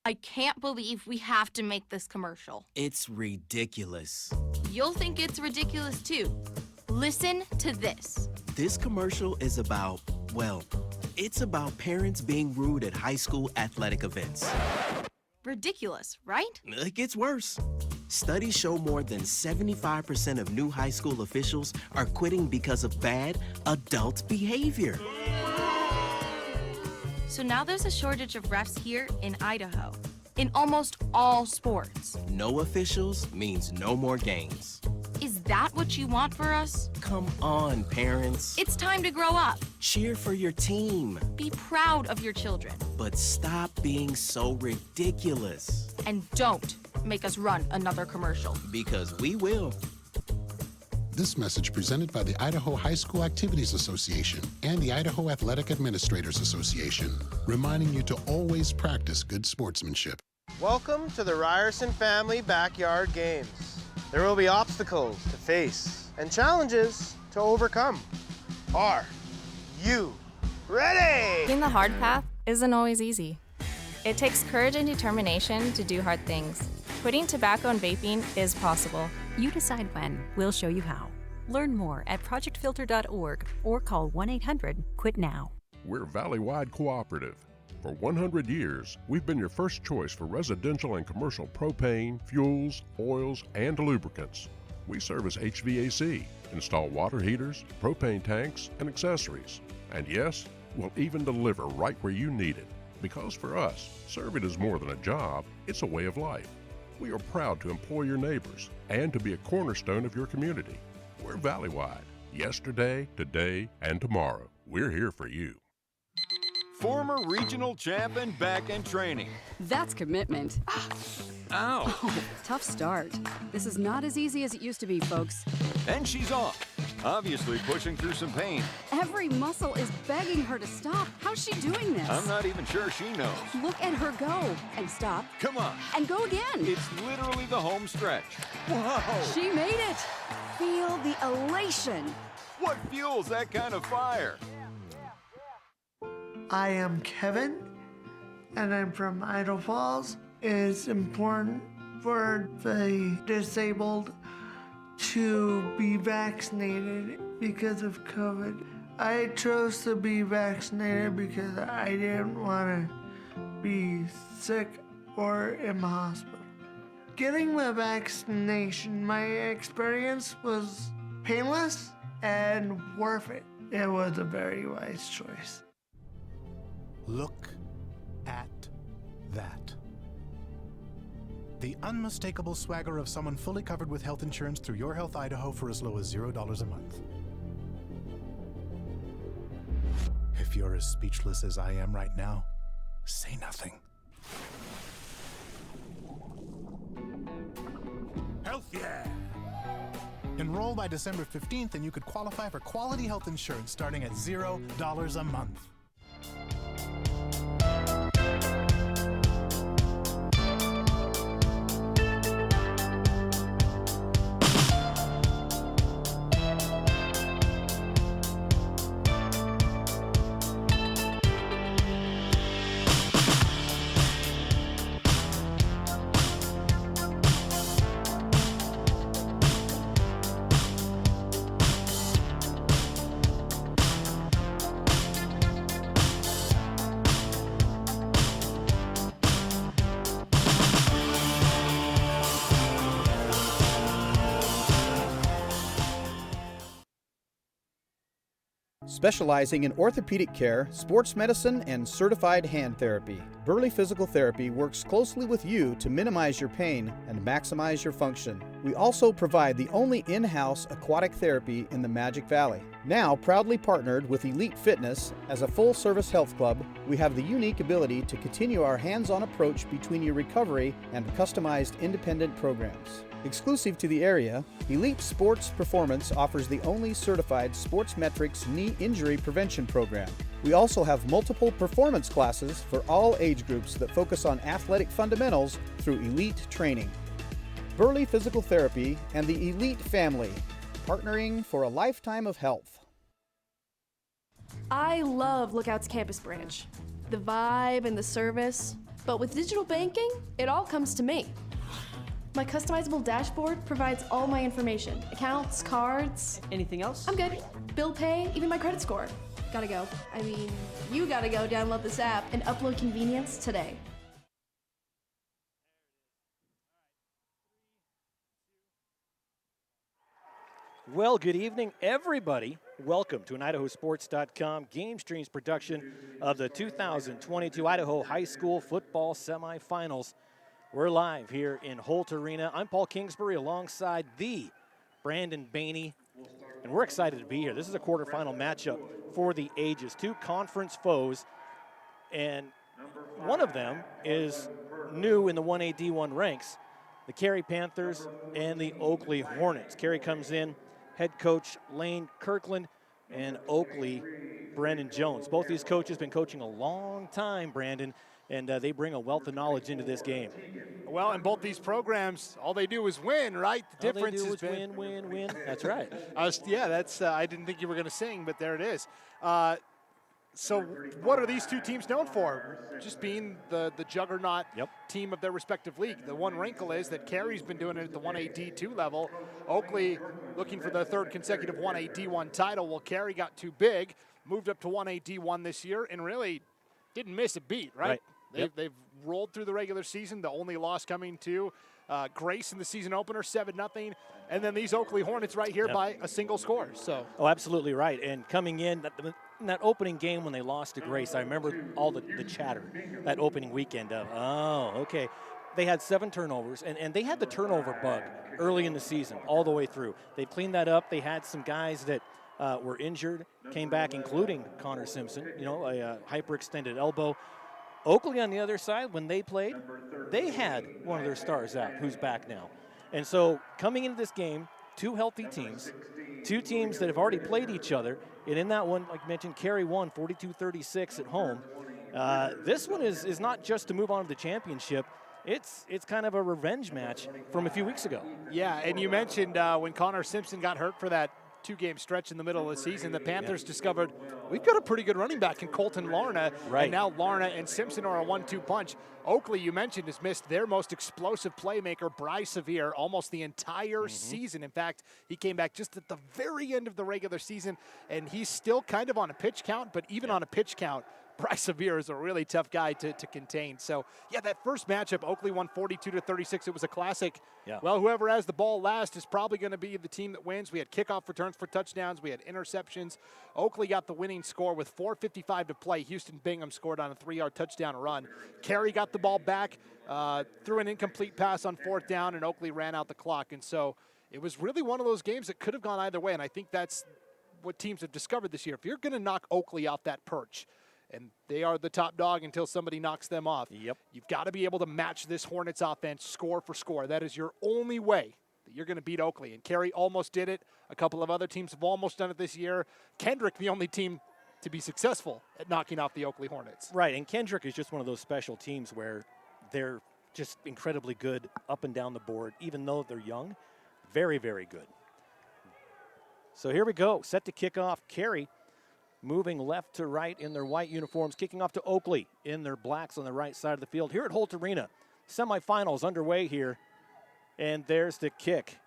I can't believe we have to make this commercial. It's ridiculous. You'll think it's ridiculous too. Listen to this. This commercial is about, well, it's about parents being rude at high school athletic events. Ridiculous, right? It gets worse. Studies show more than 75% of new high school officials are quitting because of bad adult behavior. So now there's a shortage of refs here in Idaho, in almost all sports. No officials means no more games. Is that what you want for us? Come on, parents. It's time to grow up. Cheer for your team. Be proud of your children. But stop being so ridiculous. And don't make us run another commercial. Because we will. This message presented by the Idaho High School Activities Association and the Idaho Athletic Administrators Association, reminding you to always practice good sportsmanship. Welcome to the Ryerson Family Backyard Games. There will be obstacles to face and challenges to overcome. Are you ready? Taking the hard path isn't always easy. It takes courage and determination to do hard things. Quitting tobacco and vaping is possible. You decide when. We'll show you how. Learn more at projectfilter.org or call 1-800-QUIT-NOW. We're Valley-wide cooperative. For 100 years, we've been your first choice for residential and commercial propane, fuels, oils, and lubricants. We service HVAC, install water heaters, propane tanks, and accessories. And yes, we'll even deliver right where you need it. Because for us, serving is more than a job, it's a way of life. We are proud to employ your neighbors and to be a cornerstone of your community. We're Valley-wide. Yesterday, today, and tomorrow. We're here for you. Former regional champ and back in training. That's commitment. Ow. Oh, tough start. This is not as easy as it used to be, folks. And she's off, obviously pushing through some pain. Every muscle is begging her to stop. How's she doing this? I'm not even sure she knows. Look at her go. And stop. Come on. And go again. It's literally the home stretch. Whoa. She made it. Feel the elation. What fuels that kind of fire? I am Kevin, and I'm from Idaho Falls. It's important for the disabled to be vaccinated because of COVID. I chose to be vaccinated because I didn't want to be sick or in the hospital. Getting the vaccination, my experience was painless and worth it. It was a very wise choice. Look at that. The unmistakable swagger of someone fully covered with health insurance through Your Health Idaho for as low as $0 a month. If you're as speechless as I am right now, say nothing. Health yeah! Enroll by December 15th and you could qualify for quality health insurance starting at $0 a month. Specializing in orthopedic care, sports medicine, and certified hand therapy, Burley Physical Therapy works closely with you to minimize your pain and maximize your function. We also provide the only in-house aquatic therapy in the Magic Valley. Now proudly partnered with Elite Fitness as a full-service health club, we have the unique ability to continue our hands-on approach between your recovery and customized independent programs. Exclusive to the area, Elite Sports Performance offers the only certified Sports Metrics knee injury prevention program. We also have multiple performance classes for all age groups that focus on athletic fundamentals through elite training. Burley Physical Therapy and the Elite Family, partnering for a lifetime of health. I love Lookout's campus branch. The vibe and the service, But with digital banking, it all comes to me. My customizable dashboard provides all my information. Accounts, cards. Anything else? I'm good. Bill pay, even my credit score. Gotta go. I mean, you gotta go download this app and upload convenience today. Well, good evening, everybody. Welcome to an IdahoSports.com GameStreams production of the 2022 Idaho High School Football Semifinals. We're live here in Holt Arena. I'm Paul Kingsbury alongside the Brandon Baney, and we're excited to be here. This is a quarterfinal matchup for the ages. Two conference foes, and one of them is new in the 1A D1 ranks, the Carey Panthers and the Oakley Hornets. Carey comes in, head coach Lane Kirkland, and Oakley, Brennan Jones. Both these coaches been coaching a long time, Brandon, and they bring a wealth of knowledge into this game. Well, in both these programs, all they do is win, right? The difference has been win. That's right. I didn't think you were going to sing, but there it is. So what are these two teams known for? Just being the juggernaut team of their respective league. The one wrinkle is that Carey's been doing it at the 1A D2 level. Oakley looking for their third consecutive 1A D1 title. Well, Carey got too big, moved up to 1A D1 this year, and really didn't miss a beat, right? They've rolled through the regular season. The only loss coming to Grace in the season opener, 7-0. And then these Oakley Hornets right here by a single score. So. Oh, absolutely right. And coming in that opening game when they lost to Grace, I remember all the chatter that opening weekend of, okay. They had 7 turnovers, and they had the turnover bug early in the season, all the way through. They cleaned that up. They had some guys that were injured, came back, including Connor Simpson, a hyperextended elbow. Oakley on the other side, when they played, they had one of their stars out, who's back now. And so coming into this game, two healthy teams, two teams that have already played each other. And in that one, like you mentioned, Carey won 42-36 at home. This one is not just to move on to the championship. It's kind of a revenge match from a few weeks ago. Yeah, and you mentioned when Connor Simpson got hurt for that 2-game stretch in the middle of the season, the Panthers discovered we've got a pretty good running back in Colton Larna, and now Larna and Simpson are a 1-2 punch. Oakley, you mentioned, has missed their most explosive playmaker, Bryce Severe, almost the entire season. In fact, he came back just at the very end of the regular season, and he's still kind of on a pitch count, but even on a pitch count, Bryce Severe is a really tough guy to contain. So, that first matchup, Oakley won 42-36. It was a classic. Yeah. Well, whoever has the ball last is probably going to be the team that wins. We had kickoff returns for touchdowns. We had interceptions. Oakley got the winning score with 4:55 to play. Houston Bingham scored on a 3-yard touchdown run. Carey got the ball back, threw an incomplete pass on 4th down, and Oakley ran out the clock. And so it was really one of those games that could have gone either way, and I think that's what teams have discovered this year. If you're going to knock Oakley off that perch, and they are the top dog until somebody knocks them off. You've got to be able to match this Hornets offense score for score. That is your only way that you're going to beat Oakley. And Carey almost did it. A couple of other teams have almost done it this year. Kendrick, the only team to be successful at knocking off the Oakley Hornets. Right, and Kendrick is just one of those special teams where they're just incredibly good up and down the board, even though they're young. Very, very good. So here we go, set to kick off. Carey moving left to right in their white uniforms, kicking off to Oakley in their blacks on the right side of the field. Here at Holt Arena, semifinals underway here. And there's the kick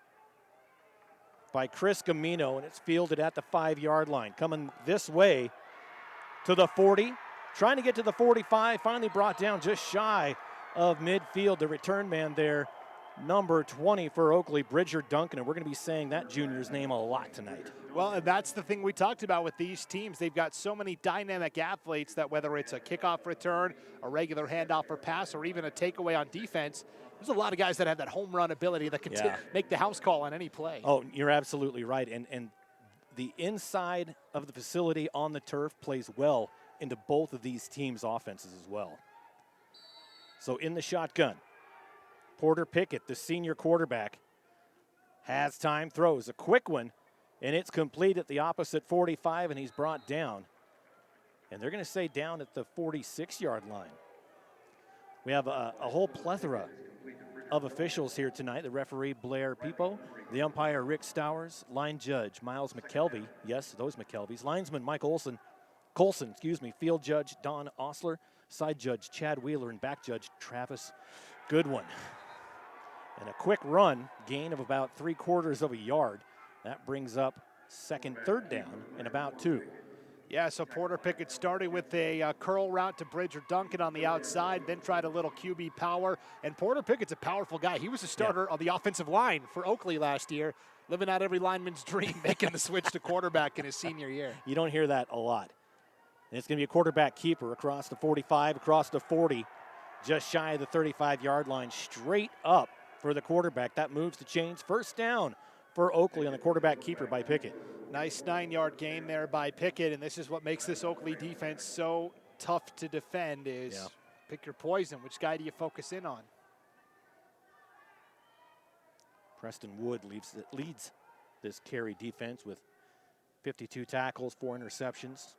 by Chris Gamino, and it's fielded at the 5-yard line. Coming this way to the 40, trying to get to the 45, finally brought down just shy of midfield. The return man there, number 20 for Oakley, Bridger Duncan, and we're going to be saying that junior's name a lot tonight. Well, and that's the thing we talked about with these teams. They've got so many dynamic athletes that whether it's a kickoff return, a regular handoff or pass, or even a takeaway on defense, there's a lot of guys that have that home run ability that can make the house call on any play. Oh, you're absolutely right. And the inside of the facility on the turf plays well into both of these teams' offenses as well. So in the shotgun, Porter Pickett, the senior quarterback, has time, throws a quick one, and it's complete at the opposite 45, and he's brought down. And they're going to say down at the 46-yard line. We have a whole plethora of officials here tonight. The referee, Blair Peepo, the umpire, Rick Stowers, line judge, Miles McKelvey, yes, those McKelveys, linesman, Mike Colson, field judge, Don Osler, side judge Chad Wheeler and back judge Travis Goodwin. And a quick run, gain of about 3/4 of a yard. That brings up third down and about 2. Yeah, so Porter Pickett started with a curl route to Bridger Duncan on the outside, then tried a little QB power. And Porter Pickett's a powerful guy. He was a starter on the offensive line for Oakley last year, living out every lineman's dream, making the switch to quarterback in his senior year. You don't hear that a lot. And it's going to be a quarterback keeper across the 45, across the 40, just shy of the 35-yard line, straight up for the quarterback. That moves the chains. First down for Oakley on the quarterback keeper by Pickett. Nice 9-yard gain there by Pickett, and this is what makes this Oakley defense so tough to defend is pick your poison. Which guy do you focus in on? Preston Wood leads this Carey defense with 52 tackles, 4 interceptions.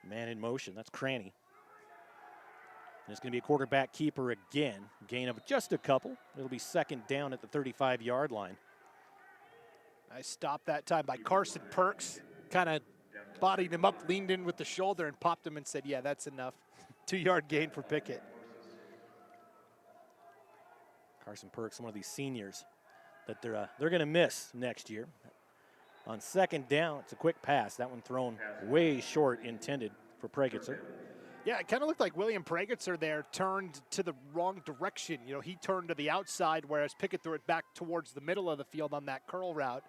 Man in motion, that's Cranny. And it's going to be a quarterback keeper again. Gain of just a couple. It'll be second down at the 35-yard line. Nice stop that time by Carson Perks. Kind of bodied him up, leaned in with the shoulder, and popped him and said, yeah, that's enough. 2-yard gain for Pickett. Carson Perks, one of these seniors that they're going to miss next year. On second down, it's a quick pass. That one thrown way short, intended for Pregitzer. Yeah, it kind of looked like William Pregitzer there turned to the wrong direction. You know, he turned to the outside, whereas Pickett threw it back towards the middle of the field on that curl route.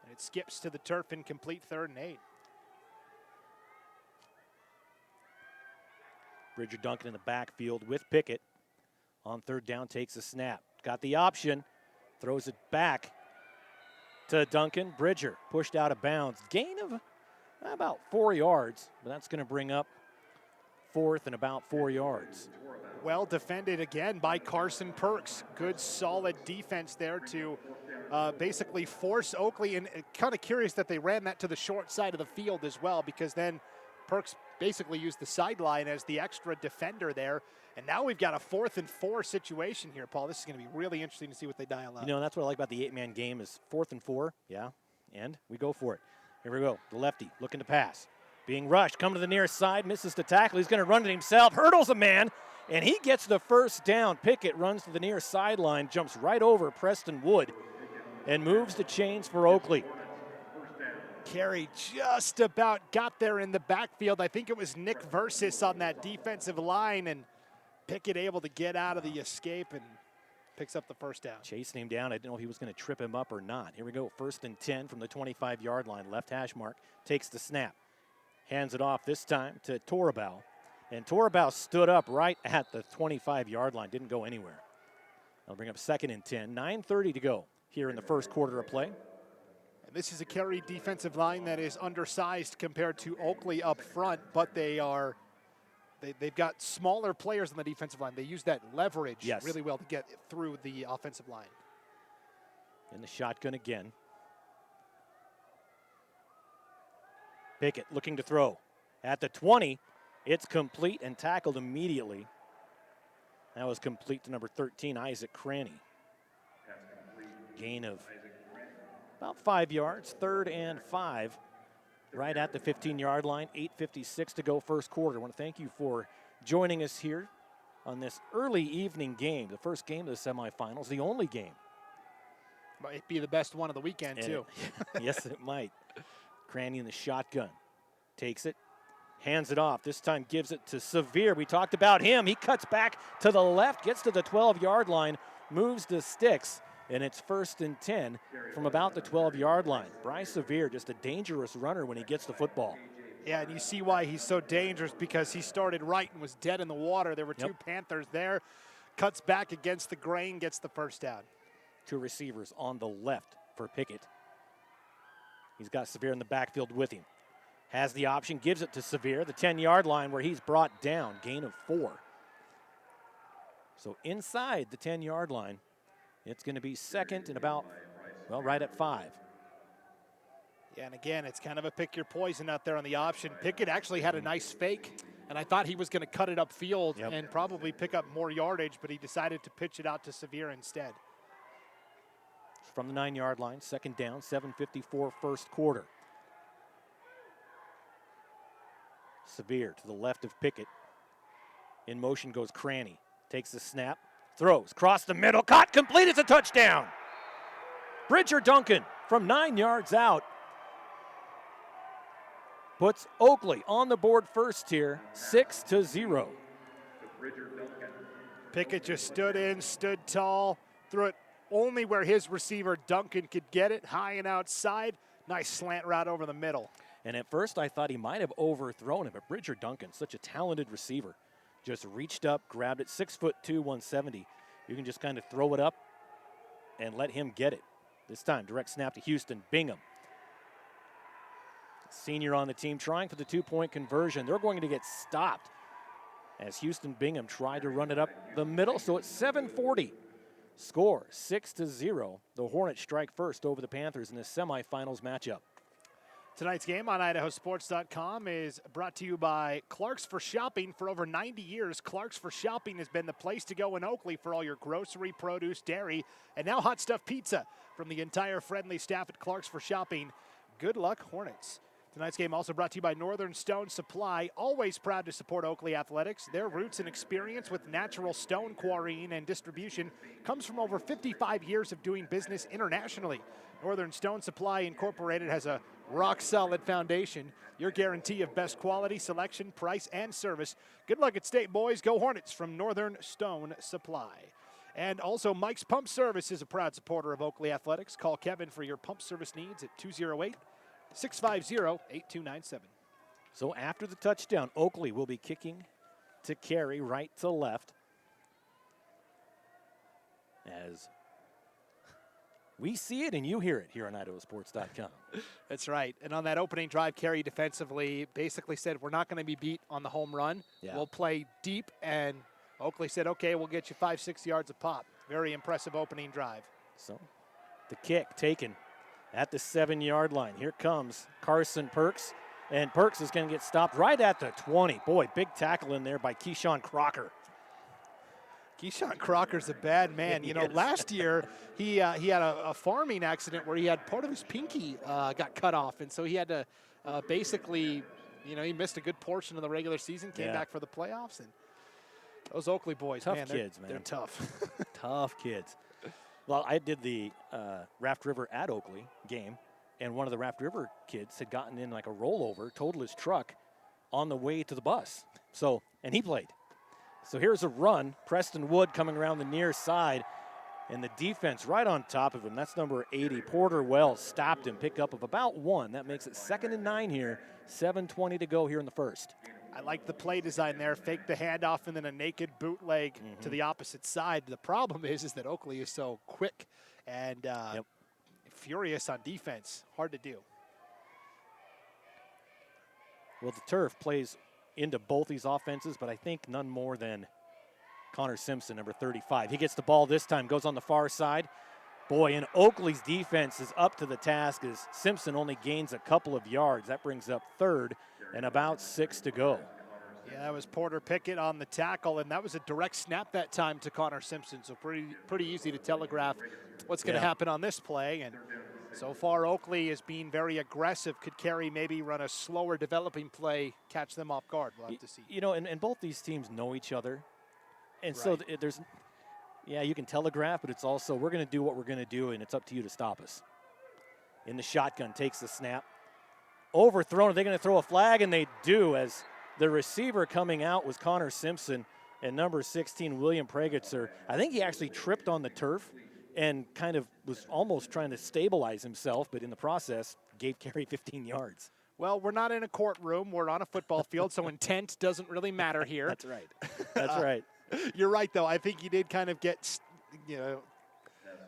And it skips to the turf, incomplete, 3rd and 8. Bridger Duncan in the backfield with Pickett. On 3rd down, takes a snap. Got the option, throws it back to Duncan. Bridger pushed out of bounds. Gain of about 4 yards, but that's going to bring up 4th and about 4 yards. Well defended again by Carson Perks. Good, solid defense there to basically force Oakley. And kind of curious that they ran that to the short side of the field as well, because then Perks basically used the sideline as the extra defender there. And now we've got a 4th and 4 situation here, Paul. This is going to be really interesting to see what they dial up. You know, that's what I like about the 8-man game is 4th and 4. Yeah, and we go for it. Here we go. The lefty looking to pass. Being rushed, come to the near side, misses the tackle. He's going to run it himself, hurdles a man, and he gets the first down. Pickett runs to the near sideline, jumps right over Preston Wood, and moves the chains for Oakley. Carey just about got there in the backfield. I think it was Nick Versus on that defensive line, and Pickett able to get out of the escape and picks up the first down. Chasing him down. I didn't know if he was going to trip him up or not. Here we go. 1st and 10 from the 25-yard line. Left hash mark. Takes the snap. Hands it off this time to Torabau. And Torabau stood up right at the 25-yard line. Didn't go anywhere. That'll bring up 2nd and 10. 9:30 to go here in the first quarter of play. And this is a Carey defensive line that is undersized compared to Oakley up front, but they've got smaller players on the defensive line. They use that leverage really well to get through the offensive line. In the shotgun again. Pickett looking to throw. At the 20, it's complete and tackled immediately. That was complete to number 13, Isaac Cranny. Gain of about 5 yards, 3rd and 5. Right at the 15-yard line, 8:56 to go first quarter. I want to thank you for joining us here on this early evening game, the first game of the semifinals, the only game. Might be the best one of the weekend, too. Yes, it might. Cranny in the shotgun. Takes it, hands it off. This time gives it to Severe. We talked about him. He cuts back to the left, gets to the 12-yard line, moves the sticks, and it's 1st and 10 from about the 12-yard line. Bryce Severe, just a dangerous runner when he gets the football. Yeah, and you see why he's so dangerous, because he started right and was dead in the water. There were 2 Panthers there. Cuts back against the grain, gets the first down. 2 receivers on the left for Pickett. He's got Severe in the backfield with him. Has the option, gives it to Severe, the 10-yard line where he's brought down, gain of 4. So inside the 10-yard line, it's going to be 2nd and about, well, right at 5. Yeah, and again, it's kind of a pick your poison out there on the option. Pickett actually had a nice fake, and I thought he was going to cut it upfield and probably pick up more yardage, but he decided to pitch it out to Severe instead. From the 9-yard line, 2nd down, 7:54 first quarter. Severe to the left of Pickett. In motion goes Cranny. Takes the snap, throws, cross the middle, caught, complete, it's a touchdown. Bridger Duncan from 9 yards out puts Oakley on the board first here, 6-0. Pickett just stood tall, threw it only where his receiver Duncan could get it, high and outside. Nice slant route over the middle. And at first I thought he might have overthrown it, but Bridger Duncan, such a talented receiver, just reached up, grabbed it, 6'2", 170. You can just kind of throw it up and let him get it. This time, direct snap to Houston Bingham. Senior on the team trying for the 2-point conversion. They're going to get stopped as Houston Bingham tried to run it up the middle. So it's 7:40. Score 6-0. The Hornets strike first over the Panthers in this semifinals matchup. Tonight's game on IdahoSports.com is brought to you by Clark's for Shopping. For over 90 years, Clark's for Shopping has been the place to go in Oakley for all your grocery, produce, dairy, and now hot stuff pizza. From the entire friendly staff at Clark's for Shopping, good luck, Hornets. Tonight's game also brought to you by Northern Stone Supply, always proud to support Oakley athletics. Their roots and experience with natural stone quarrying and distribution comes from over 55 years of doing business internationally. Northern Stone Supply Incorporated has a rock-solid foundation, your guarantee of best quality, selection, price, and service. Good luck at State, boys. Go Hornets from Northern Stone Supply. And also, Mike's Pump Service is a proud supporter of Oakley athletics. Call Kevin for your pump service needs at 208-650-8297. So after the touchdown, Oakley will be kicking to Carey, right to left. As we see it and you hear it here on IdahoSports.com. That's right. And on that opening drive, Carey defensively basically said, we're not going to be beat on the home run. Yeah. We'll play deep. And Oakley said, okay, we'll get you 5-6 yards a pop. Very impressive opening drive. So the kick taken at the 7-yard line. Here comes Carson Perks. And Perks is going to get stopped right at the 20. Boy, big tackle in there by Keyshawn Crocker. Keyshawn Crocker's a bad man. You know, last year he had a farming accident where he had part of his pinky got cut off. And so he had to basically, you know, he missed a good portion of the regular season, came back for the playoffs. And those Oakley boys, tough man, kids, they're tough. Tough kids. Well, I did the Raft River at Oakley game, and one of the Raft River kids had gotten in like a rollover, totaled his truck on the way to the bus. So, and he played. So here's a run. Preston Wood coming around the near side, and the defense right on top of him. That's number 80. Porter Wells stopped him, pick up of about 1. That makes it 2nd and 9 here. 7:20 to go here in the first. I like the play design there. Fake the handoff and then a naked bootleg to the opposite side. The problem is that Oakley is so quick and furious on defense. Hard to do. Well, the turf plays into both these offenses, but I think none more than Connor Simpson, number 35. He gets the ball this time, goes on the far side. Boy, and Oakley's defense is up to the task as Simpson only gains a couple of yards. That brings up 3rd and about 6 to go. Yeah, that was Porter Pickett on the tackle, and that was a direct snap that time to Connor Simpson, so pretty easy to telegraph what's going to happen on this play. And so far, Oakley is being very aggressive. Could Carey maybe run a slower developing play, catch them off guard? We'll have to see. You know, and both these teams know each other. And so there's, you can telegraph, but it's also we're going to do what we're going to do, and it's up to you to stop us. In the shotgun, takes the snap. Overthrown. Are they going to throw a flag? And they do, as the receiver coming out was Connor Simpson and number 16, William Pregitzer. I think he actually tripped on the turf and kind of was almost trying to stabilize himself, but in the process, gave Carey 15 yards. Well, we're not in a courtroom. We're on a football field, so intent doesn't really matter here. That's right. That's right. You're right, though. I think he did kind of get, you know,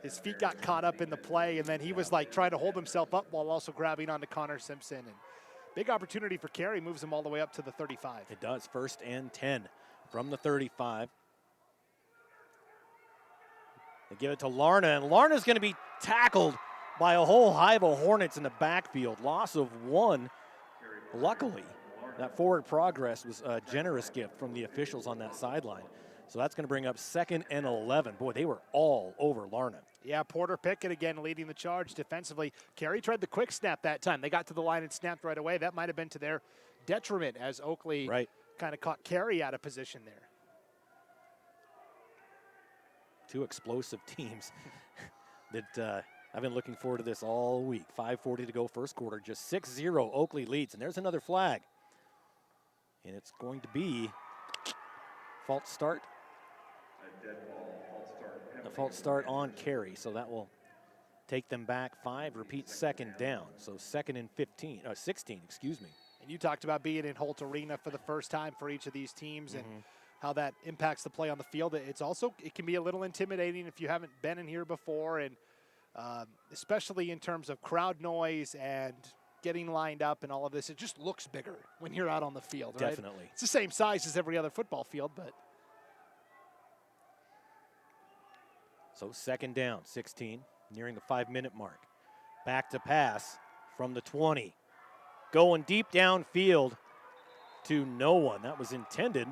his feet got caught up in the play, and then he was like trying to hold himself up while also grabbing onto Connor Simpson. And big opportunity for Carey, moves him all the way up to the 35. It does. 1st and 10 from the 35. They give it to Larna, and Larna's going to be tackled by a whole hive of Hornets in the backfield. Loss of 1. Luckily, that forward progress was a generous gift from the officials on that sideline. So that's going to bring up 2nd and 11. Boy, they were all over Larna. Yeah, Porter Pickett again leading the charge defensively. Carey tried the quick snap that time. They got to the line and snapped right away. That might have been to their detriment as Oakley kind of caught Carey out of position there. Two explosive teams that I've been looking forward to this all week. 5:40 to go first quarter, just 6-0 Oakley leads, and there's another flag. And it's going to be false start. A false start on Carey, so that will take them back 5, repeat second down. So 2nd and 16, excuse me. And you talked about being in Holt Arena for the first time for each of these teams and how that impacts the play on the field. It can be a little intimidating if you haven't been in here before, and especially in terms of crowd noise and getting lined up and all of this. It just looks bigger when you're out on the field, right? Definitely. It's the same size as every other football field, but. So 2nd down, 16, nearing the 5-minute mark. Back to pass from the 20. Going deep downfield to no one. That was intended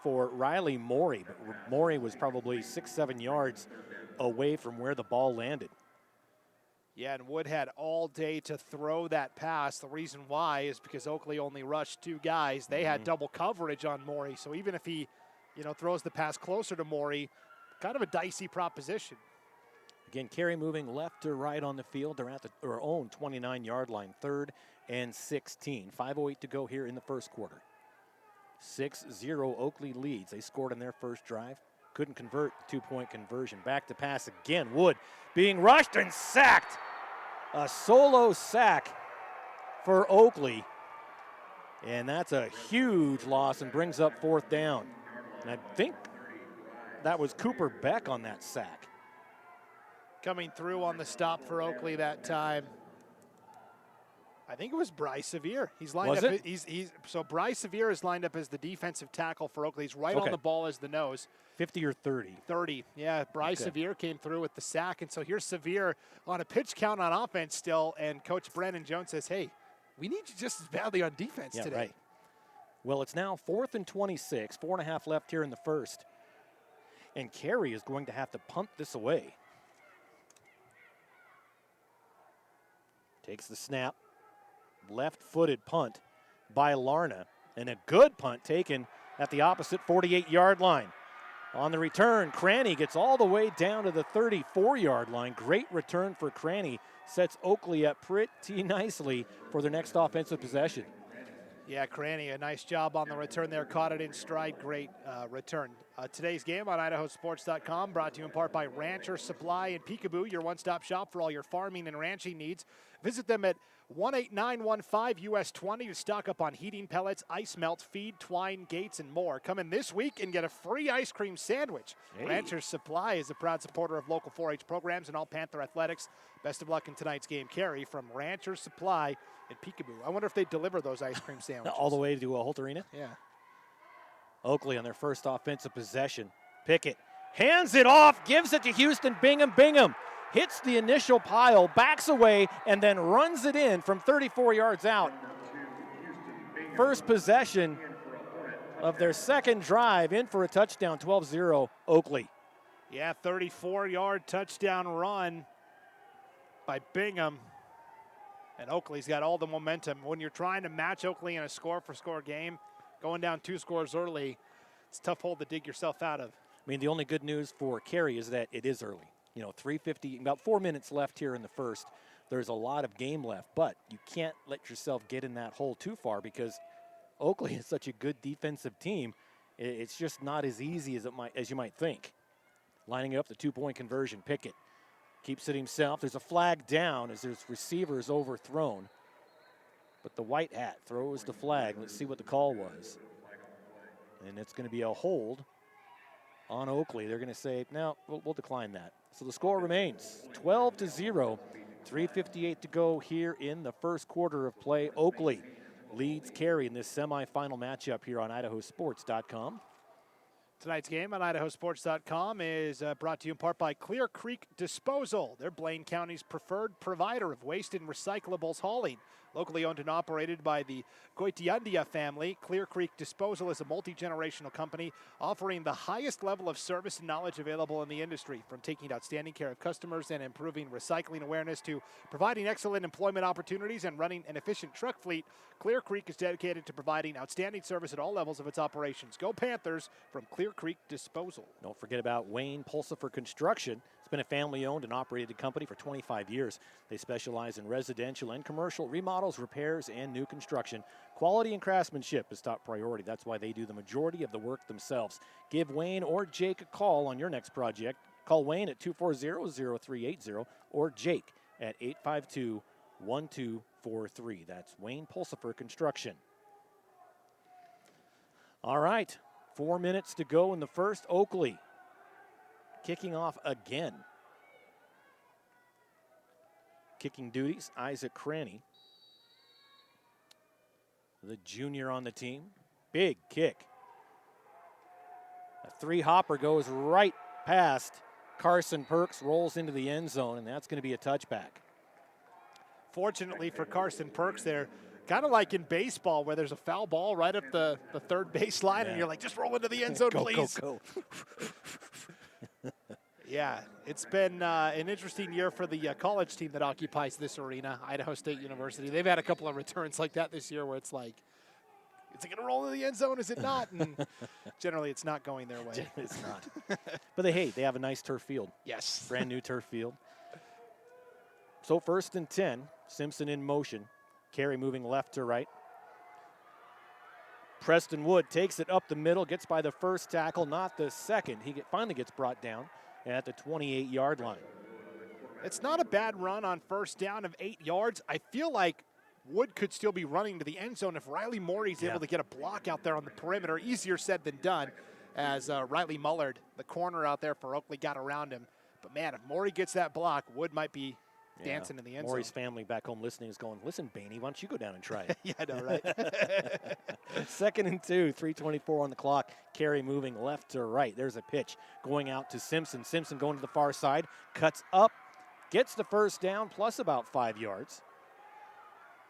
for Riley Morey, but Morey was probably 6-7 yards away from where the ball landed. Yeah, and Wood had all day to throw that pass. The reason why is because Oakley only rushed 2 guys. They had double coverage on Morey, so even if he, throws the pass closer to Morey, kind of a dicey proposition. Again, Carey moving left to right on the field. They're at their own 29-yard line, 3rd and 16. 5:08 to go here in the first quarter. 6-0 Oakley leads. They scored on their first drive. Couldn't convert the 2-point conversion. Back to pass again. Wood being rushed and sacked. A solo sack for Oakley. And that's a huge loss and brings up 4th down. And I think that was Cooper Beck on that sack. Coming through on the stop for Oakley that time. I think it was Bryce Sevier. He's lined was up. It? So Bryce Sevier is lined up as the defensive tackle for Oakley. He's right on the ball as the nose. 50 or 30? 30. Yeah, Bryce Sevier came through with the sack, and so here's Sevier on a pitch count on offense still, and Coach Brandon Jones says, "Hey, we need you just as badly on defense today." Right. Well, it's now 4th and 26, 4.5 left here in the first, and Carey is going to have to punt this away. Takes the snap. Left-footed punt by Larna, and a good punt taken at the opposite 48-yard line. On the return, Cranny gets all the way down to the 34-yard line. Great return for Cranny. Sets Oakley up pretty nicely for their next offensive possession. Yeah, Cranny, a nice job on the return there. Caught it in stride. Great return. Today's game on IdahoSports.com brought to you in part by Rancher Supply in Peekaboo, your one-stop shop for all your farming and ranching needs. Visit them at 18915 US 20 to stock up on heating pellets, ice melt, feed, twine, gates, and more. Come in this week and get a free ice cream sandwich. Hey. Rancher Supply is a proud supporter of local 4-H programs and all Panther athletics. Best of luck in tonight's game. Carey from Rancher Supply in Peekaboo. I wonder if they deliver those ice cream sandwiches. All the way to Holt Arena? Yeah. Oakley on their first offensive possession. Pickett hands it off, gives it to Houston Bingham. Bingham hits the initial pile, backs away, and then runs it in from 34 yards out. First possession of their second drive, in for a touchdown, 12-0 Oakley. Yeah, 34-yard touchdown run by Bingham. And Oakley's got all the momentum. When you're trying to match Oakley in a score-for-score game, going down 2 scores early, it's a tough hole to dig yourself out of. I mean, the only good news for Carey is that it is early. 3:50, about 4 minutes left here in the first. There's a lot of game left, but you can't let yourself get in that hole too far because Oakley is such a good defensive team. It's just not as easy as you might think. Lining up the 2-point conversion, Pickett keeps it himself. There's a flag down as his receiver is overthrown. But the white hat throws the flag. Let's see what the call was. And it's going to be a hold on Oakley. They're going to say, no, we'll decline that. So the score remains 12-0. 3:58 to go here in the first quarter of play. Oakley leads Carey in this semifinal matchup here on IdahoSports.com. Tonight's game on IdahoSports.com is brought to you in part by Clear Creek Disposal. They're Blaine County's preferred provider of waste and recyclables hauling. Locally owned and operated by the Goitiandia family, Clear Creek Disposal is a multi-generational company offering the highest level of service and knowledge available in the industry. From taking outstanding care of customers and improving recycling awareness to providing excellent employment opportunities and running an efficient truck fleet, Clear Creek is dedicated to providing outstanding service at all levels of its operations. Go Panthers from Clear Creek Disposal. Don't forget about Wayne Pulsifer Construction. It's been a family-owned and operated company for 25 years. They specialize in residential and commercial remodels, repairs, and new construction. Quality and craftsmanship is top priority. That's why they do the majority of the work themselves. Give Wayne or Jake a call on your next project. Call Wayne at 240-0380 or Jake at 852-1243. That's Wayne Pulsifer Construction. All right, 4 minutes to go in the first. Oakley kicking off again. Kicking duties, Isaac Cranny, the junior on the team. Big kick. A three-hopper goes right past Carson Perks, rolls into the end zone, and that's going to be a touchback. Fortunately for Carson Perks there, kind of like in baseball where there's a foul ball right up the third base line, and you're like, just roll into the end zone, please. Go. Yeah, it's been an interesting year for the college team that occupies this arena, Idaho State University. They've had a couple of returns like that this year where it's like, is it going to roll into the end zone? Is it not? And generally, it's not going their way. It's not. But they have a nice turf field. Yes. Brand new turf field. So 1st and 10, Simpson in motion. Carey moving left to right. Preston Wood takes it up the middle, gets by the first tackle, not the second. He finally gets brought down at the 28-yard line. It's not a bad run on first down of 8 yards. I feel like Wood could still be running to the end zone if Riley Morey's able to get a block out there on the perimeter. Easier said than done, as Riley Mullard, the corner out there for Oakley, got around him. But, man, if Morey gets that block, Wood might be dancing in the end zone. Morey's family back home listening is going, listen, Baney, why don't you go down and try it? Yeah, I know, right? 2nd and 2, 3:24 on the clock. Carey moving left to right. There's a pitch going out to Simpson. Simpson going to the far side, cuts up, gets the first down, plus about 5 yards.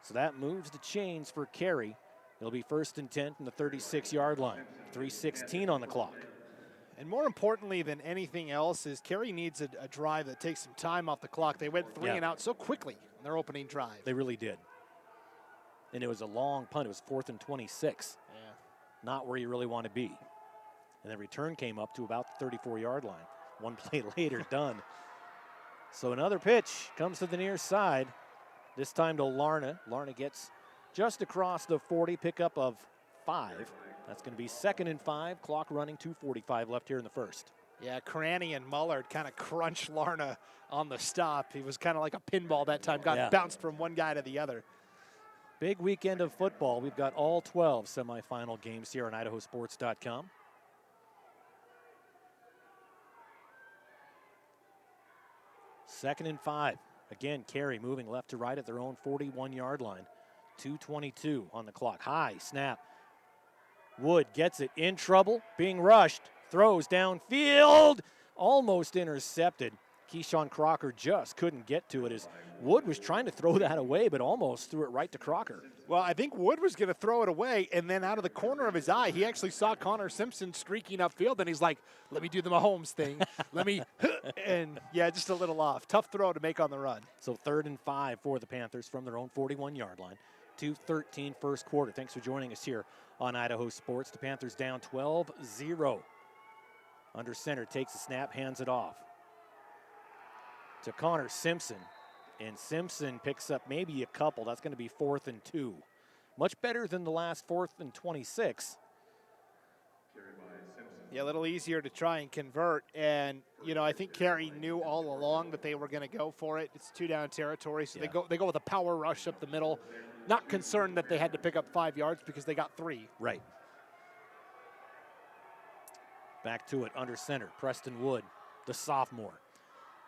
So that moves the chains for Carey. It'll be 1st and 10 from the 36-yard line. 3:16 on the clock. And more importantly than anything else is Carey needs a drive that takes some time off the clock. They went 3 and out so quickly in their opening drive. They really did. And it was a long punt. It was 4th and 26. Yeah. Not where you really want to be. And the return came up to about the 34-yard line. One play later, done. So another pitch comes to the near side. This time to Larna. Larna gets just across the 40, pickup of 5. That's going to be 2nd and 5. Clock running, 2:45 left here in the first. Yeah, Cranny and Mullard kind of crunched Larna on the stop. He was kind of like a pinball that time, got bounced from one guy to the other. Big weekend of football. We've got all 12 semifinal games here on IdahoSports.com. Second and 5. Again, Carey moving left to right at their own 41-yard line. 2:22 on the clock. High snap. Wood gets it in trouble, being rushed, throws downfield, almost intercepted. Keyshawn Crocker just couldn't get to it as Wood was trying to throw that away, but almost threw it right to Crocker. Well, I think Wood was going to throw it away, and then out of the corner of his eye, he actually saw Connor Simpson streaking upfield, and he's like, let me do the Mahomes thing. Let me, and yeah, just a little off. Tough throw to make on the run. So 3rd and 5 for the Panthers from their own 41-yard line. 2:13 first quarter. Thanks for joining us here on Idaho Sports. The Panthers down 12-0. Under center, takes the snap, hands it off to Connor Simpson. And Simpson picks up maybe a couple. That's going to be 4th and 2. Much better than the last 4th and 26. Yeah, a little easier to try and convert. And, you know, I think Carey knew all along that they were going to go for it. It's 2-down territory, so they go with a power rush up the middle. Not concerned that they had to pick up 5 yards because they got 3. Right. Back to it under center. Preston Wood, the sophomore.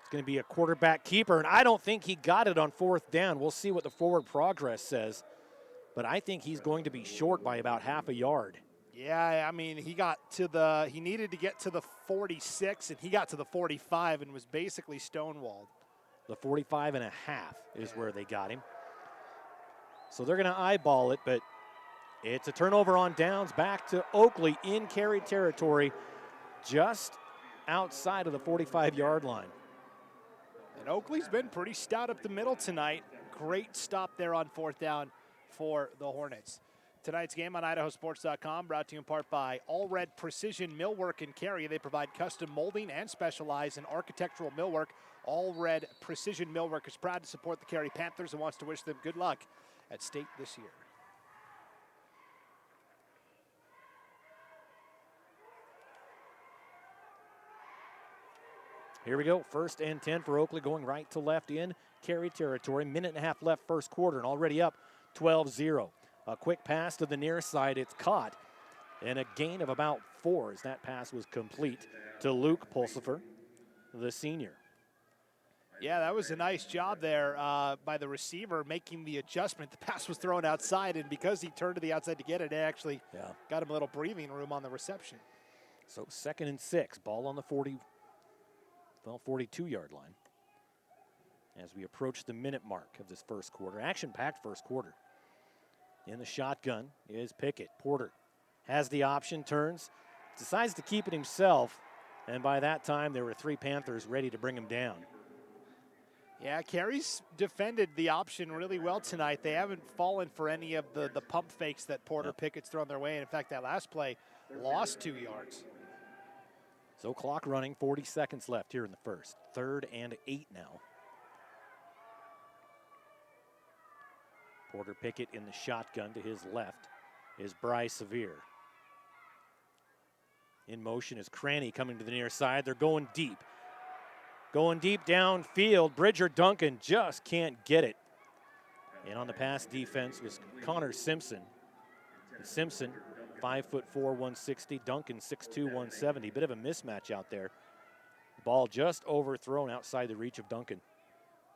It's going to be a quarterback keeper, and I don't think he got it on 4th down. We'll see what the forward progress says, but I think he's going to be short by about half a yard. Yeah, I mean, he needed to get to the 46, and he got to the 45 and was basically stonewalled. The 45 and a half is where they got him. So they're going to eyeball it, but it's a turnover on downs back to Oakley in Carey territory, just outside of the 45-yard line. And Oakley's been pretty stout up the middle tonight. Great stop there on 4th down for the Hornets. Tonight's game on IdahoSports.com brought to you in part by All Red Precision Millwork in Carey. They provide custom molding and specialize in architectural millwork. All Red Precision Millwork is proud to support the Carey Panthers and wants to wish them good luck at state this year. Here we go, 1st and 10 for Oakley, going right to left in Carey territory. Minute and a half left first quarter, and already up 12-0. A quick pass to the near side, it's caught, and a gain of about 4 as that pass was complete to Luke Pulsifer, the senior. Yeah, that was a nice job there by the receiver making the adjustment. The pass was thrown outside, and because he turned to the outside to get it, it actually got him a little breathing room on the reception. So 2nd and 6, ball on the 42-yard line as we approach the minute mark of this first quarter. Action-packed first quarter. In the shotgun is Pickett. Porter has the option, turns, decides to keep it himself, and by that time there were 3 Panthers ready to bring him down. Yeah, Carey's defended the option really well tonight. They haven't fallen for any of the pump fakes that Porter Pickett's thrown their way. And in fact, that last play lost 2 yards. So clock running, 40 seconds left here in the first. 3rd and 8 now. Porter Pickett in the shotgun. To his left is Bryce Severe. In motion is Cranny coming to the near side. They're going deep. Going deep downfield. Bridger Duncan just can't get it. And on the pass defense was Connor Simpson. And Simpson, 5'4", 160. Duncan, 6'2", 170. Bit of a mismatch out there. Ball just overthrown outside the reach of Duncan.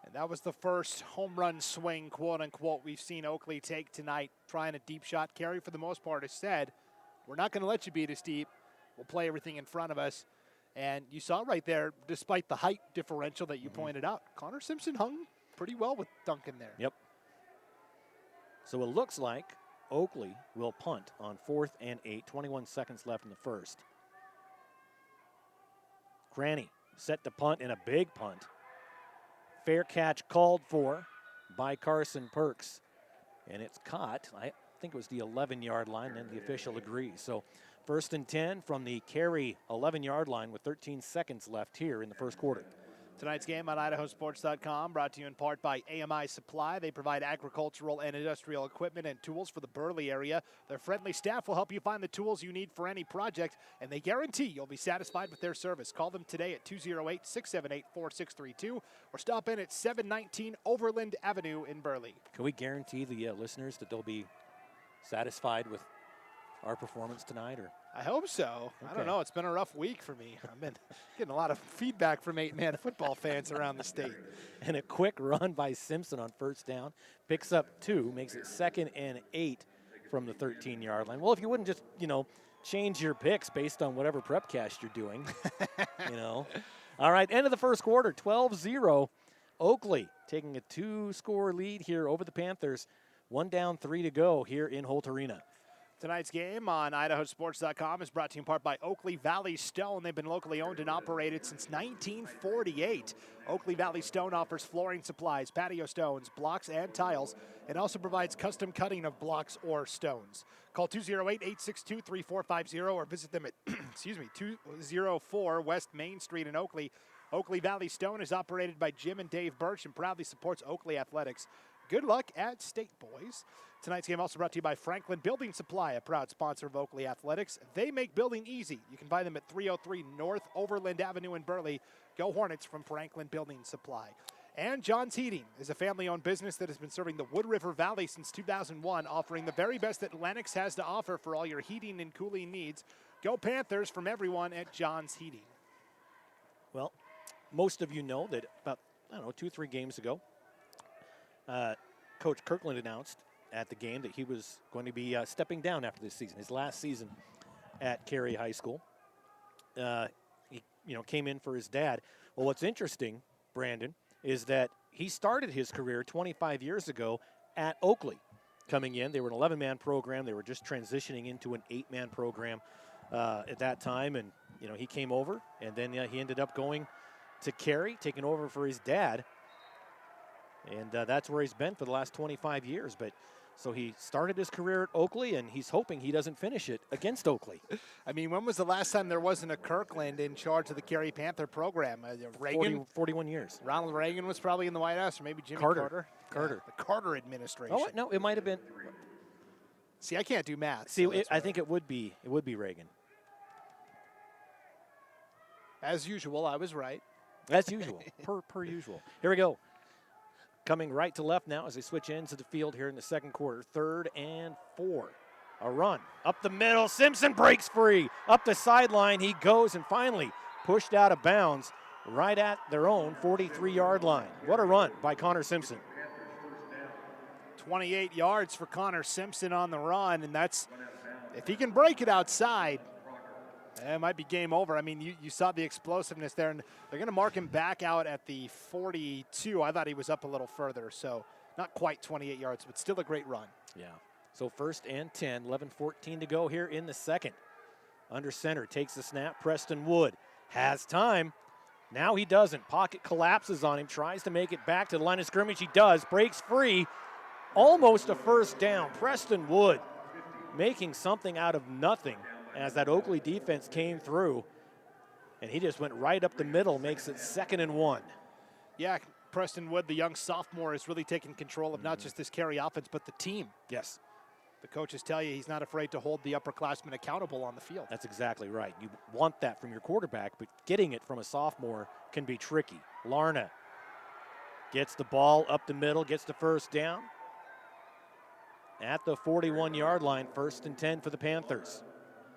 And that was the first home run swing, quote unquote, we've seen Oakley take tonight, trying a deep shot. Carey, for the most part, has said, we're not going to let you beat us deep. We'll play everything in front of us. And you saw right there, despite the height differential that you pointed out, Connor Simpson hung pretty well with Duncan there. Yep. So it looks like Oakley will punt on 4th and 8, 21 seconds left in the first. Cranny set to punt, and a big punt. Fair catch called for by Carson Perks, and it's caught. I think it was the 11-yard line, and the official agrees. So 1st and 10 from the Carey 11-yard line with 13 seconds left here in the first quarter. Tonight's game on IdahoSports.com brought to you in part by AMI Supply. They provide agricultural and industrial equipment and tools for the Burley area. Their friendly staff will help you find the tools you need for any project, and they guarantee you'll be satisfied with their service. Call them today at 208-678-4632 or stop in at 719 Overland Avenue in Burley. Can we guarantee the listeners that they'll be satisfied with our performance tonight? Or I hope so. Okay. I don't know. It's been a rough week for me. I've been getting a lot of feedback from 8-man football fans around the state. And a quick run by Simpson on 1st down. Picks up 2, makes it 2nd and 8 from the 13-yard line. Well, if you wouldn't just, change your picks based on whatever prep cast you're doing, All right, end of the first quarter, 12-0. Oakley taking a 2-score lead here over the Panthers. 1 down, 3 to go here in Holt Arena. Tonight's game on IdahoSports.com is brought to you in part by Oakley Valley Stone. They've been locally owned and operated since 1948. Oakley Valley Stone offers flooring supplies, patio stones, blocks, and tiles, and also provides custom cutting of blocks or stones. Call 208-862-3450 or visit them at 204 West Main Street in Oakley. Oakley Valley Stone is operated by Jim and Dave Birch and proudly supports Oakley athletics. Good luck at state, boys. Tonight's game also brought to you by Franklin Building Supply, a proud sponsor of Oakley Athletics. They make building easy. You can find them at 303 North Overland Avenue in Burley. Go Hornets from Franklin Building Supply. And John's Heating is a family-owned business that has been serving the Wood River Valley since 2001, offering the very best that Lennox has to offer for all your heating and cooling needs. Go Panthers from everyone at John's Heating. Well, most of you know that about, 2-3 games ago, Coach Kirkland announced at the game that he was going to be stepping down after this season, his last season at Carey High School. He came in for his dad. Well, what's interesting, Brandon, is that he started his career 25 years ago at Oakley. Coming in, they were an 11-man program. They were just transitioning into an 8-man program at that time, and he came over, and then he ended up going to Carey, taking over for his dad, and that's where he's been for the last 25 years. But so he started his career at Oakley, and he's hoping he doesn't finish it against Oakley. I mean, when was the last time there wasn't a Kirkland in charge of the Carey Panther program? Reagan? 41 years. Ronald Reagan was probably in the White House, or maybe Jimmy Carter. Yeah, the Carter administration. Oh, no, it might have been. See, I can't do math. See, I think it would be Reagan. As usual, I was right. As usual, per usual. Here we go. Coming right to left now as they switch ends of the field here in the second quarter. 3rd and 4. A run up the middle. Simpson breaks free. Up the sideline he goes, and finally pushed out of bounds right at their own 43-yard line. What a run by Connor Simpson. 28 yards for Connor Simpson on the run, and that's, if he can break it outside, it might be game over. I mean, you saw the explosiveness there, and they're going to mark him back out at the 42. I thought he was up a little further, so not quite 28 yards, but still a great run. Yeah. So 1st and 10, 11-14 to go here in the second. Under center, takes the snap. Preston Wood has time. Now he doesn't. Pocket collapses on him, tries to make it back to the line of scrimmage. He does, breaks free. Almost a first down. Preston Wood making something out of nothing as that Oakley defense came through, and he just went right up the middle, makes it 2nd and 1. Yeah, Preston Wood, the young sophomore, has really taken control of not just this Carey offense, but the team. Yes. The coaches tell you he's not afraid to hold the upperclassmen accountable on the field. That's exactly right. You want that from your quarterback, but getting it from a sophomore can be tricky. Larna gets the ball up the middle, gets the first down at the 41-yard line. 1st and 10 for the Panthers.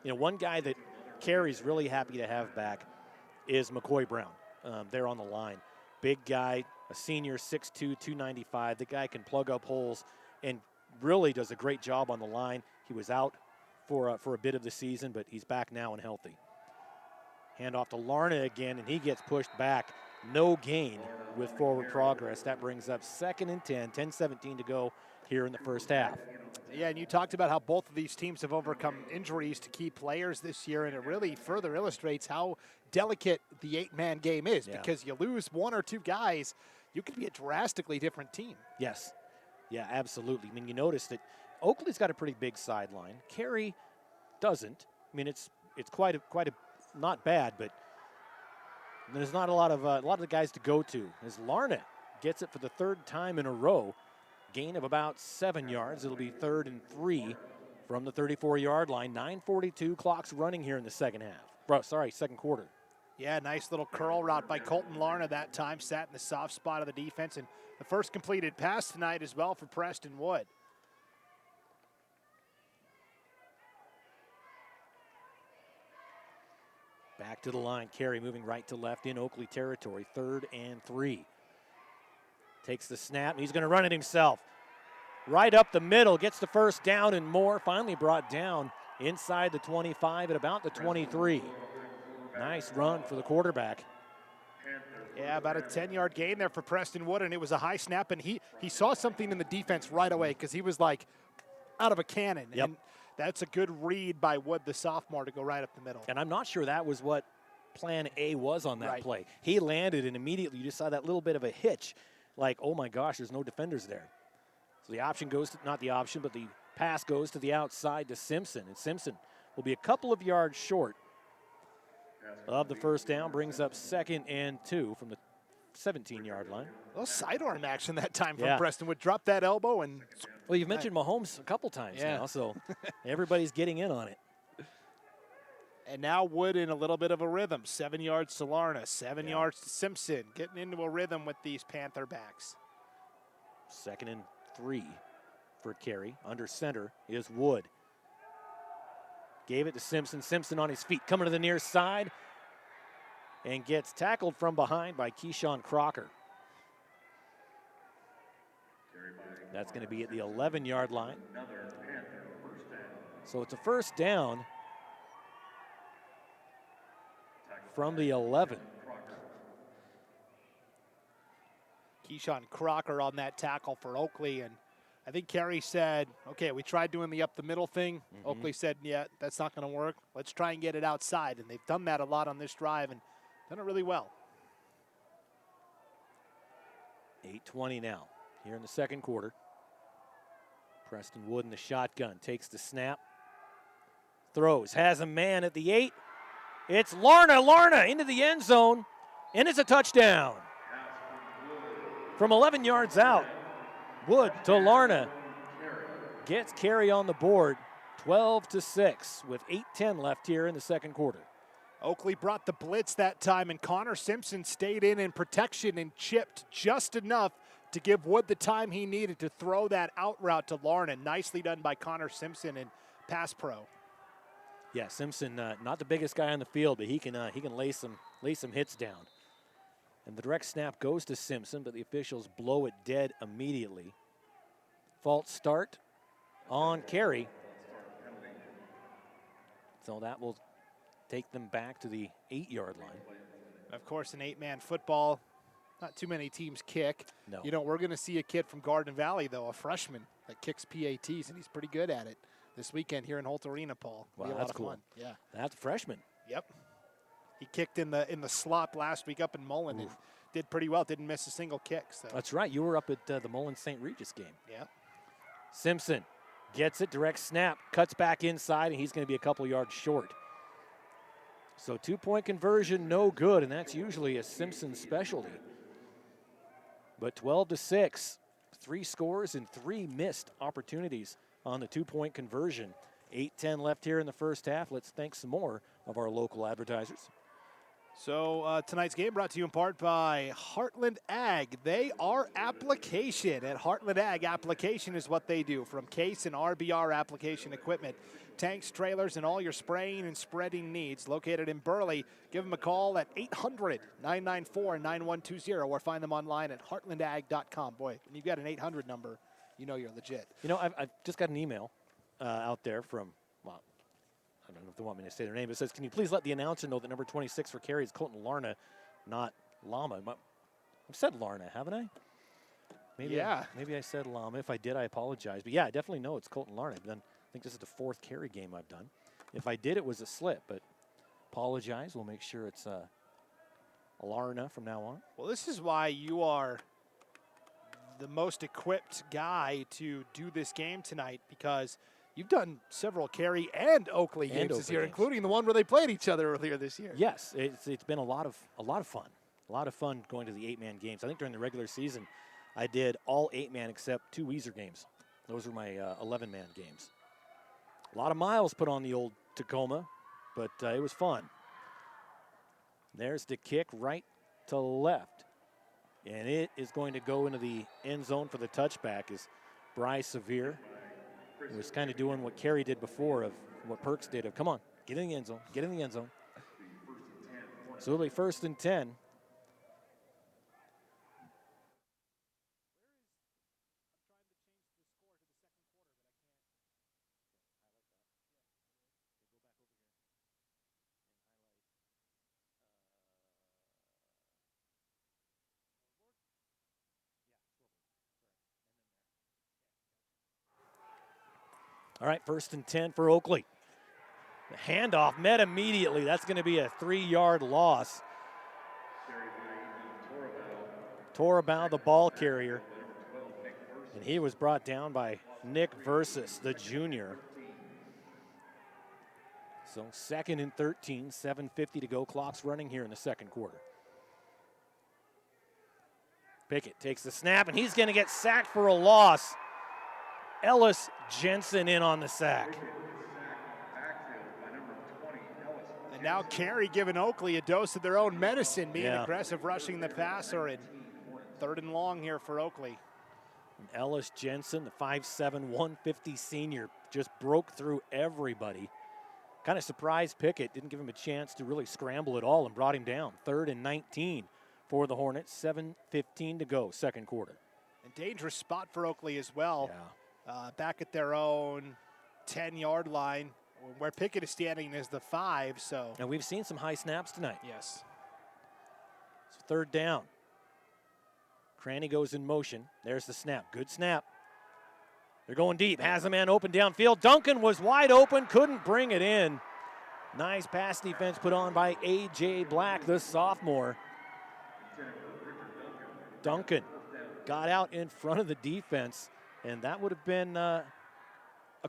One guy that Carey's really happy to have back is McCoy Brown. There on the line. Big guy, a senior, 6'2", 295. The guy can plug up holes and really does a great job on the line. He was out for a bit of the season, but he's back now and healthy. Hand off to Larna again, and he gets pushed back. No gain with forward progress. That brings up 2nd and 10, 10-17 to go here in the first half. Yeah, and you talked about how both of these teams have overcome injuries to key players this year, and it really further illustrates how delicate the 8-man game is, because you lose 1 or 2 guys, you could be a drastically different team. Yes. Yeah, absolutely. I mean, you notice that Oakley's got a pretty big sideline. Carey doesn't. I mean, it's quite a not bad, but there's not a lot of the guys to go to. As Larna gets it for the 3rd time in a row, gain of about 7 yards. It'll be 3rd and 3 from the 34-yard line. 9:42 clock's running here in the second quarter. Yeah, nice little curl route by Colton Larna that time. Sat in the soft spot of the defense, and the first completed pass tonight as well for Preston Wood. Back to the line. Carey moving right to left in Oakley territory. 3rd and 3. Takes the snap, and he's going to run it himself. Right up the middle, gets the first down and more. Finally brought down inside the 25 at about the 23. Nice run for the quarterback. Yeah, about a 10-yard gain there for Preston Wood, and it was a high snap, and he saw something in the defense right away because he was like out of a cannon. Yep. And that's a good read by Wood, the sophomore, to go right up the middle. And I'm not sure that was what plan A was on that play. He landed, and immediately you just saw that little bit of a hitch. Like, oh my gosh, there's no defenders there. So the option goes to, not the option, but the pass goes to the outside to Simpson. And Simpson will be a couple of yards short of the first down. Brings up 2nd and 2 from the 17-yard line. A little sidearm action that time from Preston Wood. Drop that elbow and... Well, you've mentioned Mahomes a couple times now, so everybody's getting in on it. And now Wood in a little bit of a rhythm. 7 yards to Larna, 7 yards to Simpson. Getting into a rhythm with these Panther backs. 2nd and 3 for Carey. Under center is Wood. Gave it to Simpson. Simpson on his feet, coming to the near side, and gets tackled from behind by Keyshawn Crocker. That's going to be at the 11-yard line. So it's a first down from the 11. Keyshawn Crocker on that tackle for Oakley, and I think Carey said, okay, we tried doing the up the middle thing. Oakley said, yeah, that's not going to work. Let's try and get it outside, and they've done that a lot on this drive and done it really well. 8:20 now here in the second quarter. Preston Wood in the shotgun, takes the snap, throws, has a man at the 8. It's Larna into the end zone, and it's a touchdown. From 11 yards out, Wood to Larna gets Carey on the board, 12-6 with 8:10 left here in the second quarter. Oakley brought the blitz that time, and Connor Simpson stayed in protection and chipped just enough to give Wood the time he needed to throw that out route to Larna. Nicely done by Connor Simpson and pass pro. Yeah, Simpson, not the biggest guy on the field, but he can lay some hits down. And the direct snap goes to Simpson, but the officials blow it dead immediately. False start on Carey. So that will take them back to the 8-yard line. Of course, in 8-man football, not too many teams kick. No. You know, we're going to see a kid from Garden Valley, though, a freshman that kicks PATs, and he's pretty good at it this weekend here in Holt Arena, Paul. Wow, Be a lot that's of cool. fun. Yeah. That's a freshman. Yep. He kicked in the slot last week up in Mullen and did pretty well. Didn't miss a single kick. So. That's right. You were up at the Mullen St. Regis game. Yeah. Simpson gets it, direct snap, cuts back inside, and he's going to be a couple yards short. So 2-point conversion, no good, and that's usually a Simpson specialty. But 12-6, 3 scores and 3 missed opportunities on the 2-point conversion. 8:10 left here in the first half. Let's thank some more of our local advertisers. So tonight's game brought to you in part by Heartland Ag. They are application. At Heartland Ag, application is what they do. From case and RBR application equipment, tanks, trailers, and all your spraying and spreading needs. Located in Burley, give them a call at 800-994-9120 or find them online at heartlandag.com. Boy, when you've got an 800 number, you know you're legit. You know, I've just got an email out there from, well, I don't know if they want me to say their name. It says, can you please let the announcer know that number 26 for Carey is Colton Larna, not Lama. I've said Larna, haven't I? Maybe I said Lama. If I did, I apologize. But yeah, I definitely know it's Colton Larna. Then I think this is the 4th Carey game I've done. If I did, it was a slip, but apologize. We'll make sure it's a Larna from now on. Well, this is why you are the most equipped guy to do this game tonight, because you've done several Carey and Oakley games this year, including the one where they played each other earlier this year. Yes, it's been a lot of fun. A lot of fun going to the 8-man games. I think during the regular season, I did all 8-man except 2 Weezer games. Those were my 11-man games. A lot of miles put on the old Tacoma, but it was fun. There's the kick right to left. And it is going to go into the end zone for the touchback as Bryce Severe was kind of doing what Carey did before, of what Perks did of, come on, get in the end zone, get in the end zone. So it'll be 1st and 10. All right, 1st and 10 for Oakley. The handoff met immediately. That's going to be a 3-yard loss. Torabao, the ball carrier. And he was brought down by Nick Versus, the junior. So 2nd and 13, 7:50 to go. Clock's running here in the second quarter. Pickett takes the snap, and he's going to get sacked for a loss. Ellis Jensen in on the sack. And now Carey giving Oakley a dose of their own medicine, being aggressive, rushing the passer, and 3rd and long here for Oakley. And Ellis Jensen, the 5'7", 150 senior, just broke through everybody. Kind of surprised Pickett, didn't give him a chance to really scramble at all and brought him down. 3rd and 19 for the Hornets, 7:15 to go, second quarter. And dangerous spot for Oakley as well. Back at their own 10-yard line. Where Pickett is standing is the 5, so. And we've seen some high snaps tonight. Yes. So third down. Cranny goes in motion. There's the snap. Good snap. They're going deep. Has a man open downfield. Duncan was wide open, couldn't bring it in. Nice pass defense put on by A.J. Black, the sophomore. Duncan got out in front of the defense, and that would have been a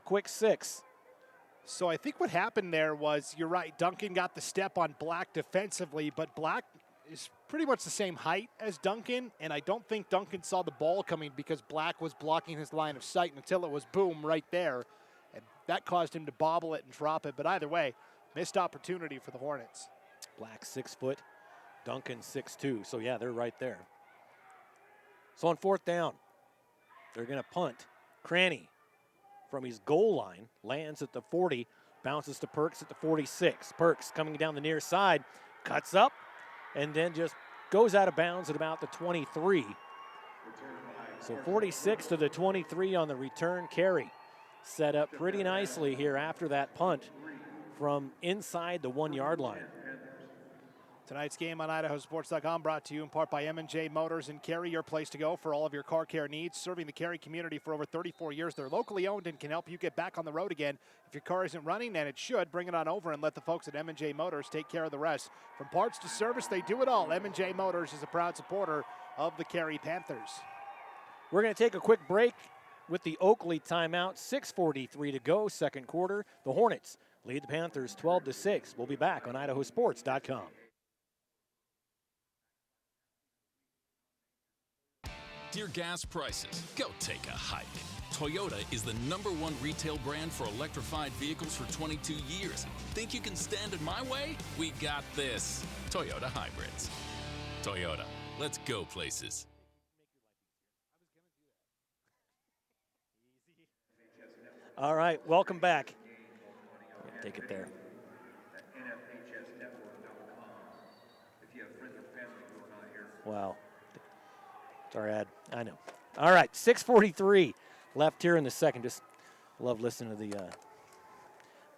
quick 6. So I think what happened there was, you're right, Duncan got the step on Black defensively, but Black is pretty much the same height as Duncan, and I don't think Duncan saw the ball coming because Black was blocking his line of sight until it was boom right there, and that caused him to bobble it and drop it. But either way, missed opportunity for the Hornets. Black 6 foot, Duncan 6'2", so yeah, they're right there. So on fourth down, they're going to punt. Cranny from his goal line lands at the 40, bounces to Perks at the 46. Perks coming down the near side, cuts up, and then just goes out of bounds at about the 23. So 46 to the 23 on the return. Carey set up pretty nicely here after that punt from inside the 1-yard line. Tonight's game on IdahoSports.com brought to you in part by M&J Motors in Carey, your place to go for all of your car care needs. Serving the Carey community for over 34 years. They're locally owned and can help you get back on the road again. If your car isn't running, and it should, bring it on over and let the folks at M&J Motors take care of the rest. From parts to service, they do it all. M&J Motors is a proud supporter of the Carey Panthers. We're going to take a quick break with the Oakley timeout. 6:43 to go, second quarter. The Hornets lead the Panthers 12-6. We'll be back on IdahoSports.com. Dear gas prices, go take a hike. Toyota is the #1 retail brand for electrified vehicles for 22 years. Think you can stand in my way? We got this. Toyota Hybrids. Toyota, let's go places. All right, welcome back. Take it there. Wow. It's our ad. I know. All right, 6:43 left here in the second. Just love listening to the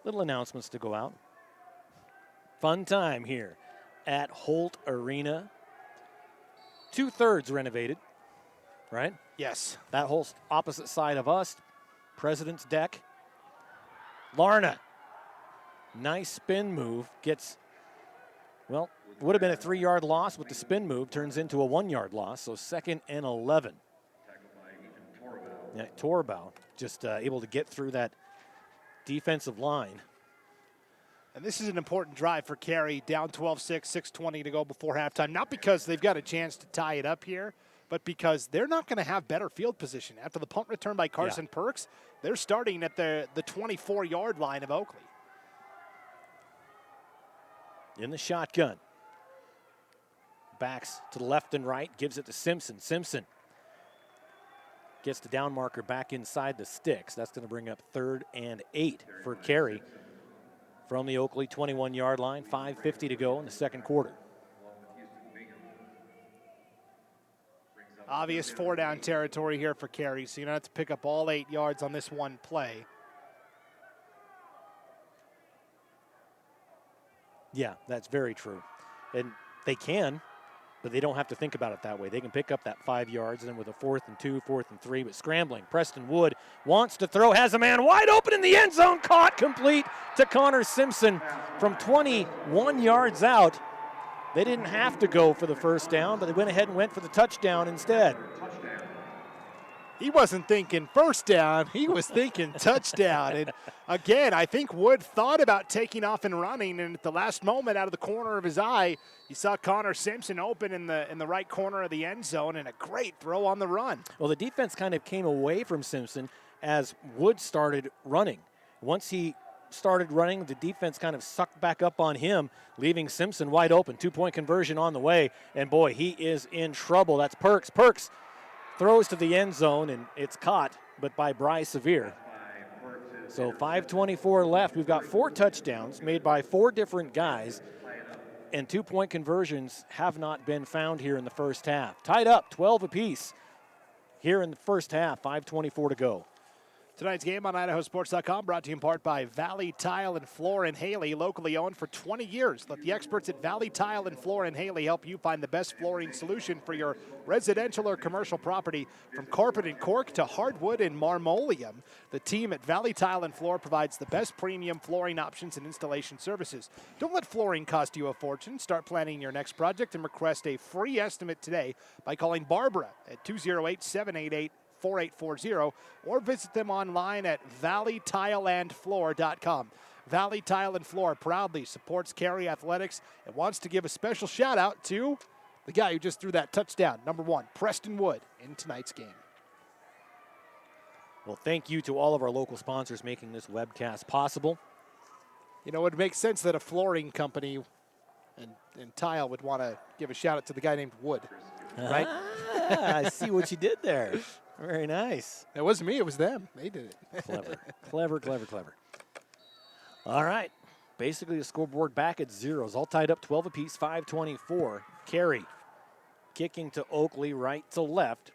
little announcements to go out. Fun time here at Holt Arena. 2/3 renovated, right? Yes. That whole opposite side of us, President's deck. Larna, nice spin move, gets, well, would have been a 3-yard loss with the spin move, turns into a 1-yard loss, so 2nd and 11. Yeah, Torbow just able to get through that defensive line. And this is an important drive for Carey, down 12-6, 6:20 to go before halftime. Not because they've got a chance to tie it up here, but because they're not going to have better field position. After the punt return by Carson Perks, they're starting at the 24-yard line of Oakley. In the shotgun. Backs to the left and right, gives it to Simpson. Simpson gets the down marker back inside the sticks. That's going to bring up 3rd and 8 for Carey from the Oakley 21-yard line. 5:50 to go in the second quarter. Obvious 4-down territory here for Carey, so you don't have to pick up all 8 yards on this one play. Yeah, that's very true. And they can, but they don't have to think about it that way. They can pick up that 5 yards, and then with a 4th and 2, 4th and 3, but scrambling. Preston Wood wants to throw, has a man wide open in the end zone, caught complete to Connor Simpson from 21 yards out. They didn't have to go for the first down, but they went ahead and went for the touchdown instead. He wasn't thinking first down, he was thinking touchdown. And again, I think Wood thought about taking off and running, and at the last moment, out of the corner of his eye, he saw Connor Simpson open in the right corner of the end zone, and a great throw on the run. Well, the defense kind of came away from Simpson as Wood started running. Once he started running, the defense kind of sucked back up on him, leaving Simpson wide open. 2-point conversion on the way, and boy, he is in trouble. That's Perks. Perks throws to the end zone, and it's caught, but by Bry Sevier. So 5:24 left. We've got 4 touchdowns made by 4 different guys, and 2-point conversions have not been found here in the first half. Tied up 12 apiece here in the first half, 5:24 to go. Tonight's game on IdahoSports.com brought to you in part by Valley Tile and Floor in Haley, locally owned for 20 years. Let the experts at Valley Tile and Floor in Haley help you find the best flooring solution for your residential or commercial property. From carpet and cork to hardwood and marmoleum, the team at Valley Tile and Floor provides the best premium flooring options and installation services. Don't let flooring cost you a fortune. Start planning your next project and request a free estimate today by calling Barbara at 208-788-4840 or visit them online at valleytileandfloor.com. Valley Tile and Floor proudly supports Carey Athletics and wants to give a special shout out to the guy who just threw that touchdown, number 1, Preston Wood, in tonight's game. Well, thank you to all of our local sponsors making this webcast possible. You know, it makes sense that a flooring company and tile would want to give a shout out to the guy named Wood, right? I see what you did there. Very nice. It wasn't me, it was them. They did it. Clever. All right. Basically, the scoreboard back at zeros. All tied up 12 apiece, 5:24. Carey kicking to Oakley, right to left.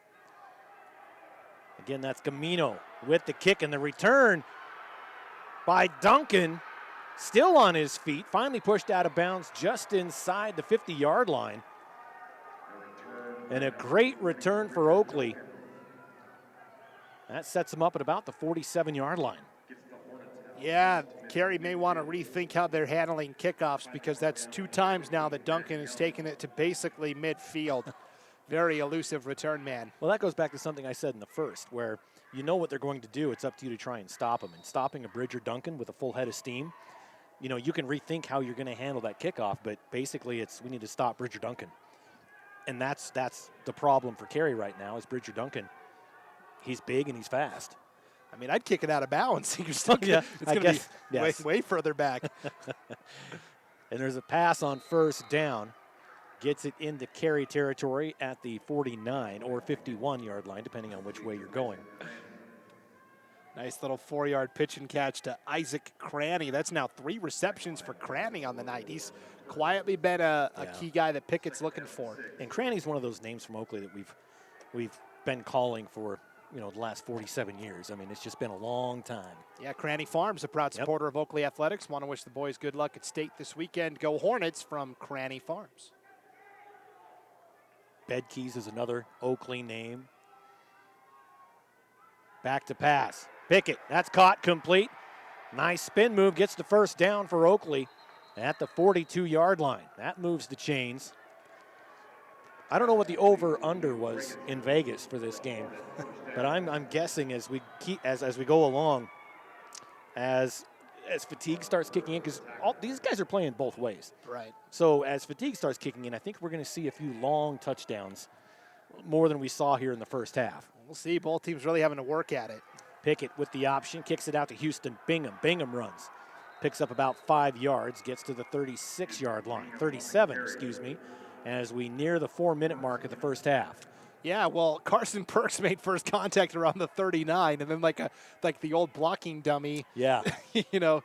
Again, that's Gamino with the kick and the return by Duncan. Still on his feet. Finally pushed out of bounds just inside the 50-yard line. And a great return for Oakley. That sets them up at about the 47-yard line. Yeah, Carey may want to rethink how they're handling kickoffs because that's 2 times now that Duncan has taken it to basically midfield. Very elusive return man. Well, that goes back to something I said in the first, where you know what they're going to do. It's up to you to try and stop them. And stopping a Bridger Duncan with a full head of steam, you know, you can rethink how you're going to handle that kickoff, but basically it's we need to stop Bridger Duncan. And that's the problem for Carey right now is Bridger Duncan. He's big and he's fast. I mean, I'd kick it out of bounds. You're still gonna, it's going to be way further back. And there's a pass on first down. Gets it into Carey territory at the 49 or 51-yard line, depending on which way you're going. Nice little 4-yard pitch and catch to Isaac Cranny. That's now 3 receptions for Cranny on the night. He's quietly been a key guy that Pickett's looking for. And Cranny's one of those names from Oakley that we've been calling for, you know, the last 47 years. I mean, it's just been a long time. Yeah, Cranny Farms, a proud supporter of Oakley Athletics. Want to wish the boys good luck at state this weekend. Go Hornets from Cranny Farms. Bedkeys is another Oakley name. Back to pass. Pickett, that's caught complete. Nice spin move, gets the first down for Oakley at the 42-yard line. That moves the chains. I don't know what the over/under was in Vegas for this game, but I'm guessing as we go along, as fatigue starts kicking in, because these guys are playing both ways. Right. So as fatigue starts kicking in, I think we're going to see a few long touchdowns, more than we saw here in the first half. We'll see. Both teams really having to work at it. Pickett with the option, kicks it out to Houston Bingham. Bingham runs, picks up about 5 yards, gets to the 36-yard line, 37, excuse me, as we near the 4-minute mark of the first half. Yeah, well, Carson Perks made first contact around the 39, and then like the old blocking dummy. Yeah. You know,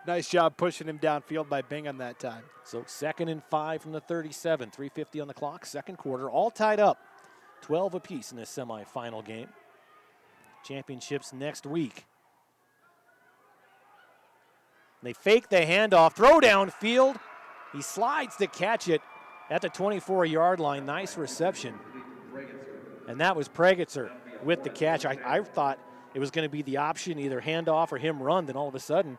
nice job pushing him downfield by Bingham that time. So 2nd and 5 from the 37, 3:50 on the clock, second quarter, all tied up, 12 apiece in this semifinal game. Championships next week. They fake the handoff, throw downfield. He slides to catch it at the 24-yard line. Nice reception. And that was Pregitzer with the catch. I thought it was going to be the option, either handoff or him run. Then all of a sudden,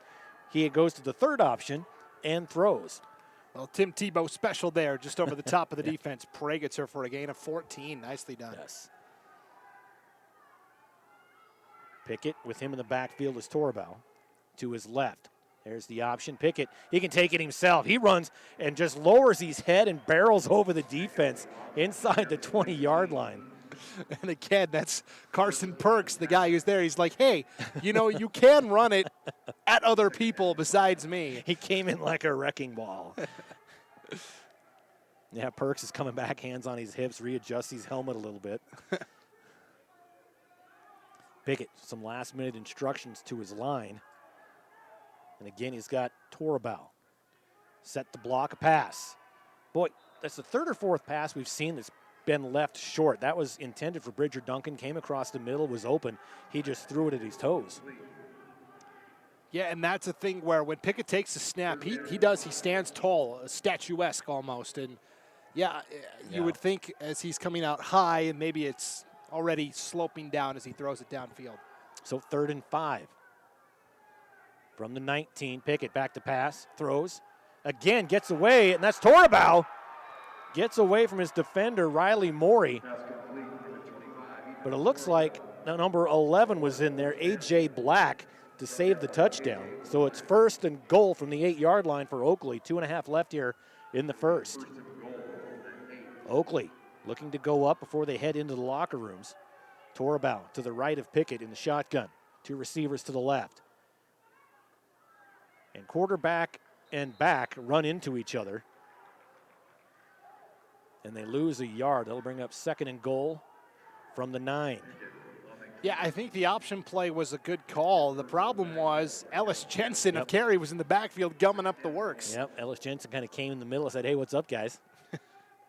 he goes to the third option and throws. Well, Tim Tebow special there, just over the top of the defense. Pregitzer for a gain of 14. Nicely done. Yes. Pickett with him in the backfield is Torbow to his left. There's the option. Pickett, he can take it himself. He runs and just lowers his head and barrels over the defense inside the 20-yard line. And again, that's Carson Perks, the guy who's there. He's like, hey, you know, you can run it at other people besides me. He came in like a wrecking ball. Yeah, Perks is coming back, hands on his hips, readjusts his helmet a little bit. Pickett, some last-minute instructions to his line. And again, he's got Torbow set to block a pass. Boy, that's the third or fourth pass we've seen that's been left short. That was intended for Bridger Duncan, came across the middle, was open. He just threw it at his toes. Yeah, and that's a thing where when Pickett takes a snap, he stands tall, statuesque almost. And, you would think as he's coming out high, and maybe it's already sloping down as he throws it downfield. So 3rd and 5. From the 19, Pickett back to pass, throws. Again, gets away, and that's Torabao. Gets away from his defender, Riley Morey. But it looks like number 11 was in there, A.J. Black, to save the touchdown. So it's 1st and goal from the 8-yard line for Oakley. 2.5 left here in the first. Oakley looking to go up before they head into the locker rooms. Torabao to the right of Pickett in the shotgun. 2 receivers to the left. And quarterback and back run into each other. And they lose a yard. They'll bring up 2nd and goal from the 9. Yeah, I think the option play was a good call. The problem was Ellis Jensen of Carey was in the backfield gumming up the works. Yep, Ellis Jensen kind of came in the middle and said, hey, what's up, guys?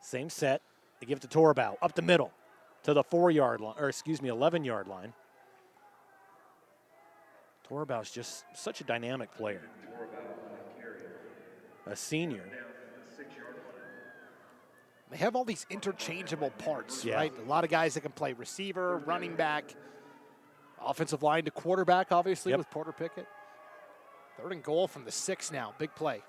Same set. They give it to Torabao up the middle to the 4-yard line, or 11-yard line. Torabao's just such a dynamic player. A senior. They have all these interchangeable parts, right? A lot of guys that can play receiver, running back, offensive line to quarterback, obviously, with Porter Pickett. 3rd and goal from the 6 now. Big play.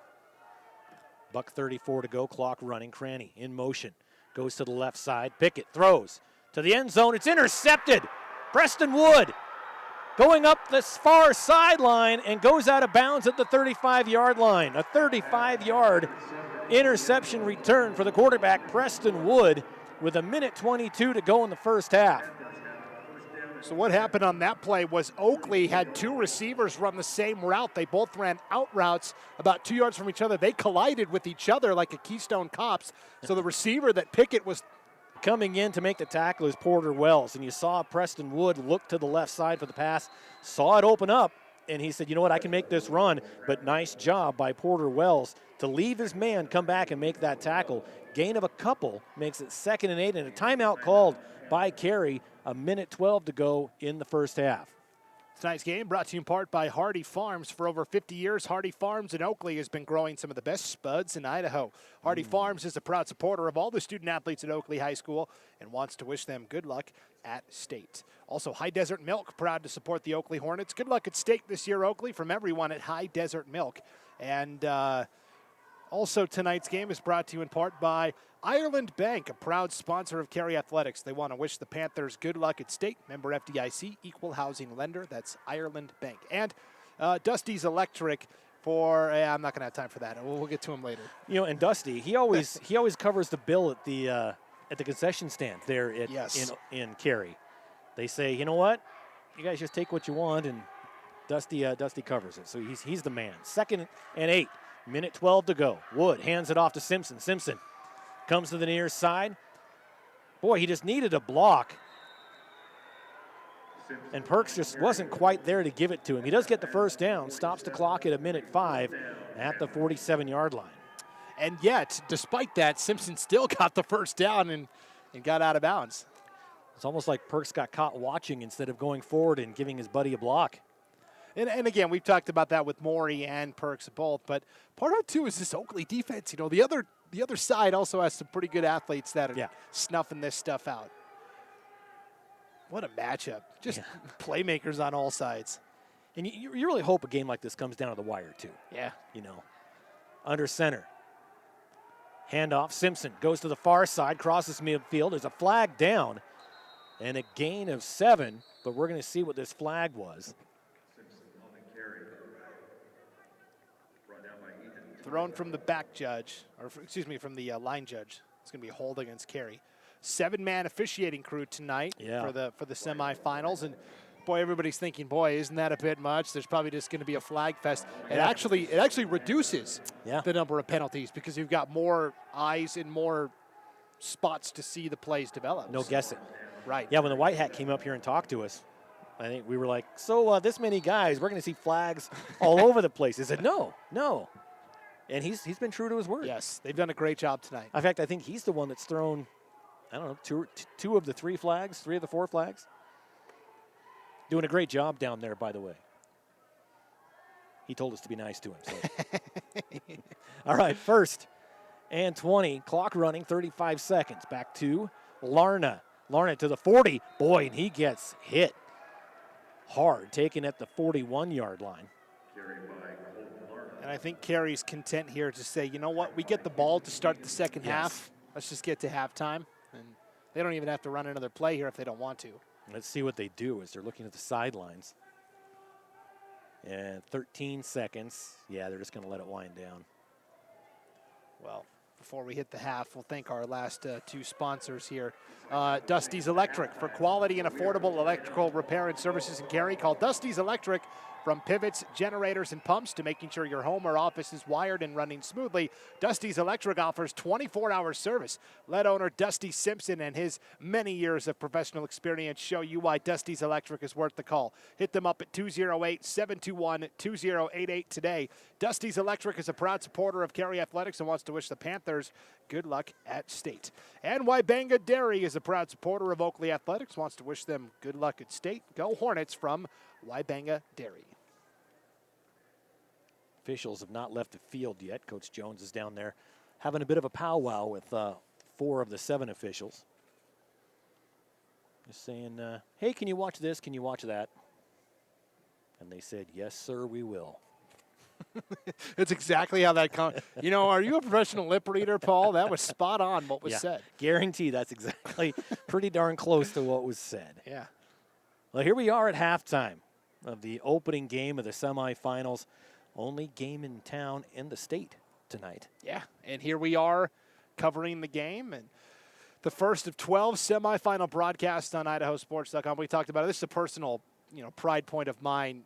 $1:34 to go, clock running. Cranny in motion. Goes to the left side. Pickett throws to the end zone. It's intercepted. Preston Wood going up this far sideline and goes out of bounds at the 35-yard line. A 35-yard interception return for the quarterback, Preston Wood, with 1:22 to go in the first half. So what happened on that play was Oakley had 2 receivers run the same route. They both ran out routes about 2 yards from each other. They collided with each other like a Keystone Cops. So the receiver that Pickett was coming in to make the tackle is Porter Wells. And you saw Preston Wood look to the left side for the pass, saw it open up, and he said, you know what, I can make this run. But nice job by Porter Wells to leave his man, come back and make that tackle. Gain of a couple makes it 2nd and 8, and a timeout called by Carey. 1:12 to go in the first half. Tonight's game brought to you in part by Hardy Farms. For over 50 years, Hardy Farms in Oakley has been growing some of the best spuds in Idaho. Hardy Farms is a proud supporter of all the student athletes at Oakley High School and wants to wish them good luck at state. Also, High Desert Milk, proud to support the Oakley Hornets. Good luck at state this year, Oakley, from everyone at High Desert Milk. And also tonight's game is brought to you in part by Ireland Bank, a proud sponsor of Carey Athletics. They want to wish the Panthers good luck at state. Member FDIC, equal housing lender. That's Ireland Bank. And Dusty's Electric for, I'm not going to have time for that. We'll get to him later. You know, and Dusty, he always covers the bill at the concession stand there in Carey. They say, you know what? You guys just take what you want, and Dusty covers it. So he's the man. 2nd and 8. 1:12 to go. Wood hands it off to Simpson. Simpson comes to the near side. Boy, he just needed a block. And Perks just wasn't quite there to give it to him. He does get the first down, stops the clock at 1:05 at the 47-yard line. And yet, despite that, Simpson still got the first down and got out of bounds. It's almost like Perks got caught watching instead of going forward and giving his buddy a block. And again, we've talked about that with Morey and Perks both, but part of it too is this Oakley defense. You know, the other side also has some pretty good athletes that are snuffing this stuff out. What a matchup. Just playmakers on all sides. And you really hope a game like this comes down to the wire too. Yeah. You know, under center. Handoff, Simpson goes to the far side, crosses midfield. There's a flag down and a gain of 7, but we're going to see what this flag was. Thrown from the back judge, or from the line judge. It's going to be a hold against Carey. 7-man officiating crew tonight for the semifinals, and boy, everybody's thinking, boy, isn't that a bit much? There's probably just going to be a flag fest. It actually reduces the number of penalties because you've got more eyes and more spots to see the plays develop. No guessing. Right. Yeah, when the White Hat came up here and talked to us, I think we were like, so this many guys, we're going to see flags all over the place. He said, no. And he's been true to his word. Yes, they've done a great job tonight. In fact, I think he's the one that's thrown, I don't know, two of the three of the four flags. Doing a great job down there, by the way. He told us to be nice to him. So. All right, 1st and 20. Clock running, 35 seconds. Back to Larna. Larna to the 40. Boy, and he gets hit hard, taken at the 41-yard line. And I think Carey's content here to say, you know what, we get the ball to start the second half. Let's just get to halftime. And they don't even have to run another play here if they don't want to. Let's see what they do as they're looking at the sidelines. And 13 seconds. Yeah, they're just going to let it wind down. Well, before we hit the half, we'll thank our last two sponsors here. Dusty's Electric. For quality and affordable electrical repair and services in Carey, call Dusty's Electric. From pivots, generators, and pumps to making sure your home or office is wired and running smoothly, Dusty's Electric offers 24-hour service. Let owner Dusty Simpson and his many years of professional experience show you why Dusty's Electric is worth the call. Hit them up at 208-721-2088 today. Dusty's Electric is a proud supporter of Carey Athletics and wants to wish the Panthers good luck at state. And Wybanga Dairy is a proud supporter of Oakley Athletics, wants to wish them good luck at state. Go Hornets from Wybanga Dairy. Officials have not left the field yet. Coach Jones is down there having a bit of a powwow with 4 of the 7 officials. Just saying, hey, can you watch this? Can you watch that? And they said, yes, sir, we will. It's exactly how that comes. You know, are you a professional lip reader, Paul? That was spot on what was said. Guarantee that's exactly pretty darn close to what was said. Yeah. Well, here we are at halftime of the opening game of the semifinals. Only game in town in the state tonight. Yeah, and here we are covering the game, and the first of 12 semifinal broadcasts on IdahoSports.com. We talked about it. This is a personal, pride point of mine.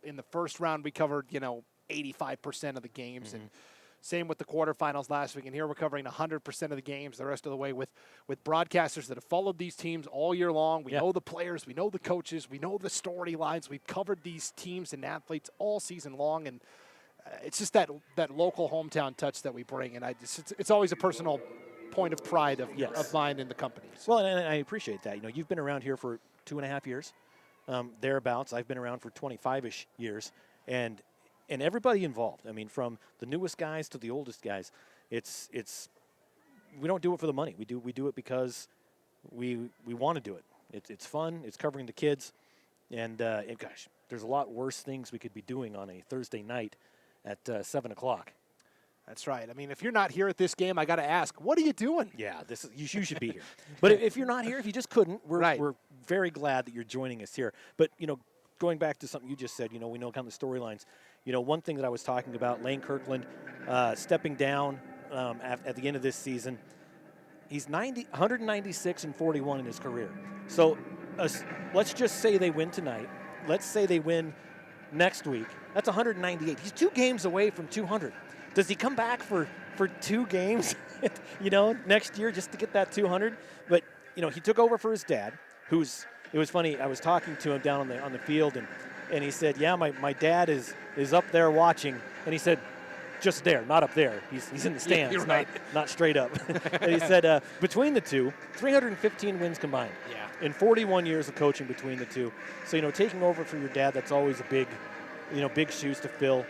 In the first round, we covered, 85% of the games, and same with the quarterfinals last week. And here we're covering 100% of the games the rest of the way with broadcasters that have followed these teams all year long. We know the players, we know the coaches, we know the storylines. We've covered these teams and athletes all season long, and it's just that local hometown touch that we bring. And it's always a personal point of pride of mine in the company. So. Well, and I appreciate that. You've been around here for 2.5 years, thereabouts. I've been around for 25-ish years, and everybody involved. I mean, from the newest guys to the oldest guys, it's we don't do it for the money. We do it because we want to do it. It's fun. It's covering the kids, and gosh, there's a lot worse things we could be doing on a Thursday night at 7 o'clock. That's right. I mean, if you're not here at this game, I got to ask, what are you doing? Yeah, you should be here. But if you're not here, if you just couldn't, we're very glad that you're joining us here. But going back to something you just said, we know kind of the storylines. One thing that I was talking about, Lane Kirkland stepping down at the end of this season. He's 196-41 in his career. So let's just say they win tonight. Let's say they win next week. That's 198. He's 2 games away from 200. Does he come back for 2 games, next year just to get that 200? But, he took over for his dad, it was funny, I was talking to him down on the field, and he said, yeah, my dad is up there watching. And he said, just there, not up there. He's in the stands, You're right. not straight up. And he said, between the two, 315 wins combined. Yeah. In 41 years of coaching between the two. So, taking over for your dad, that's always a big shoes to fill.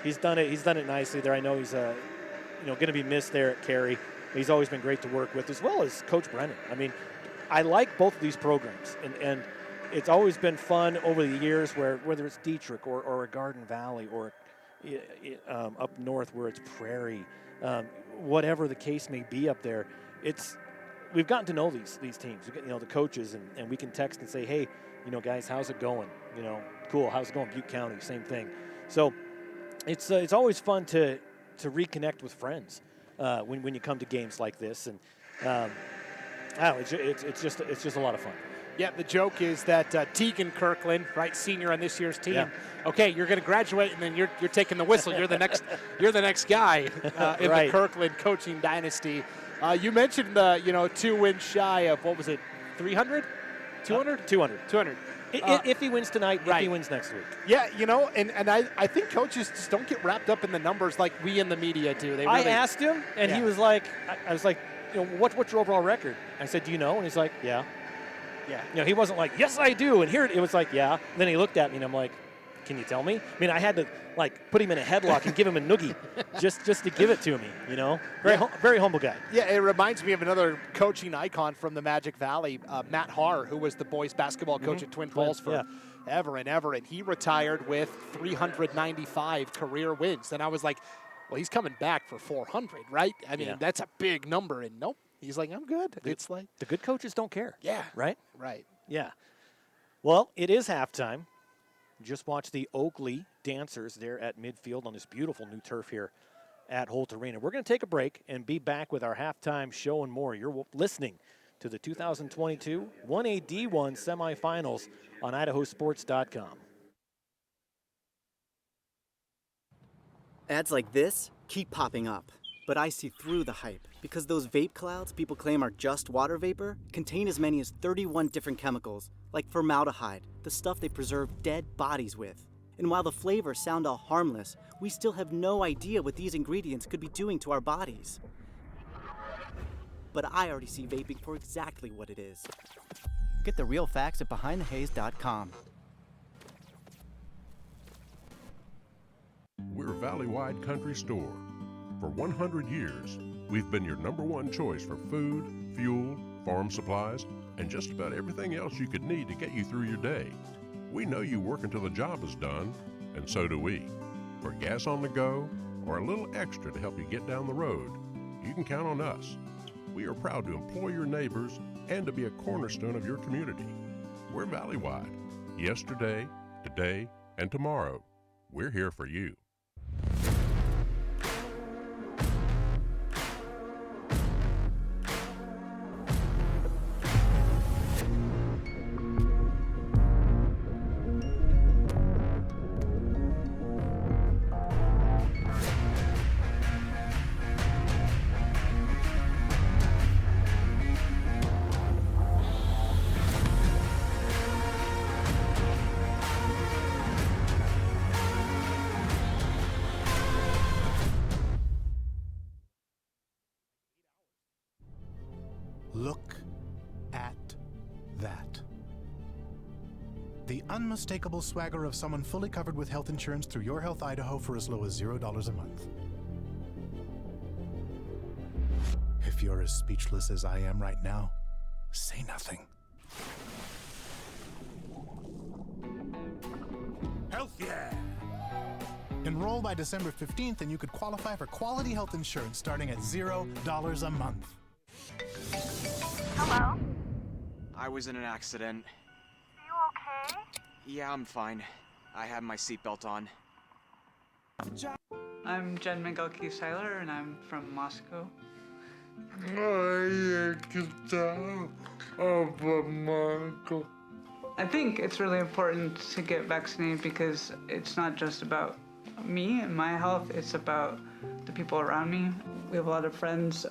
He's done it nicely there. I know he's, going to be missed there at Carey. He's always been great to work with, as well as Coach Brennan. I mean, I like both of these programs, and it's always been fun over the years whether it's Dietrich or a Garden Valley or up north where it's Prairie, whatever the case may be up there. We've gotten to know these teams. We get, the coaches, and we can text and say, hey, guys, how's it going? Cool, how's it going? Butte County, same thing. So it's always fun to reconnect with friends when you come to games like this, and it's just a lot of fun. Yeah, the joke is that Tegan Kirkland, right, senior on this year's team. Okay, you're going to graduate, and then you're taking the whistle. You're the next guy in the Kirkland coaching dynasty. You mentioned the 2 wins shy of, what was it, 300? 200? 200. If he wins tonight, if he wins next week. Yeah, and I think coaches just don't get wrapped up in the numbers like we in the media do. I asked him, and he was like, I was like, what's your overall record? I said, do you know? And he's like, yeah. Yeah. He wasn't like, yes, I do. And here it was like, yeah. And then he looked at me, and I'm like, can you tell me? I mean, I had to put him in a headlock and give him a noogie just to give it to me. Very humble guy. Yeah, it reminds me of another coaching icon from the Magic Valley, Matt Haar, who was the boys basketball coach at Twin Falls for ever and ever, and he retired with 395 career wins. And I was like, well, he's coming back for 400, right? I mean, that's a big number, and nope. He's like, I'm good. It's like the good coaches don't care. Yeah. Right? Right. Yeah. Well, it is halftime. Just watch the Oakley dancers there at midfield on this beautiful new turf here at Holt Arena. We're going to take a break and be back with our halftime show and more. You're listening to the 2022 1A D1 semifinals on IdahoSports.com. Ads like this keep popping up, but I see through the hype because those vape clouds people claim are just water vapor contain as many as 31 different chemicals, like formaldehyde, the stuff they preserve dead bodies with. And while the flavors sound all harmless, we still have no idea what these ingredients could be doing to our bodies. But I already see vaping for exactly what it is. Get the real facts at BehindTheHaze.com. We're Valley-wide country store. For 100 years, we've been your #1 choice for food, fuel, farm supplies, and just about everything else you could need to get you through your day. We know you work until the job is done, and so do we. For gas on the go, or a little extra to help you get down the road, you can count on us. We are proud to employ your neighbors and to be a cornerstone of your community. We're Valley-wide. Yesterday, today, and tomorrow. We're here for you. Look at that. The unmistakable swagger of someone fully covered with health insurance through Your Health Idaho for as low as $0 a month. If you're as speechless as I am right now, say nothing. Health yeah! Enroll by December 15th and you could qualify for quality health insurance starting at $0 a month. Hello? I was in an accident. Are you okay? Yeah, I'm fine. I have my seatbelt on. I'm Jen Migalki-Seiler, and I'm from Moscow. I think it's really important to get vaccinated because it's not just about me and my health, it's about the people around me. We have a lot of friends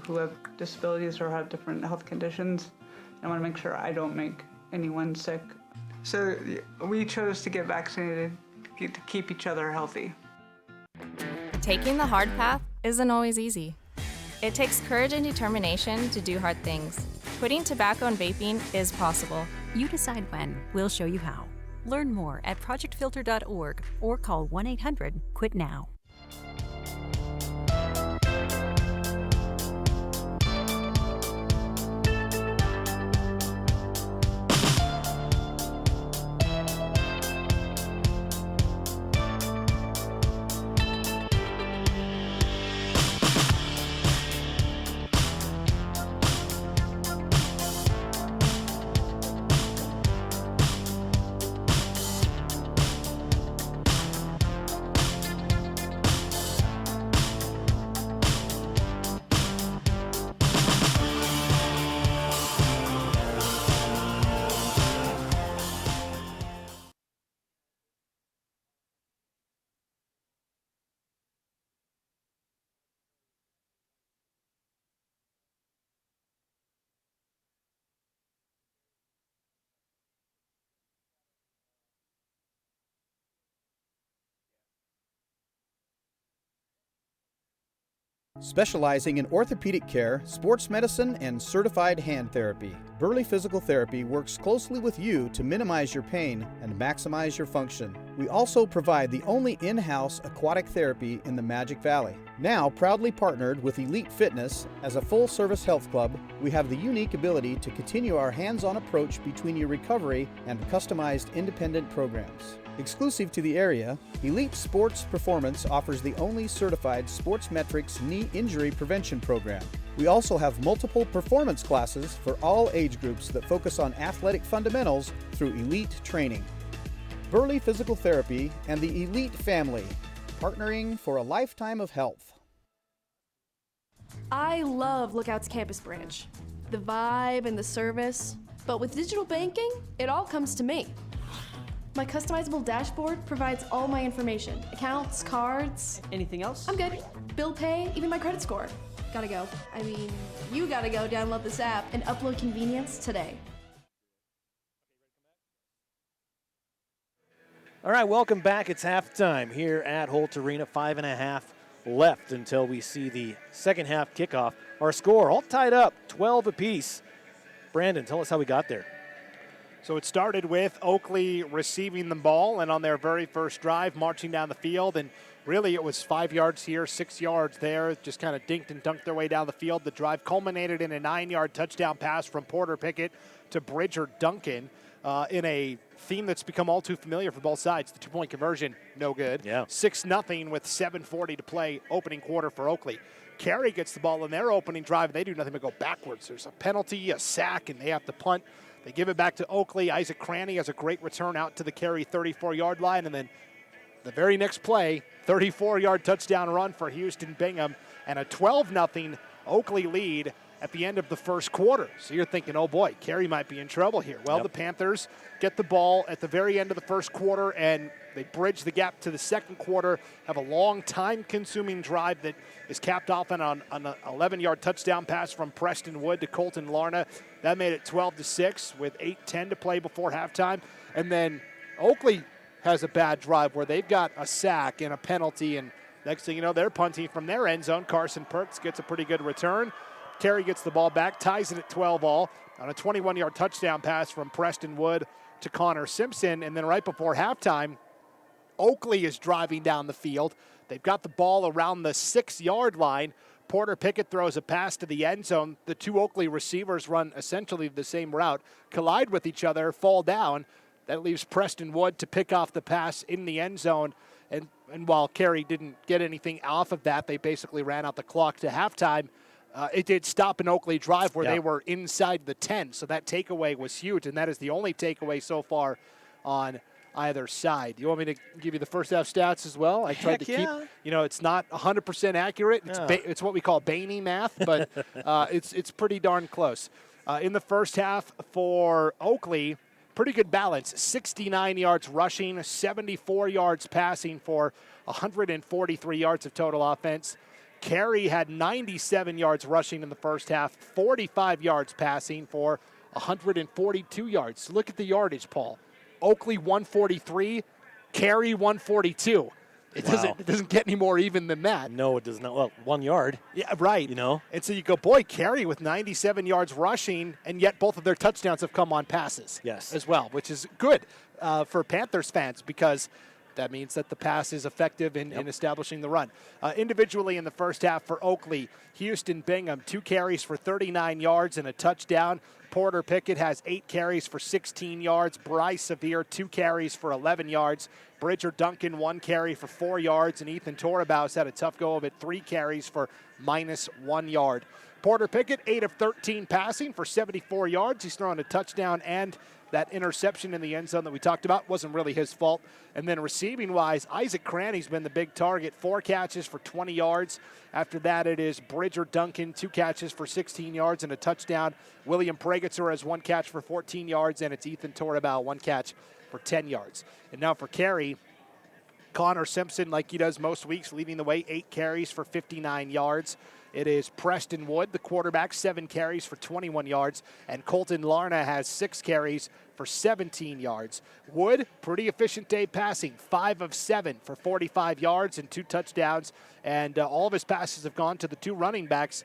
who have disabilities or have different health conditions. I want to make sure I don't make anyone sick. So we chose to get vaccinated to keep each other healthy. Taking the hard path isn't always easy. It takes courage and determination to do hard things. Quitting tobacco and vaping is possible. You decide when. We'll show you how. Learn more at projectfilter.org or call 1-800-QUIT-NOW. Specializing in orthopedic care, sports medicine, and certified hand therapy, Burley Physical Therapy works closely with you to minimize your pain and maximize your function. We also provide the only in-house aquatic therapy in the Magic Valley. Now proudly partnered with Elite Fitness as a full-service health club, we have the unique ability to continue our hands-on approach between your recovery and customized independent programs. Exclusive to the area, Elite Sports Performance offers the only certified Sports Metrics knee injury prevention program. We also have multiple performance classes for all age groups that focus on athletic fundamentals through elite training. Burley Physical Therapy and the Elite family, partnering for a lifetime of health. I love Lookout's campus branch. The vibe and the service. But with digital banking, it all comes to me. My customizable dashboard provides all my information. Accounts, cards. Anything else? I'm good. Bill pay, even my credit score. Gotta go. You gotta go download this app and upload convenience today. All right, welcome back. It's halftime here at Holt Arena. 5.5 left until we see the second half kickoff. Our score all tied up, 12 apiece. Brandon, tell us how we got there. So it started with Oakley receiving the ball and on their very first drive, marching down the field. And really it was 5 yards here, 6 yards there. Just kind of dinked and dunked their way down the field. The drive culminated in a 9-yard touchdown pass from Porter Pickett to Bridger Duncan in a theme that's become all too familiar for both sides. The two-point conversion, no good. Yeah. 6-0 with 7:40 to play, opening quarter for Oakley. Carey gets the ball in their opening drive, and they do nothing but go backwards. There's a penalty, a sack, and they have to punt. They give it back to Oakley. Isaac Cranny has a great return out to the Carey 34-yard line. And then the very next play, 34-yard touchdown run for Houston Bingham. And a 12-0 Oakley lead at the end of the first quarter. So you're thinking, oh boy, Carey might be in trouble here. Well, The Panthers get the ball at the very end of the first quarter, and they bridge the gap to the second quarter, have a long time-consuming drive that is capped off on an 11-yard touchdown pass from Preston Wood to Colton Larna. That made it 12-6 with 8:10 to play before halftime. And then Oakley has a bad drive where they've got a sack and a penalty, and next thing you know, they're punting from their end zone. Carson Perks gets a pretty good return. Carey gets the ball back, ties it at 12-all on a 21-yard touchdown pass from Preston Wood to Connor Simpson. And then right before halftime, Oakley is driving down the field. They've got the ball around the 6-yard line. Porter Pickett throws a pass to the end zone. The two Oakley receivers run essentially the same route, collide with each other, fall down. That leaves Preston Wood to pick off the pass in the end zone. And while Carey didn't get anything off of that, they basically ran out the clock to halftime. It did stop an Oakley drive where they were inside the 10, so that takeaway was huge, and that is the only takeaway so far on either side. You want me to give you the first half stats as well? I tried to keep, it's not 100% accurate. It's what we call Bainey math, but it's pretty darn close. In the first half for Oakley, pretty good balance. 69 yards rushing, 74 yards passing for 143 yards of total offense. Carey had 97 yards rushing in the first half, 45 yards passing for 142 yards. Look at the yardage, Paul. Oakley 143, Carey 142. It doesn't get any more even than that. No, it does not. Well, 1 yard. Yeah, right. And so you go, boy, Carey with 97 yards rushing, and yet both of their touchdowns have come on passes. Yes. As well, which is good for Panthers fans because that means that the pass is effective in establishing the run. Individually in the first half for Oakley, Houston Bingham, 2 carries for 39 yards and a touchdown. Porter Pickett has 8 carries for 16 yards. Bryce Severe, 2 carries for 11 yards. Bridger Duncan, 1 carry for 4 yards. And Ethan Torabow's had a tough go of it, 3 carries for -1 yard. Porter Pickett, 8 of 13 passing for 74 yards. He's thrown a touchdown and that interception in the end zone that we talked about wasn't really his fault. And then receiving-wise, Isaac Cranny's been the big target, 4 catches for 20 yards. After that, it is Bridger Duncan, 2 catches for 16 yards and a touchdown. William Pragetzer has 1 catch for 14 yards, and it's Ethan Torabau, 1 catch for 10 yards. And now for Carey, Connor Simpson, like he does most weeks, leading the way, 8 carries for 59 yards. It is Preston Wood, the quarterback, 7 carries for 21 yards. And Colton Larna has 6 carries for 17 yards. Wood, pretty efficient day passing, 5 of 7 for 45 yards and 2 touchdowns. And all of his passes have gone to the 2 running backs.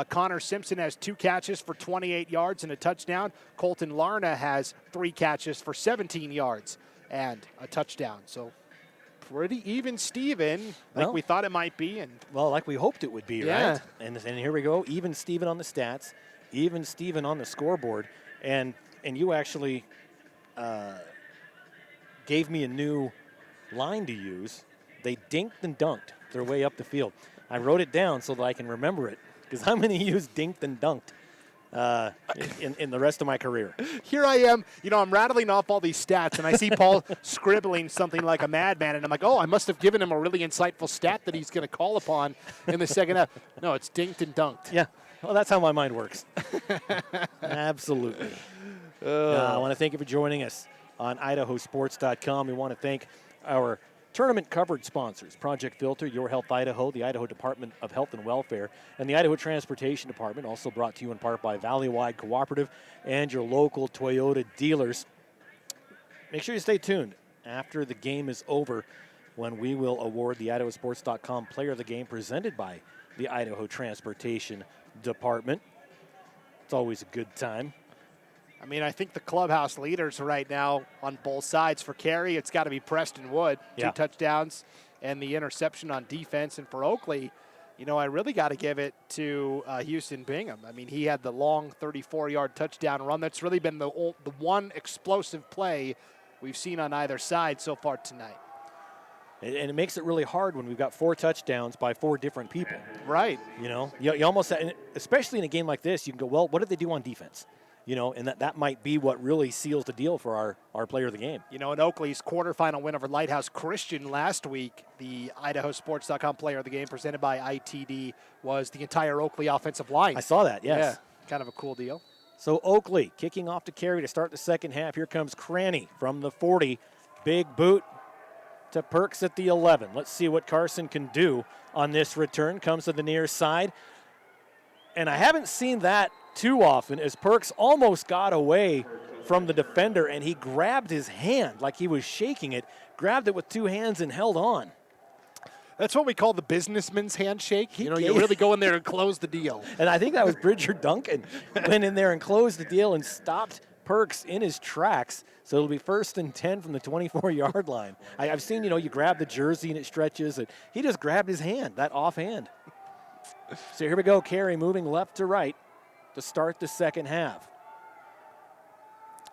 Connor Simpson has 2 catches for 28 yards and a touchdown. Colton Larna has 3 catches for 17 yards and a touchdown. So pretty even Steven, like we thought it might be. And well, like we hoped it would be, right? And here we go, even Steven on the stats, even Steven on the scoreboard. And you actually gave me a new line to use. They dinked and dunked their way up the field. I wrote it down so that I can remember it, because I'm going to use dinked and dunked in the rest of my career. Here I am, I'm rattling off all these stats, and I see Paul scribbling something like a madman, and I'm like, I must have given him a really insightful stat that he's going to call upon in the second half. No, it's dinked and dunked. Yeah, well, that's how my mind works. Absolutely. I want to thank you for joining us on IdahoSports.com. We want to thank our tournament coverage sponsors, Project Filter, Your Health Idaho, the Idaho Department of Health and Welfare, and the Idaho Transportation Department, also brought to you in part by Valleywide Cooperative and your local Toyota dealers. Make sure you stay tuned after the game is over, when we will award the IdahoSports.com Player of the Game presented by the Idaho Transportation Department. It's always a good time. I mean, I think the clubhouse leaders right now on both sides. For Carey, it's got to be Preston Wood, 2 touchdowns and the interception on defense. And for Oakley, I really got to give it to Houston Bingham. I mean, he had the long 34-yard touchdown run. That's really been the one explosive play we've seen on either side so far tonight. And it makes it really hard when we've got 4 touchdowns by 4 different people. Right. You almost, especially in a game like this, you can go, well, what did they do on defense? And that might be what really seals the deal for our player of the game. In Oakley's quarterfinal win over Lighthouse Christian last week, the IdahoSports.com Player of the Game presented by ITD was the entire Oakley offensive line. I saw that, yes. Yeah, kind of a cool deal. So Oakley kicking off to Carey to start the second half. Here comes Cranny from the 40. Big boot to Perks at the 11. Let's see what Carson can do on this return. Comes to the near side. And I haven't seen that too often, as Perks almost got away from the defender, and he grabbed his hand like he was shaking it, grabbed it with 2 hands and held on. That's what we call the businessman's handshake. You really go in there and close the deal. And I think that was Bridger Duncan went in there and closed the deal and stopped Perks in his tracks. So it'll be 1st and 10 from the 24-yard line. I've seen, you grab the jersey and it stretches. And he just grabbed his hand, that offhand. So here we go, Carey moving left to right to start the second half.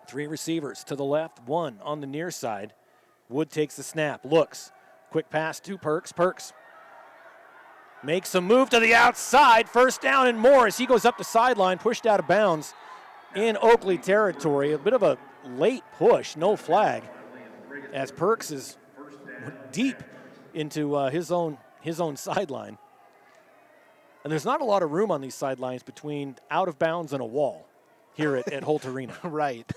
3 receivers to the left, 1 on the near side. Wood takes the snap, looks. Quick pass to Perks. Perks makes a move to the outside. First down and more as he goes up the sideline, pushed out of bounds in Oakley territory. A bit of a late push, no flag, as Perks is deep into his own sideline. And there's not a lot of room on these sidelines between out of bounds and a wall here at Holt Arena. Right.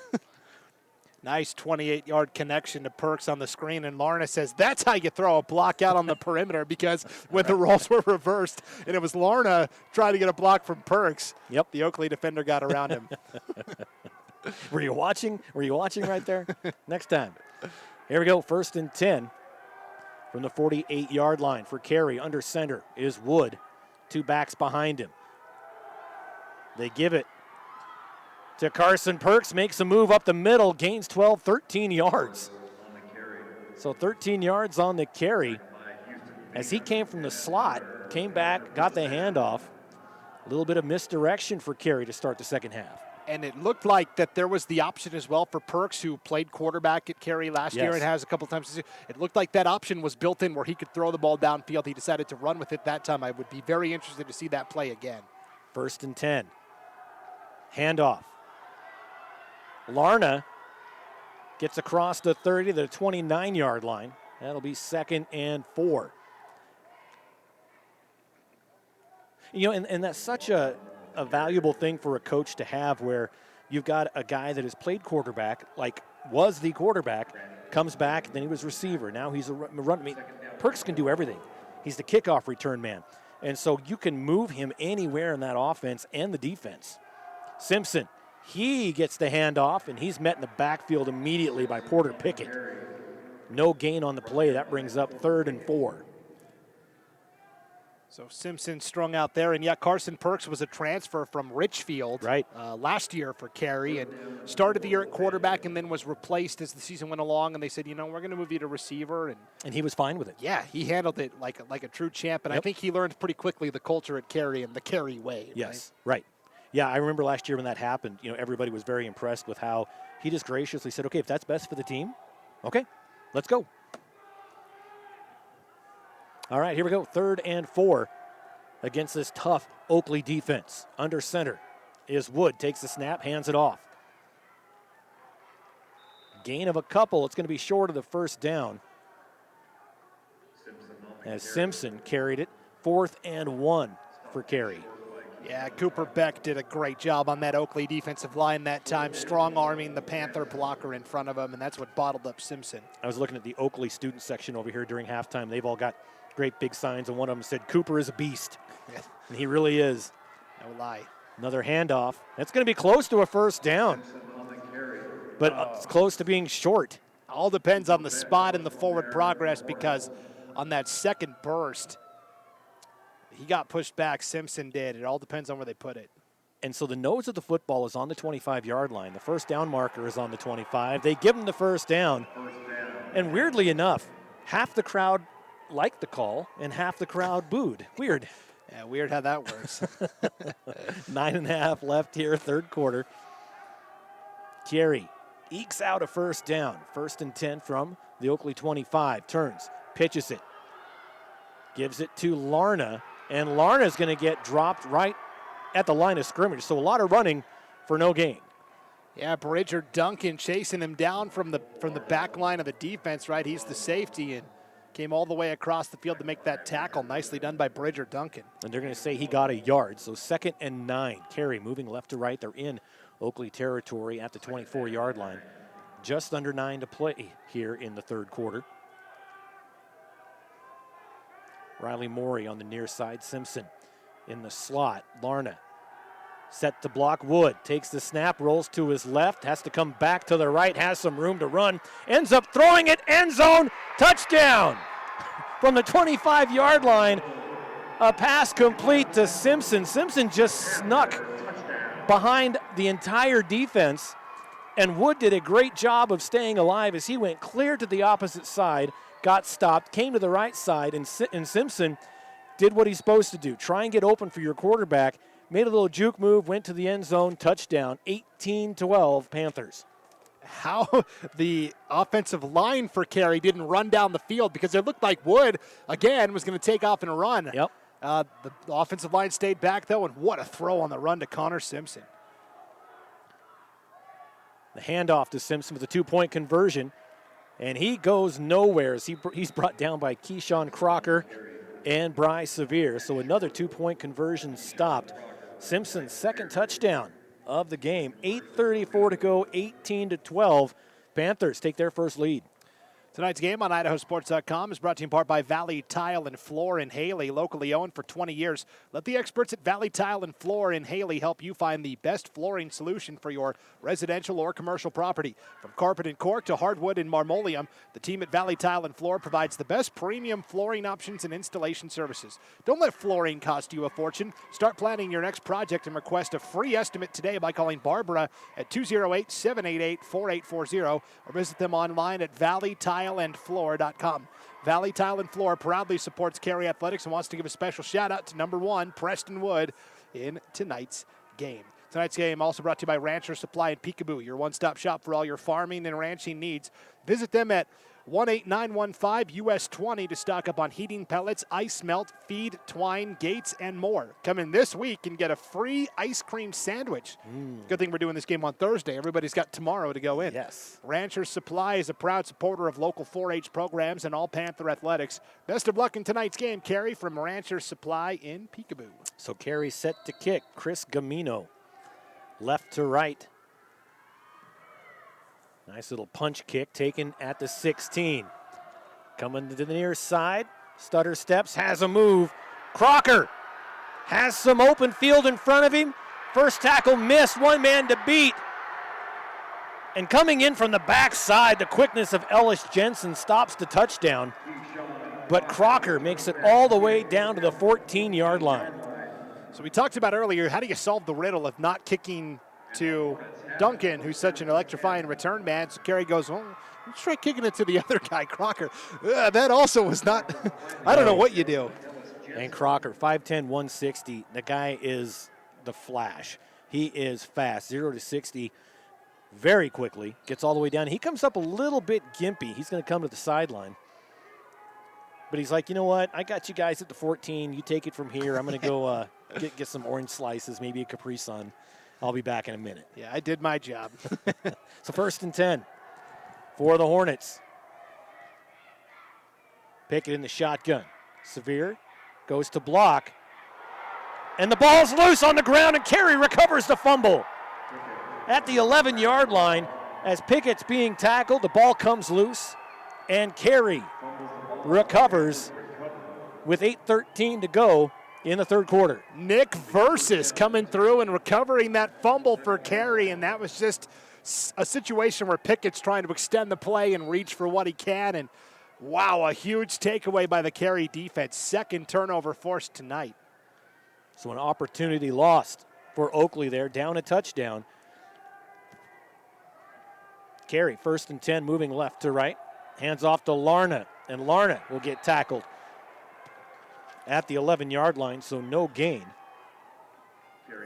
Nice 28-yard connection to Perks on the screen. And Larna says that's how you throw a block out on the perimeter, because when the roles were reversed and it was Larna trying to get a block from Perks, the Oakley defender got around him. Were you watching? Were you watching right there? Next time. Here we go, 1st and 10 from the 48-yard line for Carey. Under center is Wood. 2 backs behind him. They give it to Carson. Perks, makes a move up the middle, gains 13 yards. So 13 yards on the carry as he came from the slot, came back, got the handoff. A little bit of misdirection for Carey to start the second half. And it looked like that there was the option as well for Perks, who played quarterback at Carey last year and has a couple times this year. It looked like that option was built in where he could throw the ball downfield. He decided to run with it that time. I would be very interested to see that play again. 1st and 10. Handoff. Larna gets across the 30 to the 29-yard line. That'll be 2nd and 4. And that's such a valuable thing for a coach to have, where you've got a guy that has played quarterback, like was the quarterback, comes back, then he was receiver. Now he's a run. I mean, Perks can do everything. He's the kickoff return man. And so you can move him anywhere in that offense and the defense. Simpson He gets the handoff, and he's met in the backfield immediately by Porter Pickett. No gain on the play. That brings up 3rd and 4. So Simpson strung out there, and Carson Perks was a transfer from Richfield last year for Carey, and started the year at quarterback and then was replaced as the season went along, and they said, we're going to move you to receiver. And he was fine with it. Yeah, he handled it like a true champ, and I think he learned pretty quickly the culture at Carey and the Carey way. Yes, right. Yeah, I remember last year when that happened, everybody was very impressed with how he just graciously said, okay, if that's best for the team, okay, let's go. All right, here we go. 3rd and 4 against this tough Oakley defense. Under center is Wood. Takes the snap, hands it off. Gain of a couple. It's going to be short of the first down. As Simpson carried it. 4th and 1 for Carey. Yeah, Cooper Beck did a great job on that Oakley defensive line that time, strong-arming the Panther blocker in front of him, and that's what bottled up Simpson. I was looking at the Oakley student section over here during halftime. They've all got great big signs, and one of them said, Cooper is a beast. And he really is. No lie. Another handoff. That's going to be close to a first down. But it's close to being short. All depends on the spot and the forward progress, because on that second burst, he got pushed back. Simpson did. It all depends on where they put it. And so the nose of the football is on the 25-yard line. The first down marker is on the 25. They give him the first down. And weirdly enough, half the crowd liked the call and half the crowd booed. Weird. Yeah, weird how that works. 9.5 left here, 3rd quarter. Carey ekes out a first down. 1st and 10 from the Oakley 25. Turns, pitches it. Gives it to Larna. And Larna's going to get dropped right at the line of scrimmage. So a lot of running for no gain. Yeah, Bridger Duncan chasing him down from the back line of the defense, right? He's the safety and came all the way across the field to make that tackle. Nicely done by Bridger Duncan. And they're going to say he got a yard. So 2nd and 9. Carey moving left to right. They're in Oakley territory at the 24-yard line. Just under 9 to play here in the 3rd quarter. Riley Morey on the near side. Simpson in the slot. Larna set to block. Wood takes the snap, rolls to his left, has to come back to the right, has some room to run, ends up throwing it, end zone, touchdown! From the 25-yard line, a pass complete to Simpson. Simpson just snuck behind the entire defense, and Wood did a great job of staying alive as he went clear to the opposite side, got stopped, came to the right side, and Simpson did what he's supposed to do. Try and get open for your quarterback. Made a little juke move, went to the end zone, touchdown, 18-12 Panthers. How the offensive line for Carey didn't run down the field, because it looked like Wood, again, was going to take off and run. Yep. The offensive line stayed back, though, and what a throw on the run to Connor Simpson. The handoff to Simpson with a 2-point conversion, and he goes nowhere as he's brought down by Keyshawn Crocker and Bryce Sevier. So another 2-point conversion stopped. Simpson's 2nd touchdown of the game. 8:34 to go, 18-12. Panthers take their first lead. Tonight's game on IdahoSports.com is brought to you in part by Valley Tile and Floor in Haley, locally owned for 20 years. Let the experts at Valley Tile and Floor in Haley help you find the best flooring solution for your residential or commercial property. From carpet and cork to hardwood and marmoleum, the team at Valley Tile and Floor provides the best premium flooring options and installation services. Don't let flooring cost you a fortune. Start planning your next project and request a free estimate today by calling Barbara at 208-788-4840 or visit them online at valleytileandfloor.com. Valley Tile and Floor proudly supports Carey Athletics and wants to give a special shout out to number 1, Preston Wood, in tonight's game. Tonight's game also brought to you by Rancher Supply in Peekaboo, your one-stop shop for all your farming and ranching needs. Visit them at 18915 US 20 to stock up on heating pellets, ice melt, feed, twine, gates, and more. Come in this week and get a free ice cream sandwich. Good thing we're doing this game on Thursday. Everybody's got tomorrow to go in. Yes. Rancher Supply is a proud supporter of local 4-H programs and all Panther athletics. Best of luck in tonight's game, Carey, from Rancher Supply in Peekaboo. So Carey set to kick. Chris Gamino, left to right. Nice little punch kick taken at the 16. Coming to the near side. Stutter steps, has a move. Crocker has some open field in front of him. First tackle missed, one man to beat. And coming in from the backside, the quickness of Ellis Jensen stops the touchdown. But Crocker makes it all the way down to the 14-yard line. So we talked about earlier, how do you solve the riddle of not kicking to Duncan, who's such an electrifying return man? So Carey goes, well, let's try kicking it to the other guy, Crocker. That also was not, I don't know what you do. And Crocker, 5'10", 160. The guy is the Flash. He is fast, 0 to 60 very quickly. Gets all the way down. He comes up a little bit gimpy. He's going to come to the sideline. But he's like, you know what? I got you guys at the 14. You take it from here. I'm going to go get some orange slices, maybe a Capri Sun. I'll be back in a minute. Yeah, I did my job. So 1st and 10 for the Hornets. Pickett in the shotgun. Severe goes to block. And the ball's loose on the ground, and Carey recovers the fumble. At the 11-yard line, as Pickett's being tackled, the ball comes loose, and Carey recovers with 8:13 to go in the third quarter. Nick Versus coming through and recovering that fumble for Carey, and that was just a situation where Pickett's trying to extend the play and reach for what he can, and wow, a huge takeaway by the Carey defense. 2nd turnover forced tonight. So an opportunity lost for Oakley there, down a touchdown. Carey, 1st and 10, moving left to right. Hands off to Larna, and Larna will get tackled at the 11-yard line, so no gain.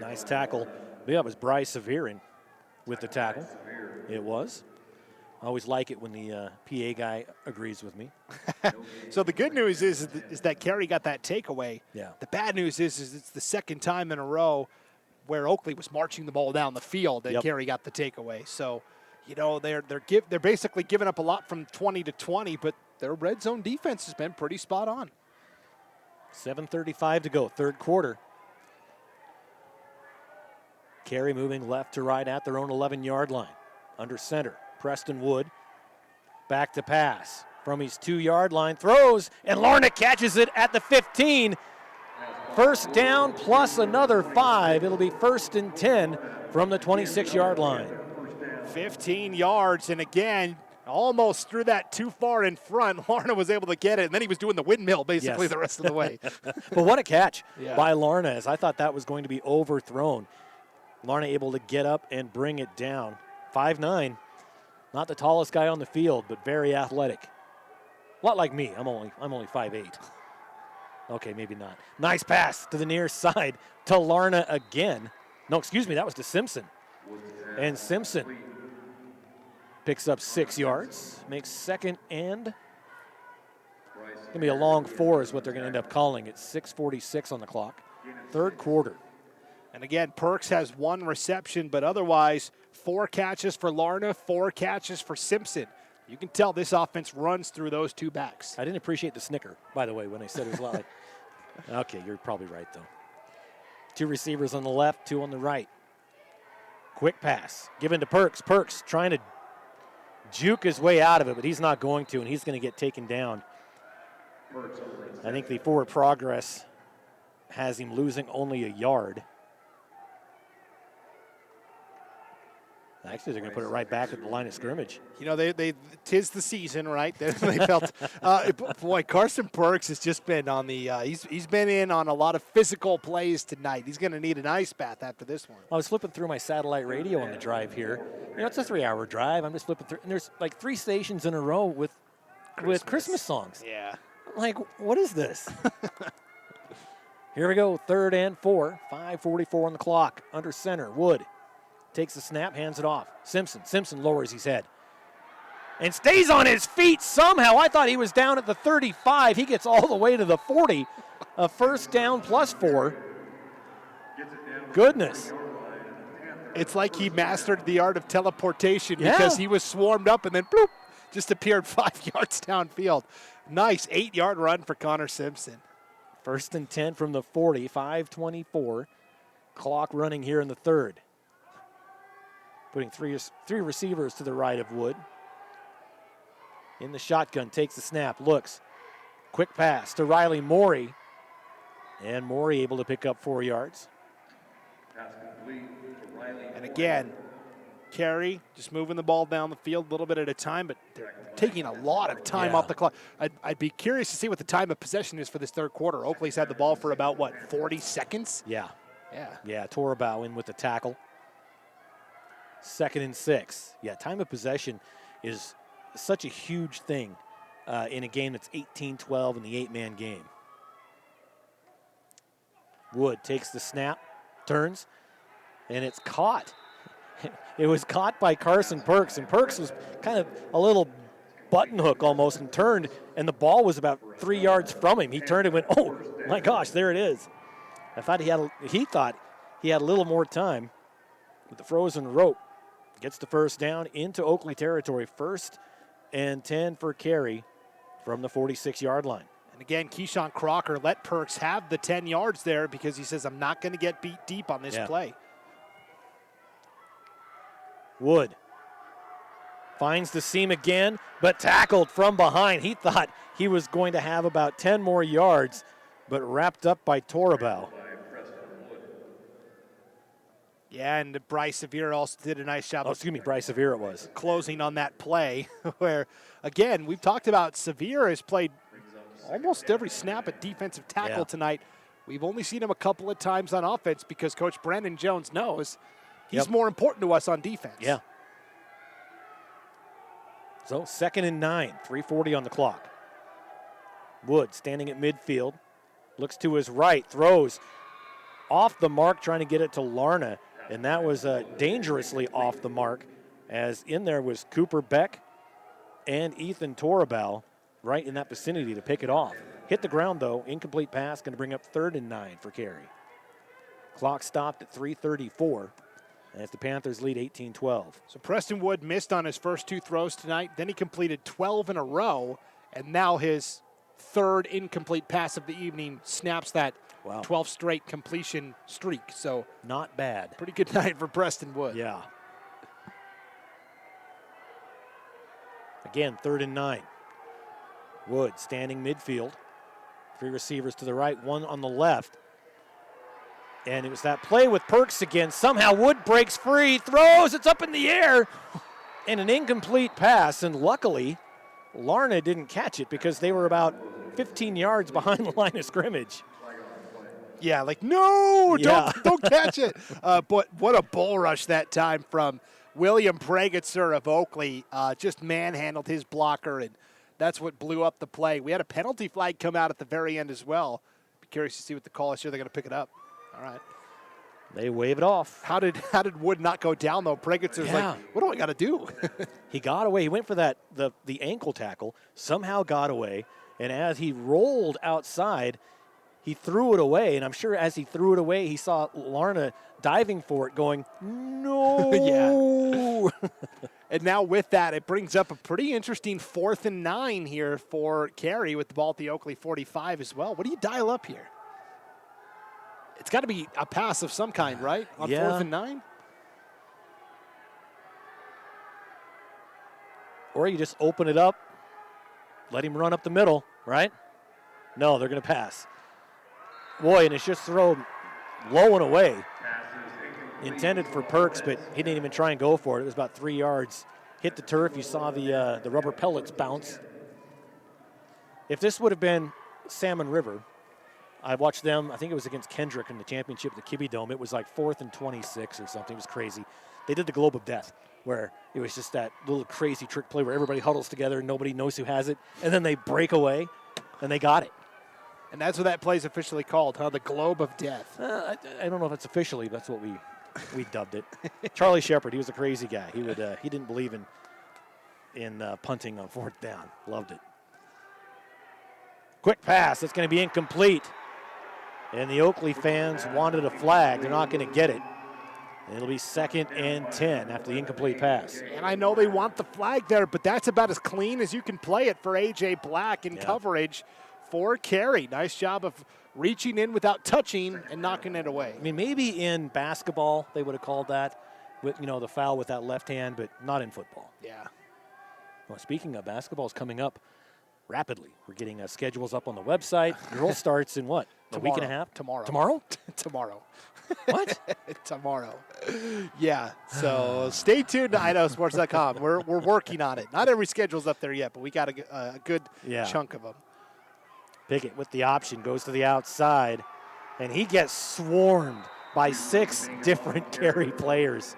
Nice tackle. Yeah, it was Bryce Severin with the tackle. It was. I always like it when the PA guy agrees with me. So the good news is that Carey got that takeaway. Yeah. The bad news is it's the 2nd time in a row where Oakley was marching the ball down the field and Carey got the takeaway. So, you know, they're basically giving up a lot from 20 to 20, but their red zone defense has been pretty spot on. 7:35 to go, third quarter. Carey moving left to right at their own 11-yard line. Under center, Preston Wood. Back to pass. From his 2-yard line, throws, and Larna catches it at the 15. First down plus another 5. It'll be 1st and 10 from the 26-yard line. 15 yards, and again, almost threw that too far in front. Larna was able to get it, and then he was doing the windmill basically the rest of the way. But what a catch by Larna, as I thought that was going to be overthrown. Larna able to get up and bring it down. 5'9", not the tallest guy on the field, but very athletic. A lot like me. I'm only 5'8". Okay, maybe not. Nice pass to the near side to Larna again. No, excuse me, that was to Simpson. And Simpson picks up 6 yards, makes 2nd and going to be a long 4 is what they're going to end up calling it. 6:46 on the clock. Third quarter. And again, Perks has 1 reception, but otherwise 4 catches for Larna, 4 catches for Simpson. You can tell this offense runs through those 2 backs. I didn't appreciate the snicker, by the way, when I said it was a lot like. Okay, you're probably right, though. 2 receivers on the left, 2 on the right. Quick pass given to Perks. Perks trying to juke his way out of it, but he's not going to, and he's going to get taken down. I think the forward progress has him losing only a yard. Actually, they're going to put it right back at the line of scrimmage. You know, tis the season, right? They felt, boy, Carson Perks has just been on the, he's been in on a lot of physical plays tonight. He's going to need an ice bath after this one. I was flipping through my satellite radio on the drive here. You know, it's a 3-hour drive. I'm just flipping through, and there's like 3 stations in a row with Christmas songs. Yeah. I'm like, what is this? Here we go, 3rd and 4, 5:44 on the clock. Under center, Wood. Takes the snap, hands it off. Simpson lowers his head and stays on his feet somehow. I thought he was down at the 35. He gets all the way to the 40. A 1st down plus 4. Goodness. It's like he mastered the art of teleportation because he was swarmed up and then bloop, just appeared 5 yards downfield. Nice 8-yard run for Connor Simpson. 1st and 10 from the 40, 5:24. Clock running here in the 3rd. Putting three receivers to the right of Wood. In the shotgun, takes the snap, looks. Quick pass to Riley Morey. And Morey able to pick up 4 yards. And again, Carey just moving the ball down the field a little bit at a time, but they're taking a lot of time off the clock. I'd be curious to see what the time of possession is for this third quarter. Oakley's had the ball for about, 40 seconds? Yeah. Yeah. Yeah, Torabau in with the tackle. 2nd and 6. Yeah, time of possession is such a huge thing in a game that's 18-12 in the 8-man game. Wood takes the snap, turns, and it's caught. It was caught by Carson Perks, and Perks was kind of a little button hook almost and turned, and the ball was about 3 yards from him. He turned and went, oh, my gosh, there it is. He thought he had a little more time with the frozen rope. Gets the first down into Oakley territory. 1st and 10 for Carey from the 46-yard line. And again, Keyshawn Crocker let Perks have the 10 yards there because he says, I'm not going to get beat deep on this play. Wood finds the seam again, but tackled from behind. He thought he was going to have about 10 more yards, but wrapped up by Torabau. Yeah, and Bryce Severe also did a nice job. Bryce Severe it was. Closing on that play where, again, we've talked about Severe has played almost every snap at defensive tackle tonight. We've only seen him a couple of times on offense because Coach Brandon Jones knows he's more important to us on defense. Yeah. So 2nd and 9, 3:40 on the clock. Wood standing at midfield, looks to his right, throws off the mark, trying to get it to Larna, and that was dangerously off the mark, as in there was Cooper Beck and Ethan Torabau right in that vicinity to pick it off. Hit the ground, though. Incomplete pass, going to bring up 3rd and 9 for Carey. Clock stopped at 3:34. As the Panthers lead 18-12. So Preston Wood missed on his first 2 throws tonight. Then he completed 12 in a row. And now his 3rd incomplete pass of the evening snaps that 12 straight completion streak. So not bad. Pretty good night for Preston Wood. Yeah. Again, 3rd and 9. Wood standing midfield. 3 receivers to the right, 1 on the left. And it was that play with Perks again. Somehow Wood breaks free, throws, it's up in the air, and an incomplete pass. And luckily, Larna didn't catch it because they were about 15 yards behind the line of scrimmage. Yeah, don't catch it. But what a bull rush that time from William Pregitzer of Oakley. Just manhandled his blocker, and that's what blew up the play. We had a penalty flag come out at the very end as well. Be curious to see what the call is here. They're going to pick it up. All right. They wave it off. How did Wood not go down, though? Pregitzer's like, what do I got to do? He got away. He went for the ankle tackle, somehow got away, and as he rolled outside, he threw it away. And I'm sure as he threw it away, he saw Larna diving for it going, no. Yeah. And now with that, it brings up a pretty interesting 4th and 9 here for Carey with the ball at the Oakley 45 as well. What do you dial up here? It's got to be a pass of some kind, right? On 4th and 9? Or you just open it up, let him run up the middle, right? No, they're going to pass. Boy, and it's just thrown low and away. Intended for Perks, but he didn't even try and go for it. It was about 3 yards. Hit the turf. You saw the rubber pellets bounce. If this would have been Salmon River, I watched them, I think it was against Kendrick in the championship at the Kibbe Dome. It was like 4th and 26 or something. It was crazy. They did the Globe of Death, where it was just that little crazy trick play where everybody huddles together and nobody knows who has it, and then they break away, and they got it. And that's what that play's officially called, huh? The Globe of Death. I don't know if it's officially, but that's what we dubbed it. Charlie Shepard, he was a crazy guy. He didn't believe in punting on 4th down. Loved it. Quick pass. That's going to be incomplete. And the Oakley fans wanted a flag. They're not going to get it. And it'll be 2nd and 10 after the incomplete pass. And I know they want the flag there, but that's about as clean as you can play it for A.J. Black in coverage for Carey. Nice job of reaching in without touching and knocking it away. I mean, maybe in basketball they would have called that, with the foul with that left hand, but not in football. Yeah. Well, speaking of basketball, is coming up rapidly. We're getting schedules up on the website. Girls starts in what? a week and a half? Tomorrow. Tomorrow? Tomorrow. What? Tomorrow. Yeah. So stay tuned to IdahoSports.com. We're working on it. Not every schedule's up there yet, but we got a good chunk of them. Pickett with the option goes to the outside, and he gets swarmed by 6 different Carey players.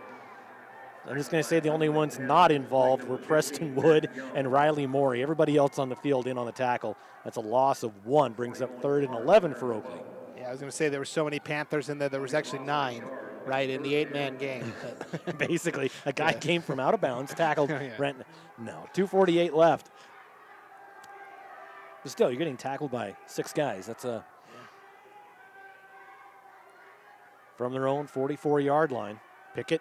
I'm just going to say the only ones not involved were Preston Wood and Riley Morey. Everybody else on the field in on the tackle. That's a loss of 1, brings up 3rd and 11 for Oakley. Yeah, I was going to say there were so many Panthers in there. There was actually 9, right, in the 8-man game. Basically, a guy came from out of bounds, tackled Yeah. Brent. No, 2:48 left. But still, you're getting tackled by 6 guys. That's a from their own 44-yard line. Pickett.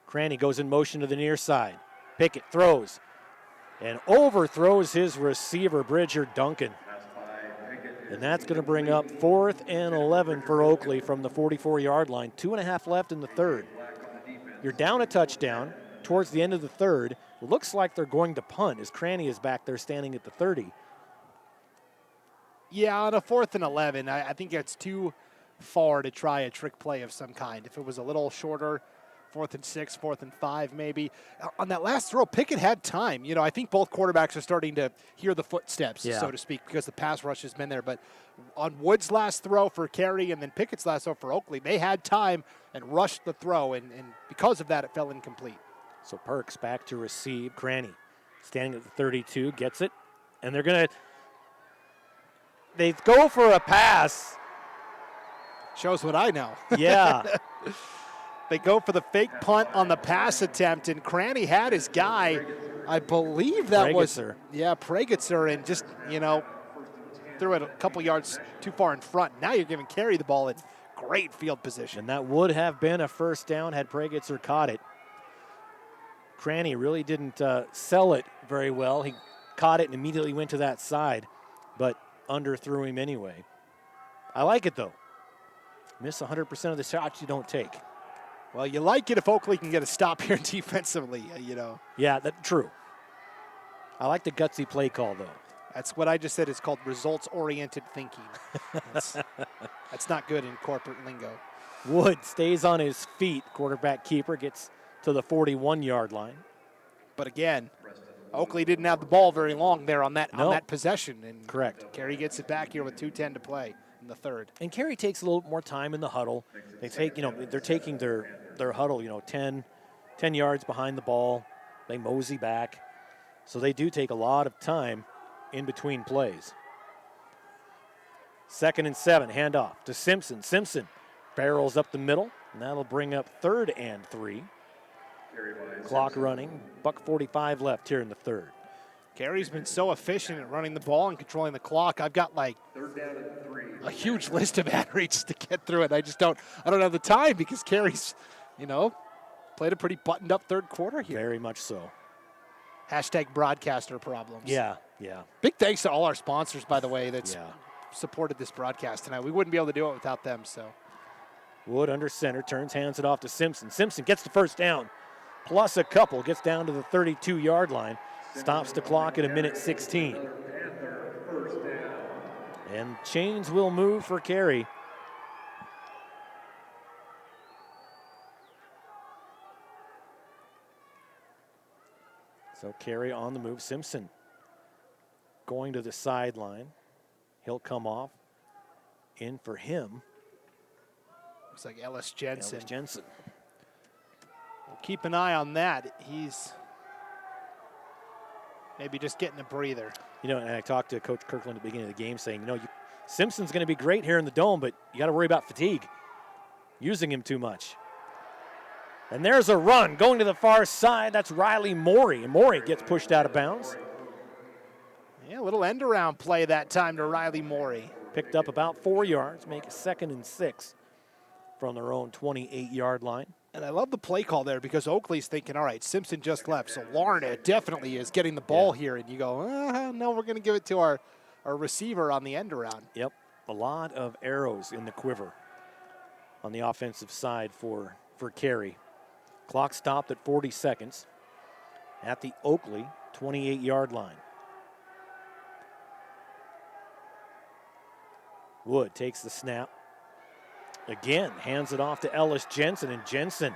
Cranny goes in motion to the near side. Pickett throws and overthrows his receiver, Bridger Duncan. And that's going to bring up 4th and 11 for Oakley from the 44-yard line. 2.5 left in the third. You're down a touchdown towards the end of the third. Looks like they're going to punt as Cranny is back there standing at the 30. Yeah, on a 4th and 11, I think it's too far to try a trick play of some kind. If it was a little shorter, 4th and 6, 4th and 5 maybe. On that last throw, Pickett had time. You know, I think both quarterbacks are starting to hear the footsteps, so to speak, because the pass rush has been there. But on Wood's last throw for Carey and then Pickett's last throw for Oakley, they had time and rushed the throw, and because of that, it fell incomplete. So Perks back to receive. Cranny standing at the 32, gets it. And they're going to, they go for a pass. Shows what I know. Yeah. They go for the fake punt on the pass attempt, and Cranny had his guy. I believe that Pregitzer. Pregitzer, and just, threw it a couple yards too far in front. Now you're giving Carey the ball in great field position. And that would have been a first down had Pregitzer caught it. Cranny really didn't sell it very well. He caught it and immediately went to that side, but underthrew him anyway. I like it, though. Miss 100% of the shots you don't take. Well, you like it if Oakley can get a stop here defensively, Yeah, that's true. I like the gutsy play call, though. That's what I just said. It's called results-oriented thinking. That's not good in corporate lingo. Wood stays on his feet. Quarterback keeper gets to the 41-yard line. But again, Oakley didn't have the ball very long there on that possession. And correct. Carey gets it back here with 2:10 to play in the third. And Carey takes a little more time in the huddle. They take, they're taking their huddle, 10 yards behind the ball. They mosey back. So they do take a lot of time in between plays. 2nd and 7, handoff to Simpson. Simpson barrels up the middle, and that'll bring up 3rd and 3. Clock running, $1:45 left here in the third. Carey's been so efficient at running the ball and controlling the clock. I've got like a huge list of ad reads to get through it. I don't have the time because Carey's, played a pretty buttoned up third quarter here. Very much so. Hashtag broadcaster problems. Yeah. Big thanks to all our sponsors, by the way, that's supported this broadcast tonight. We wouldn't be able to do it without them. So Wood under center, hands it off to Simpson. Simpson gets the first down, plus a couple, gets down to the 32-yard line, stops the clock at 1:16. And chains will move for Carey. So Carey on the move. Simpson going to the sideline. He'll come off. In for him. Looks like Ellis Jensen. We'll keep an eye on that. He's maybe just getting a breather. And I talked to Coach Kirkland at the beginning of the game saying, Simpson's going to be great here in the Dome, but you got to worry about fatigue, using him too much. And there's a run going to the far side. That's Riley Morey. And Morey gets pushed out of bounds. Yeah, a little end-around play that time to Riley Morey. Picked up about 4 yards, make it 2nd and 6 from their own 28-yard line. And I love the play call there because Oakley's thinking, all right, Simpson just left, so Larned definitely is getting the ball here. And you go, no, we're going to give it to our receiver on the end-around. Yep, a lot of arrows in the quiver on the offensive side for Carey. Clock stopped at 40 seconds at the Oakley 28-yard line. Wood takes the snap. Again, hands it off to Ellis Jensen, and Jensen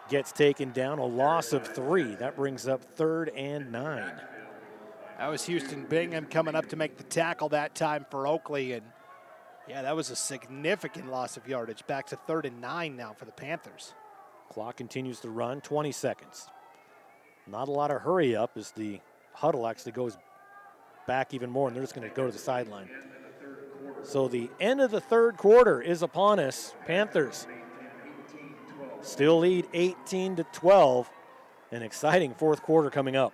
gets taken down, a loss of 3. That brings up 3rd and 9. That was Houston Bingham coming up to make the tackle that time for Oakley, and yeah, that was a significant loss of yardage. Back to 3rd and 9 now for the Panthers. Clock continues to run, 20 seconds. Not a lot of hurry up as the huddle actually goes back even more, and they're just going to go to the sideline. So the end of the third quarter is upon us. Panthers still lead 18-12. An exciting fourth quarter coming up.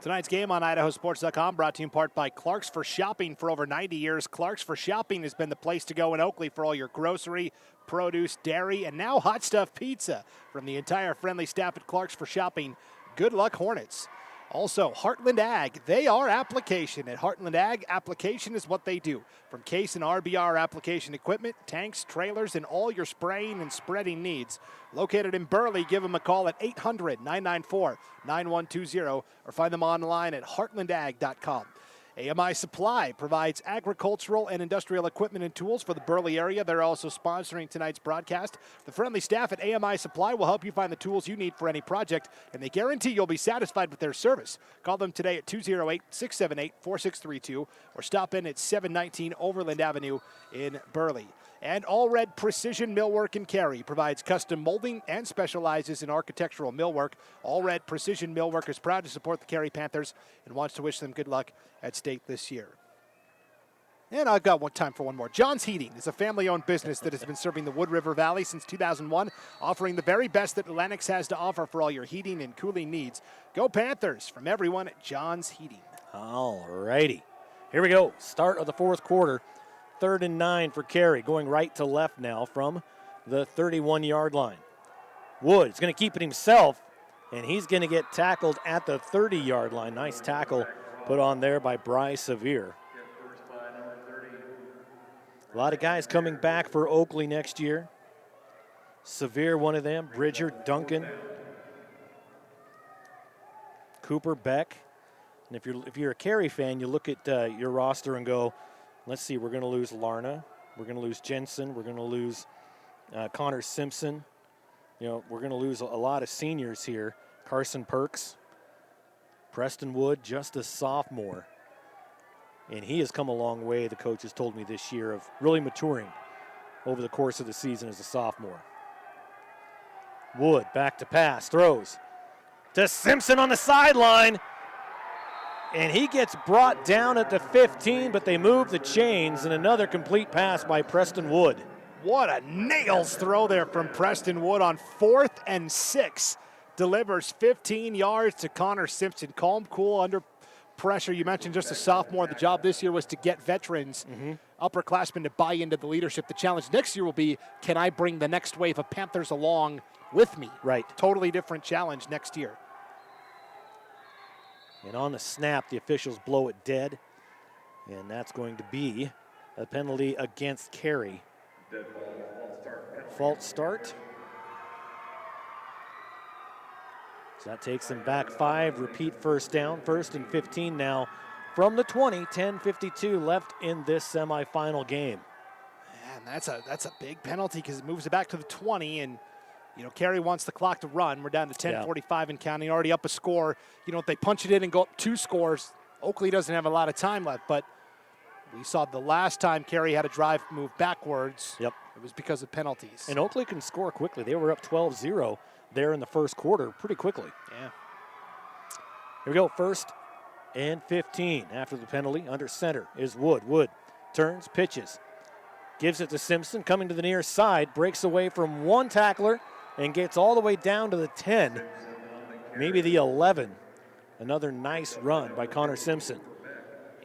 Tonight's game on IdahoSports.com brought to you in part by Clark's for Shopping. For over 90 years, Clark's for Shopping has been the place to go in Oakley for all your grocery, produce, dairy, and now hot stuff pizza. From the entire friendly staff at Clark's for Shopping, good luck, Hornets. Also, Heartland Ag, they are application. At Heartland Ag, application is what they do. From case and RBR application equipment, tanks, trailers, and all your spraying and spreading needs. Located in Burley, give them a call at 800-994-9120 or find them online at heartlandag.com. AMI Supply provides agricultural and industrial equipment and tools for the Burley area. They're also sponsoring tonight's broadcast. The friendly staff at AMI Supply will help you find the tools you need for any project, and they guarantee you'll be satisfied with their service. Call them today at 208-678-4632 or stop in at 719 Overland Avenue in Burley. And All Red Precision Millwork in Carey provides custom molding and specializes in architectural millwork. All Red Precision Millwork is proud to support the Carey Panthers and wants to wish them good luck at state this year. And I've got time for one more. John's Heating is a family-owned business that has been serving the Wood River Valley since 2001, offering the very best that Lennox has to offer for all your heating and cooling needs. Go Panthers from everyone at John's Heating. All righty. Here we go. Start of the fourth quarter. 3rd and 9 for Carey, going right to left now from the 31-yard line. Wood is going to keep it himself, and he's going to get tackled at the 30-yard line. Nice tackle put on there by Bryce Sevier. A lot of guys coming back for Oakley next year. Sevier, one of them. Bridger, Duncan, Cooper, Beck. And if you're a Carey fan, you look at your roster and go, let's see, we're going to lose Larna. We're going to lose Jensen. We're going to lose Connor Simpson. We're going to lose a lot of seniors here. Carson Perks, Preston Wood, just a sophomore. And he has come a long way, the coach has told me this year, of really maturing over the course of the season as a sophomore. Wood back to pass, throws to Simpson on the sideline. And he gets brought down at the 15, but they move the chains, and another complete pass by Preston Wood. What a nails throw there from Preston Wood on 4th and 6. Delivers 15 yards to Connor Simpson. Calm, cool, under pressure. You mentioned just a sophomore. The job this year was to get veterans, upperclassmen, to buy into the leadership. The challenge next year will be, can I bring the next wave of Panthers along with me? Right. Totally different challenge next year. And on the snap, the officials blow it dead. And that's going to be a penalty against Carey. False start. So that takes them back 5. Repeat first down. 1st and 15 now from the 20. 10:52 left in this semifinal game. Man, that's a big penalty because it moves it back to the 20. And Carey wants the clock to run. We're down to 10:45 and counting, already up a score. If they punch it in and go up 2 scores, Oakley doesn't have a lot of time left. But we saw the last time Carey had a drive move backwards. Yep. It was because of penalties. And Oakley can score quickly. They were up 12-0 there in the first quarter pretty quickly. Yeah. Here we go, 1st and 15 after the penalty. Under center is Wood. Wood turns, pitches, gives it to Simpson, coming to the near side, breaks away from one tackler, and gets all the way down to the 10, maybe the 11. Another nice run by Connor Simpson.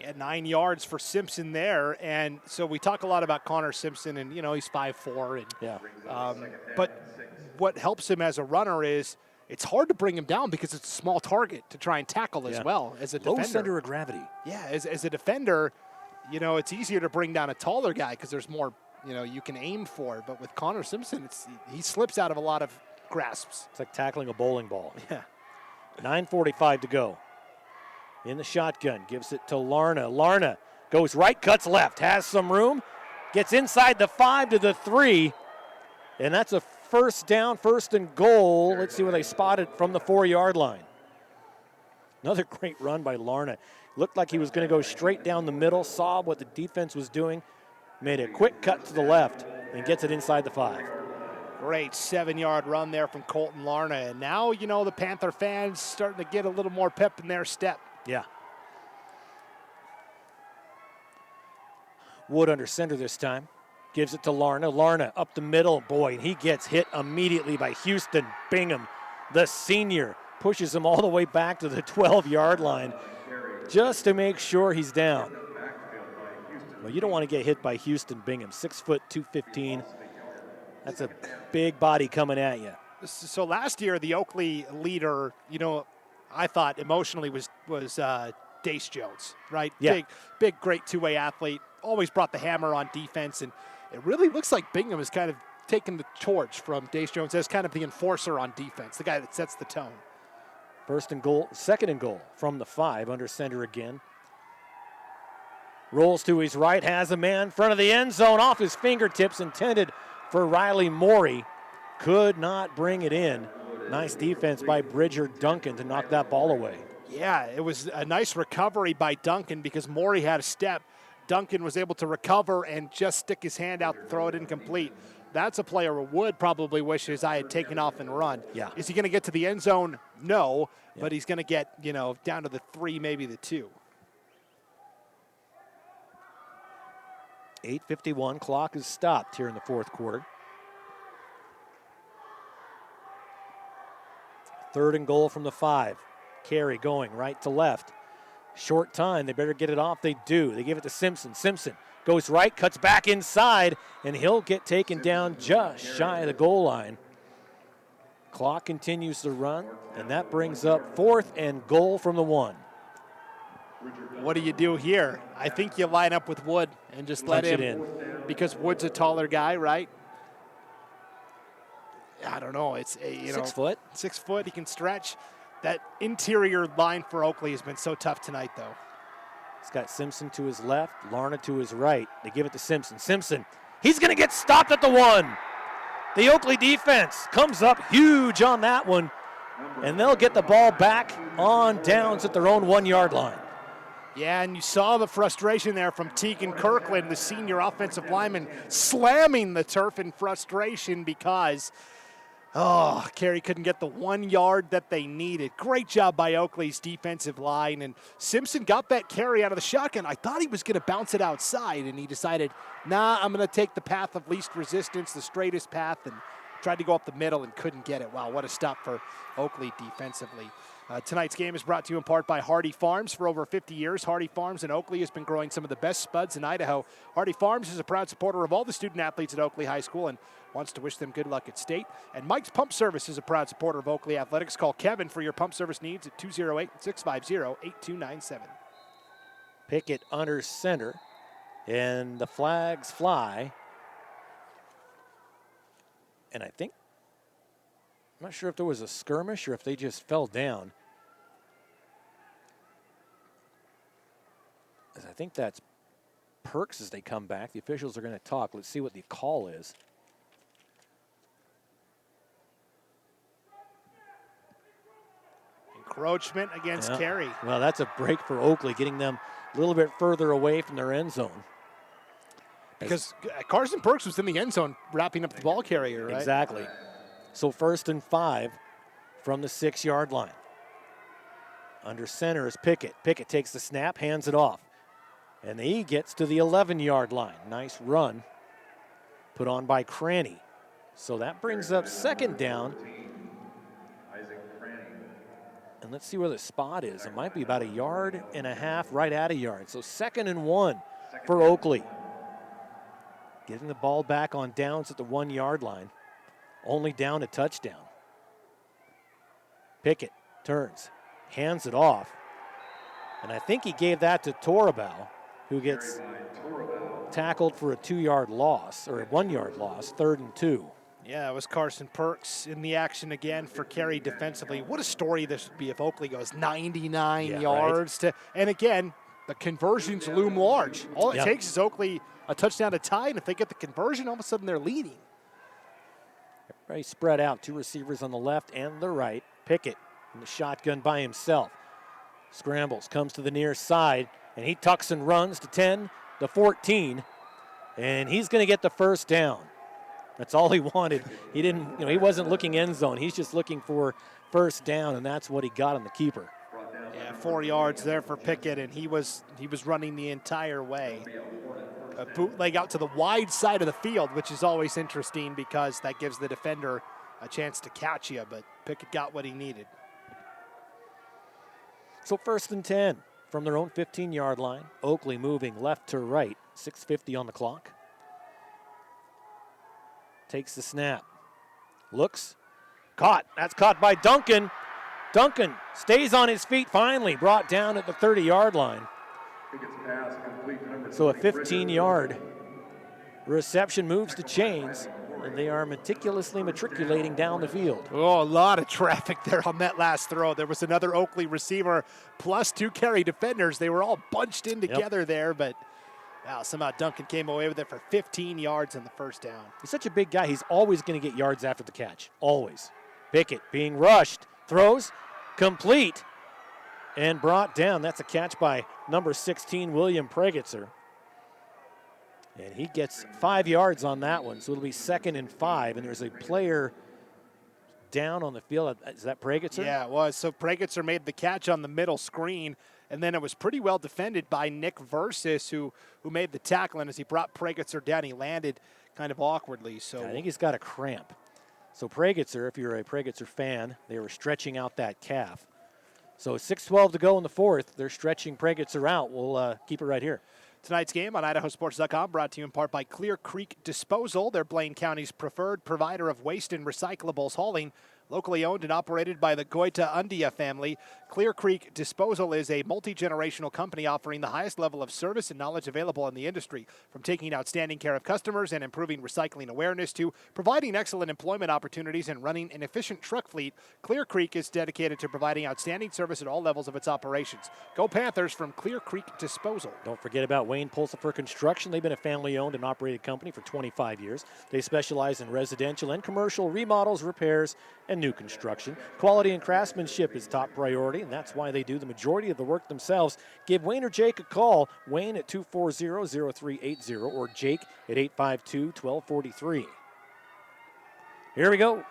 Yeah, 9 yards for Simpson there. And so we talk a lot about Connor Simpson, and, he's 5'4". And, but what helps him as a runner is it's hard to bring him down because it's a small target to try and tackle as well as a defender. Low center of gravity. Yeah, as a defender, it's easier to bring down a taller guy because there's more you can aim for. But with Connor Simpson, he slips out of a lot of grasps. It's like tackling a bowling ball. Yeah. 9:45 to go. In the shotgun, gives it to Larna. Larna goes right, cuts left, has some room, Gets inside the 5 to the 3. And that's a first down, first and goal. Let's see where they spot it from the 4-yard line. Another great run by Larna. Looked like he was going to go straight down the middle, saw what the defense was doing, made a quick cut to the left, and gets it inside the 5. Great 7-yard run there from Colton Larna. And now, you know, the Panther fans starting to get a little more pep in their step. Yeah. Wood under center this time. Gives it to Larna. Larna up the middle. Boy, and he gets hit immediately by Houston Bingham, the senior. Pushes him all the way back to the 12-yard line just to make sure he's down. Well, you don't want to get hit by Houston Bingham. 6 foot, 215. That's a big body coming at you. So last year, the Oakley leader, you know, I thought emotionally was Dace Jones, right? Yeah. Big, great two-way athlete. Always brought the hammer on defense, and it really looks like Bingham has kind of taken the torch from Dace Jones as kind of the enforcer on defense, the guy that sets the tone. First and goal, second and goal from the 5, under center again. Rolls to his right, has a man in front of the end zone, off his fingertips, intended for Riley Morey. Could not bring it in. Nice defense by Bridger Duncan to knock that ball away. Yeah, it was a nice recovery by Duncan because Morey had a step. Duncan was able to recover and just stick his hand out and throw it incomplete. That's a player who Wood probably wishes I had taken off and run. Yeah. Is he going to get to the end zone? No, but he's going to get, you know, down to the 3, maybe the 2. 8:51, clock is stopped here in the fourth quarter. Third and goal from the 5. Carey going right to left. Short time, they better get it off. They do. They give it to Simpson. Simpson goes right, cuts back inside, and he'll get taken down just shy of the goal line. Clock continues to run, and that brings up 4th and goal from the 1. What do you do here? I think you line up with Wood and just let him in. Because Wood's a taller guy, right? I don't know. It's 6 foot. 6 foot. He can stretch. That interior line for Oakley has been so tough tonight, though. He's got Simpson to his left, Larna to his right. They give it to Simpson. Simpson, he's going to get stopped at the 1. The Oakley defense comes up huge on that one, and they'll get the ball back on downs at their own 1-yard line. Yeah, and you saw the frustration there from Tegan Kirkland, the senior offensive lineman, slamming the turf in frustration because Carey couldn't get the 1 yard that they needed. Great job by Oakley's defensive line, and Simpson got that carry out of the shotgun. I thought he was going to bounce it outside, and he decided, nah, I'm going to take the path of least resistance, the straightest path, and tried to go up the middle and couldn't get it. Wow, what a stop for Oakley defensively. Tonight's game is brought to you in part by Hardy Farms. For over 50 years, Hardy Farms in Oakley has been growing some of the best spuds in Idaho. Hardy Farms is a proud supporter of all the student athletes at Oakley High School and wants to wish them good luck at state. And Mike's Pump Service is a proud supporter of Oakley Athletics. Call Kevin for your pump service needs at 208-650-8297. Pickett under center, and the flags fly. And I think, I'm not sure if there was a skirmish or if they just fell down. I think that's Perks as they come back. The officials are going to talk. Let's see what the call is. Encroachment against Carey. Well, that's a break for Oakley, getting them a little bit further away from their end zone. Because Carson Perks was in the end zone wrapping up the ball carrier, right? Exactly. So 1st and 5 from the 6-yard line. Under center is Pickett. Pickett takes the snap, hands it off. And he gets to the 11-yard line. Nice run put on by Cranny. So that brings up 2nd down. And let's see where the spot is. It might be about 1.5 yards, right at 1 yard. So 2nd and 1 for Oakley. Getting the ball back on downs at the 1-yard line. Only down a touchdown. Pickett turns, hands it off. And I think he gave that to Torabal, who gets tackled for a 2-yard loss, or a 1-yard loss, 3rd and 2. Yeah, it was Carson Perks in the action again for Carey defensively. What a story this would be if Oakley goes 99 yards. And again, the conversions loom large. All it takes is Oakley a touchdown to tie, and if they get the conversion, all of a sudden they're leading. Everybody spread out. 2 receivers on the left and the right. Pickett in the shotgun by himself. Scrambles, comes to the near side, and he tucks and runs to 10, to 14, and he's going to get the first down. That's all he wanted. He didn't, he wasn't looking end zone. He's just looking for first down, and that's what he got on the keeper. Yeah, 4 yards there for Pickett, and he was running the entire way. A bootleg out to the wide side of the field, which is always interesting because that gives the defender a chance to catch you, but Pickett got what he needed. So 1st and 10 from their own 15-yard line. Oakley moving left to right, 6:50 on the clock. Takes the snap. Looks. Caught. That's caught by Duncan. Duncan stays on his feet finally, brought down at the 30-yard line. So a 15-yard reception moves to chains, and they are meticulously matriculating down the field. Oh, a lot of traffic there on that last throw. There was another Oakley receiver plus 2 Carey defenders. They were all bunched in together there, but wow, somehow Duncan came away with it for 15 yards in the first down. He's such a big guy, he's always going to get yards after the catch, always. Pickett being rushed, throws, complete, and brought down. That's a catch by number 16, William Pregitzer. And he gets 5 yards on that one, so it'll be 2nd and 5, and there's a player down on the field. Is that Pregitzer? Yeah, it was. So Pregitzer made the catch on the middle screen, and then it was pretty well defended by Nick Versus, who made the tackle, and as he brought Pregitzer down, he landed kind of awkwardly. So I think he's got a cramp. So Pregitzer, if you're a Pregitzer fan, they were stretching out that calf. So 6:12 to go in the 4th. They're stretching Pregitzer out. We'll keep it right here. Tonight's game on IdahoSports.com brought to you in part by Clear Creek Disposal. They're Blaine County's preferred provider of waste and recyclables hauling. Locally owned and operated by the Goita Undia family, Clear Creek Disposal is a multi-generational company offering the highest level of service and knowledge available in the industry. From taking outstanding care of customers and improving recycling awareness to providing excellent employment opportunities and running an efficient truck fleet, Clear Creek is dedicated to providing outstanding service at all levels of its operations. Go Panthers from Clear Creek Disposal. Don't forget about Wayne Pulsifer Construction. They've been a family-owned and operated company for 25 years. They specialize in residential and commercial remodels, repairs, and new construction. Quality and craftsmanship is top priority, and that's why they do the majority of the work themselves. Give Wayne or Jake a call. Wayne at 240-0380 or Jake at 852-1243. Here we go.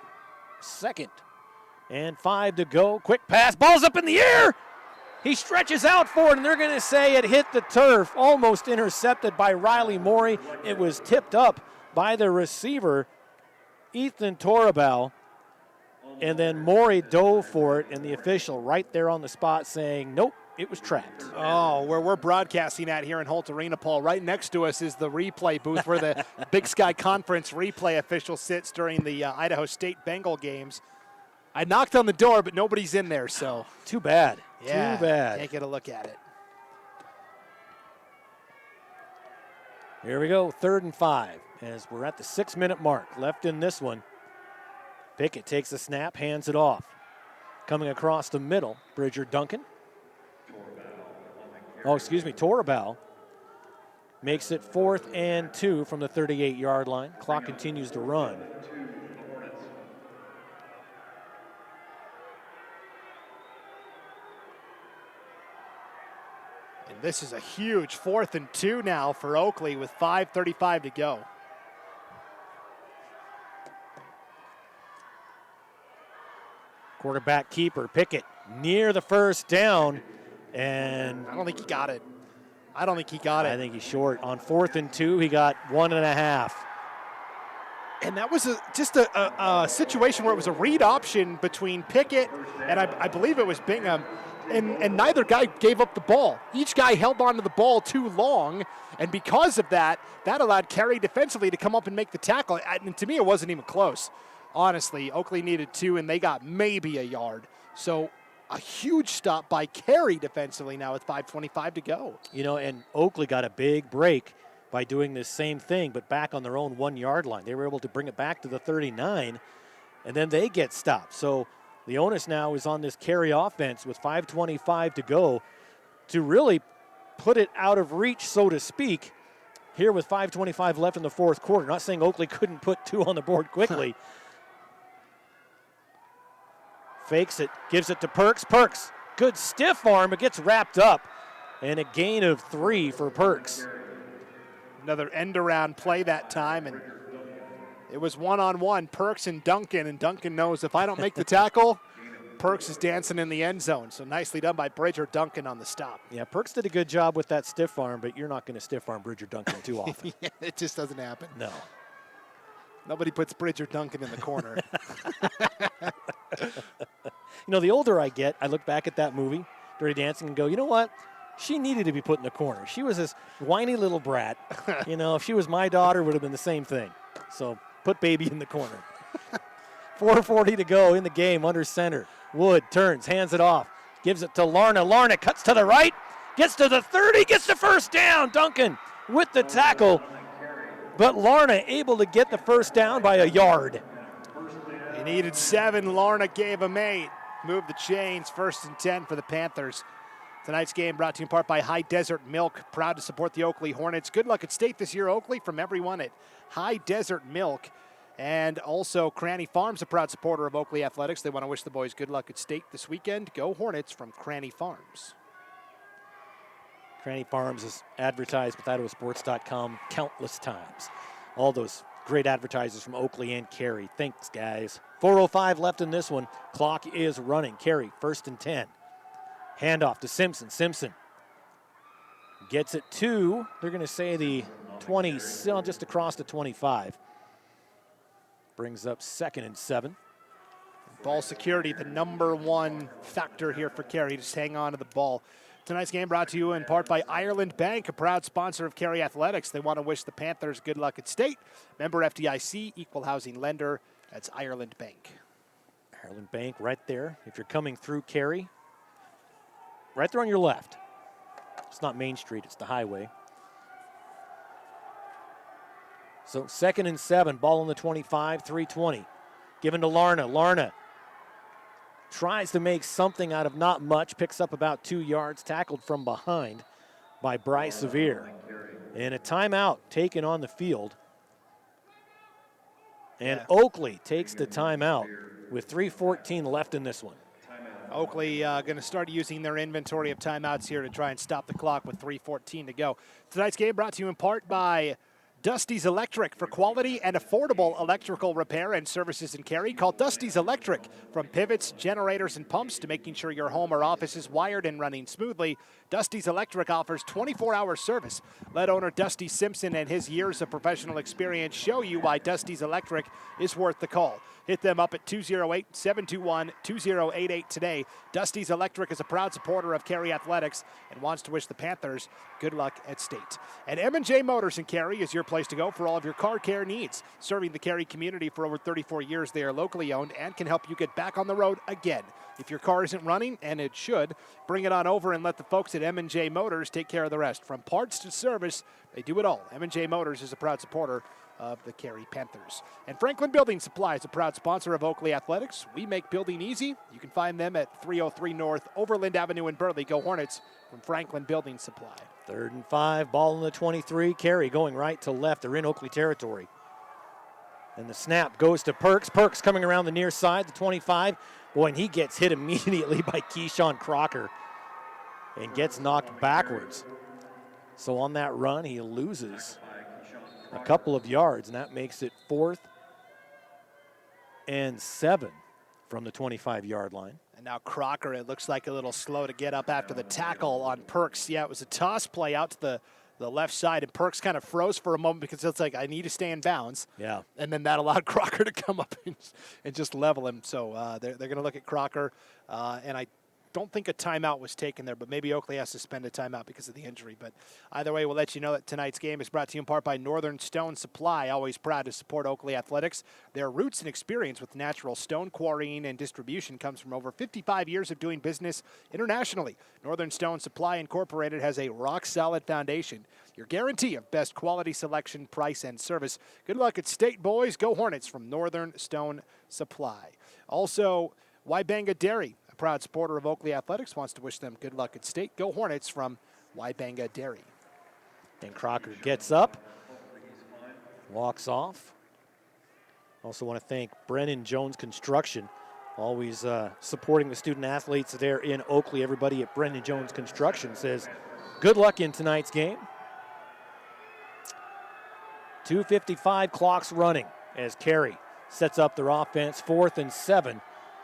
2nd and 5 to go. Quick pass. Ball's up in the air. He stretches out for it, and they're going to say it hit the turf. Almost intercepted by Riley Morey. It was tipped up by the receiver, Ethan Torabal. And then Morey dove for it, and the official right there on the spot saying, nope, it was trapped. Oh, where we're broadcasting at here in Holt Arena, Paul, right next to us is the replay booth where the Big Sky Conference replay official sits during the Idaho State Bengal games. I knocked on the door, but nobody's in there, so. Too bad. Yeah, too bad. Can't get a look at it. Here we go, 3rd and 5, as we're at the 6-minute mark left in this one. Pickett takes a snap, hands it off. Coming across the middle, Bridger Duncan. Torabal makes it 4th and 2 from the 38-yard line. Clock continues to run. And this is a huge 4th and 2 now for Oakley with 5:35 to go. Quarterback keeper Pickett near the first down, and I don't think he got it. I I think he's short. On 4th and 2, he got 1.5. And that was just a situation where it was a read option between Pickett and I believe it was Bingham, and neither guy gave up the ball. Each guy held on to the ball too long, and because of that allowed Carey defensively to come up and make the tackle. And to me, it wasn't even close. Honestly, Oakley needed 2, and they got maybe a yard. So a huge stop by Carey defensively now with 5:25 to go. And Oakley got a big break by doing this same thing, but back on their own 1-yard line. They were able to bring it back to the 39, and then they get stopped. So the onus now is on this Carey offense with 5:25 to go to really put it out of reach, so to speak, here with 5:25 left in the fourth quarter. Not saying Oakley couldn't put 2 on the board quickly. Fakes it, gives it to Perks. Perks, good stiff arm, but gets wrapped up. And a gain of 3 for Perks. Another end-around play that time, and it was one-on-one, Perks and Duncan knows if I don't make the tackle, Perks is dancing in the end zone. So nicely done by Bridger Duncan on the stop. Yeah, Perks did a good job with that stiff arm, but you're not going to stiff arm Bridger Duncan too often. Yeah, it just doesn't happen. No. Nobody puts Bridger Duncan in the corner. The older I get, I look back at that movie, Dirty Dancing, and go, you know what? She needed to be put in the corner. She was this whiny little brat. If she was my daughter, it would have been the same thing. So put baby in the corner. 4:40 to go in the game under center. Wood turns, hands it off, gives it to Larna. Larna cuts to the right, gets to the 30, gets the first down. Duncan with the tackle, but Larna able to get the first down by a yard. He needed 7. Larna gave him 8. Moved the chains. 1st and 10 for the Panthers. Tonight's game brought to you in part by High Desert Milk. Proud to support the Oakley Hornets. Good luck at state this year, Oakley, from everyone at High Desert Milk. And also Cranny Farms, a proud supporter of Oakley Athletics. They want to wish the boys good luck at state this weekend. Go Hornets from Cranny Farms. Cranny Farms is advertised with IdahoSports.com countless times. All those great advertisers from Oakley and Carey. Thanks, guys. 4:05 left in this one. Clock is running. Carey, 1st and 10. Handoff to Simpson. Simpson gets it to, they're going to say the 20, just across the 25. Brings up 2nd and 7. Ball security, the number 1 factor here for Carey. Just hang on to the ball. Tonight's game brought to you in part by Ireland Bank, a proud sponsor of Carey Athletics. They want to wish the Panthers good luck at state. Member FDIC, equal housing lender. That's Ireland Bank. Ireland Bank right there. If you're coming through Carey, right there on your left. It's not Main Street, it's the highway. So 2nd and 7, ball on the 25, 3:20. Given to Larna. Larna tries to make something out of not much, picks up about 2 yards, tackled from behind by Bryce Sevier. And a timeout taken on the field. And Oakley takes the timeout with 3:14 left in this one. Oakley going to start using their inventory of timeouts here to try and stop the clock with 3:14 to go. Tonight's game brought to you in part by Dusty's Electric. For quality and affordable electrical repair and services in Carey, call Dusty's Electric. From pivots, generators, and pumps to making sure your home or office is wired and running smoothly, Dusty's Electric offers 24-hour service. Let owner Dusty Simpson and his years of professional experience show you why Dusty's Electric is worth the call. Hit them up at 208-721-2088 today. Dusty's Electric is a proud supporter of Carey Athletics and wants to wish the Panthers good luck at state. And M&J Motors in Carey is your place to go for all of your car care needs. Serving the Carey community for over 34 years, they are locally owned and can help you get back on the road again. If your car isn't running, and it should, bring it on over and let the folks at M&J Motors take care of the rest. From parts to service, they do it all. M&J Motors is a proud supporter of the Carey Panthers. And Franklin Building Supply is a proud sponsor of Oakley Athletics. We make building easy. You can find them at 303 North Overland Avenue in Burley. Go Hornets from Franklin Building Supply. 3rd and 5, ball in the 23. Carey going right to left. They're in Oakley territory. And the snap goes to Perks. Perks coming around the near side, the 25. Boy, and he gets hit immediately by Keyshawn Crocker and gets knocked backwards. So on that run, he loses a couple of yards, and that makes it 4th and 7 from the 25-yard line. And now Crocker, it looks like a little slow to get up after the tackle on Perks. Yeah, it was a toss play out to the left side, and Perks kind of froze for a moment because it's like, I need to stay in bounds. Yeah. And then that allowed Crocker to come up and just level him. So they're going to look at Crocker, and I don't think a timeout was taken there, but maybe Oakley has to spend a timeout because of the injury. But either way, we'll let you know that tonight's game is brought to you in part by Northern Stone Supply, always proud to support Oakley Athletics. Their roots and experience with natural stone quarrying and distribution comes from over 55 years of doing business internationally. Northern Stone Supply Incorporated has a rock-solid foundation. Your guarantee of best quality selection, price, and service. Good luck at state, boys. Go Hornets from Northern Stone Supply. Also, Wybanga Dairy, a proud supporter of Oakley Athletics, wants to wish them good luck at state. Go Hornets from Wybanga Dairy. And Crocker gets up, walks off. Also want to thank Brennan Jones Construction, always supporting the student athletes there in Oakley. Everybody at Brennan Jones Construction says good luck in tonight's game. 2:55 clock's running as Carey sets up their offense. 4th and 7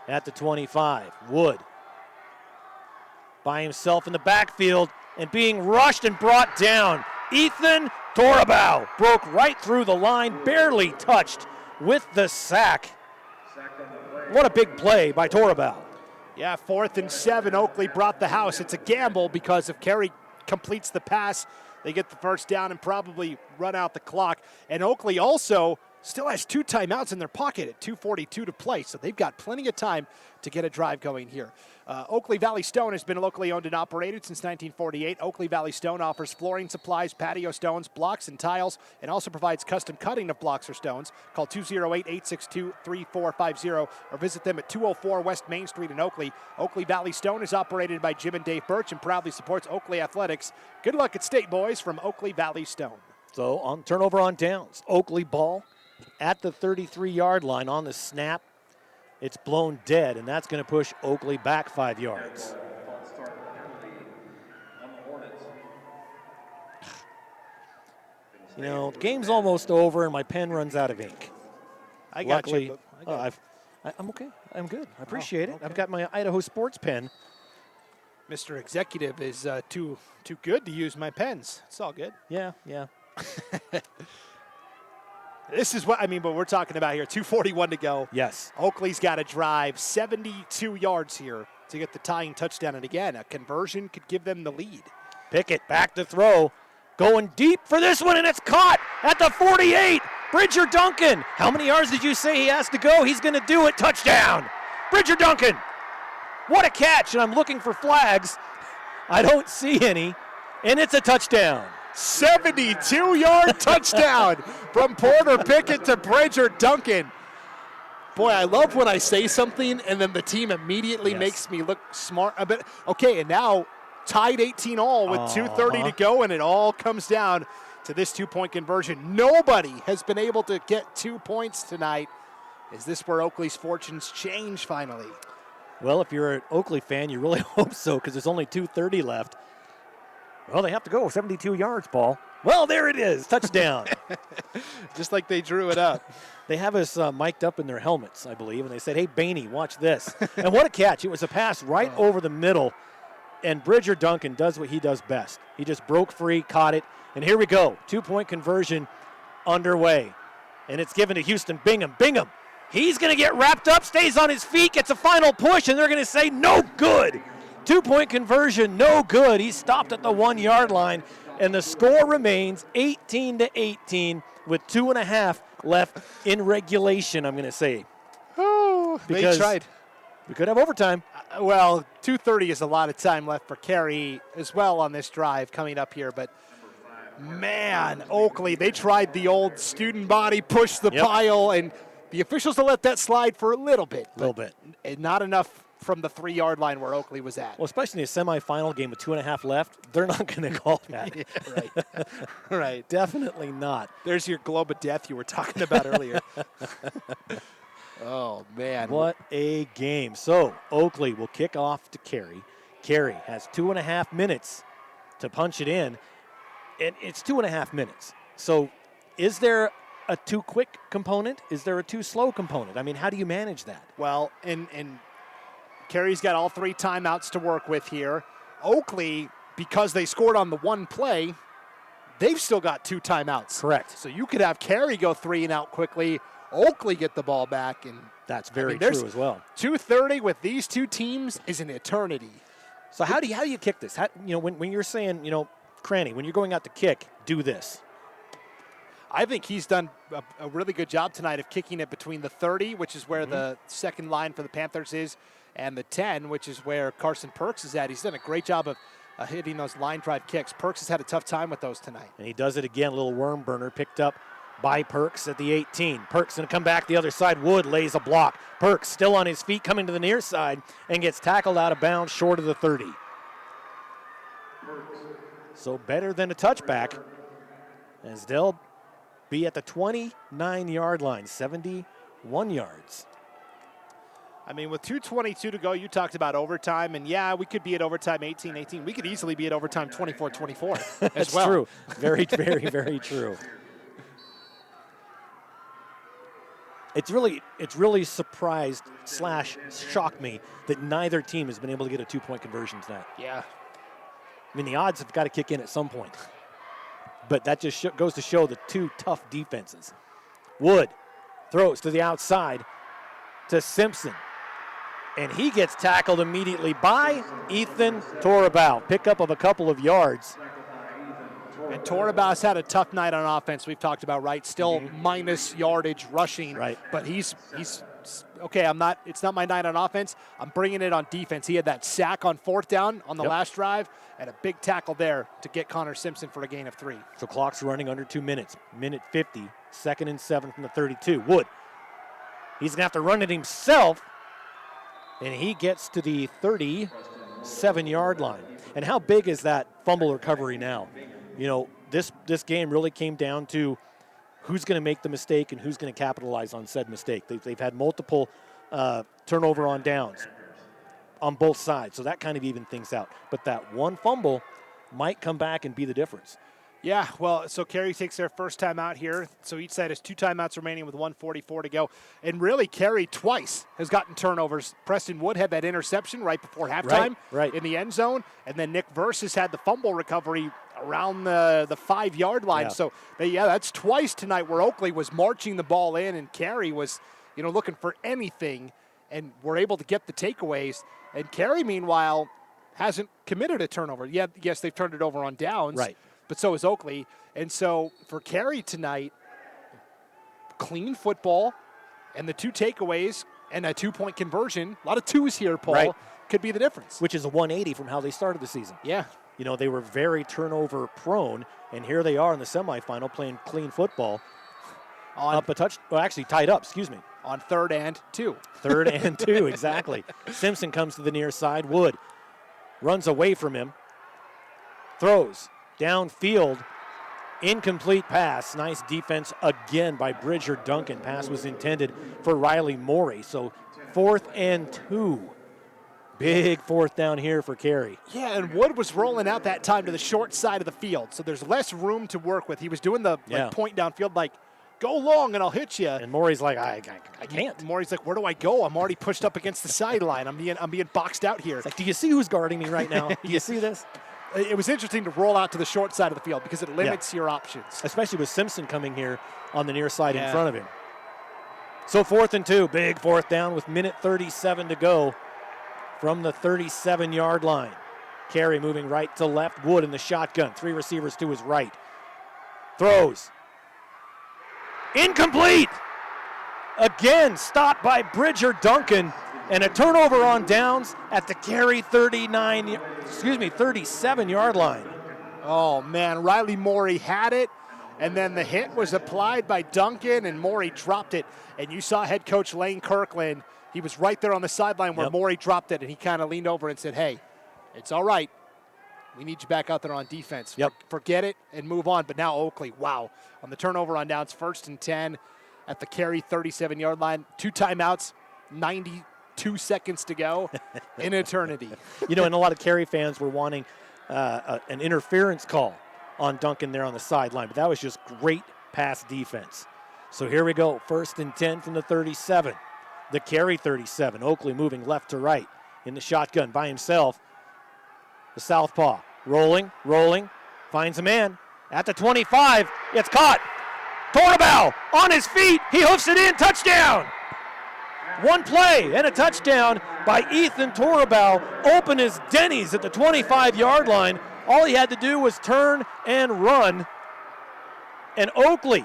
at the 25. Wood by himself in the backfield and being rushed and brought down. Ethan Torabau broke right through the line, barely touched with the sack. What a big play by Torabau. Yeah, 4th and 7. Oakley brought the house. It's a gamble because if Carey completes the pass, they get the first down and probably run out the clock. And Oakley also still has 2 timeouts in their pocket at 2:42 to play, so they've got plenty of time to get a drive going here. Oakley Valley Stone has been locally owned and operated since 1948. Oakley Valley Stone offers flooring supplies, patio stones, blocks, and tiles, and also provides custom cutting of blocks or stones. Call 208-862-3450 or visit them at 204 West Main Street in Oakley. Oakley Valley Stone is operated by Jim and Dave Birch and proudly supports Oakley Athletics. Good luck at state, boys, from Oakley Valley Stone. So on turnover on downs, Oakley ball at the 33-yard line on the snap. It's blown dead, and that's going to push Oakley back 5 yards. You know, the game's almost over, and my pen runs out of ink. I got Luckily, you. I'm okay. I'm good. I appreciate it. I've got my Idaho Sports pen. Mr. Executive is too good to use my pens. It's all good. Yeah. This is what we're talking about here. 2:41 to go. Yes. Oakley's got to drive 72 yards here to get the tying touchdown. And again, a conversion could give them the lead. Pickett back to throw. Going deep for this one, and it's caught at the 48. Bridger Duncan. How many yards did you say he has to go? He's going to do it. Touchdown. Bridger Duncan. What a catch. And I'm looking for flags. I don't see any. And it's a touchdown. 72-yard touchdown from Porter Pickett to Bridger Duncan. Boy, I love when I say something and then the team immediately makes me look smart. But okay, and now tied 18-all with 2:30 to go, and it all comes down to this 2-point conversion. Nobody has been able to get 2 points tonight. Is this where Oakley's fortunes change finally? Well, if you're an Oakley fan, you really hope so, because there's only 2:30 left. Well, they have to go 72 yards, Paul. Well, there it is. Touchdown. Just like they drew it up. They have us mic'd up in their helmets, I believe, and they said, hey, Bainey, watch this. And what a catch. It was a pass right over the middle, and Bridger Duncan does what he does best. He just broke free, caught it, and here we go. 2-point conversion underway. And it's given to Houston Bingham. Bingham, he's going to get wrapped up, stays on his feet, gets a final push, and they're going to say, no good. 2-point conversion, no good. He stopped at the 1-yard line, and the score remains 18-18 with 2.5 left in regulation, I'm going to say. Oh, they tried. We could have overtime. Well, 2:30 is a lot of time left for Carey as well on this drive coming up here, but man, Oakley, they tried the old student body, push the pile, and the officials will let that slide for a little bit. Not enough from the 3-yard line where Oakley was at. Well, especially in a semifinal game with 2.5 left, they're not going to call that. Yeah, right. Right. Definitely not. There's your globe of death you were talking about earlier. Oh, man. What a game. So, Oakley will kick off to Carey. Carey has 2.5 minutes to punch it in, and it's 2.5 minutes. So, is there a too quick component? Is there a too slow component? I mean, how do you manage that? Well, and Carey's got all 3 timeouts to work with here. Oakley, because they scored on the one play, they've still got 2 timeouts. Correct. So you could have Carey go 3 and out quickly, Oakley get the ball back, and that's very true as well. 2:30 with these 2 teams is an eternity. So how do you kick this? When you're saying, Cranny, when you're going out to kick, do this. I think he's done a really good job tonight of kicking it between the 30, which is where the second line for the Panthers is, and the 10, which is where Carson Perks is at. He's done a great job of hitting those line drive kicks. Perks has had a tough time with those tonight. And he does it again, a little worm burner picked up by Perks at the 18. Perks going to come back the other side. Wood lays a block. Perks still on his feet coming to the near side and gets tackled out of bounds short of the 30. So better than a touchback. as they'll be at the 29-yard line, 71 yards. I mean, with 2:22 to go, you talked about overtime, and yeah, we could be at overtime 18-18. We could easily be at overtime 24-24 as That's well. true. Very, very, very true. It's really surprised / shocked me that neither team has been able to get a 2-point conversion tonight. Yeah. I mean, the odds have got to kick in at some point. But that just goes to show the two tough defenses. Wood throws to the outside to Simpson. And he gets tackled immediately by Ethan Torabau. Pickup of a couple of yards. And Torabau's had a tough night on offense. We've talked about, right? Still minus yardage rushing. Right. But he's okay. It's not my night on offense. I'm bringing it on defense. He had that sack on 4th down on the last drive, and a big tackle there to get Connor Simpson for a gain of 3. So clock's running under 2 minutes. Minute 50. 2nd and 7 from the 32. Wood. He's gonna have to run it himself, and he gets to the 37-yard line. And how big is that fumble recovery now? You know, this game really came down to who's going to make the mistake and who's going to capitalize on said mistake. They've had multiple turnover on downs on both sides, so that kind of evened things out. But that one fumble might come back and be the difference. Yeah, well, so Carey takes their first time out here. So each side has 2 timeouts remaining with 1:44 to go. And really, Carey twice has gotten turnovers. Preston Wood had that interception right before halftime in the end zone. And then Nick Verse has had the fumble recovery around the 5-yard line. Yeah. So, that's twice tonight where Oakley was marching the ball in and Carey was, looking for anything and were able to get the takeaways. And Carey, meanwhile, hasn't committed a turnover. Yeah, yes, they've turned it over on downs. Right. But so is Oakley. And so for Carey tonight, clean football and the 2 takeaways and a 2-point conversion, a lot of 2s here, Paul, could be the difference. Which is a 180 from how they started the season. Yeah. They were very turnover prone, and here they are in the semifinal playing clean football. Actually tied up, excuse me. On 3rd and 2. 3rd and 2, exactly. Simpson comes to the near side. Wood runs away from him. Throws. Downfield, incomplete pass. Nice defense again by Bridger Duncan. Pass was intended for Riley Morey. So 4th and 2. Big 4th down here for Carey. Yeah, and Wood was rolling out that time to the short side of the field. So there's less room to work with. He was doing the point downfield go long and I'll hit you. And Morey's like, I can't. Morey's like, where do I go? I'm already pushed up against the sideline. I'm being boxed out here. It's like, do you see who's guarding me right now? Do you see this? It was interesting to roll out to the short side of the field because it limits your options. Especially with Simpson coming here on the near side in front of him. So 4th and 2, big 4th down with minute 37 to go from the 37-yard line. Carey moving right to left. Wood in the shotgun. 3 receivers to his right. Throws. Incomplete! Again, stopped by Bridger Duncan. And a turnover on downs at the Carey 37-yard line. Oh, man, Riley Morey had it, and then the hit was applied by Duncan, and Morey dropped it. And you saw head coach Lane Kirkland. He was right there on the sideline where Morey dropped it, and he kind of leaned over and said, hey, it's all right. We need you back out there on defense. Forget it and move on. But now Oakley, wow, on the turnover on downs, 1st and 10 at the Carey 37-yard line. 2 timeouts, 92 seconds to go in eternity. And a lot of Carey fans were wanting an interference call on Duncan there on the sideline, but that was just great pass defense. So here we go, 1st and 10 from the 37. The Carey 37. Oakley moving left to right in the shotgun by himself. The southpaw rolling, finds a man at the 25. It's caught. Torabau on his feet. He hoofs it in. Touchdown. One play and a touchdown by Ethan Torabau. Open as Denny's at the 25-yard line. All he had to do was turn and run. And Oakley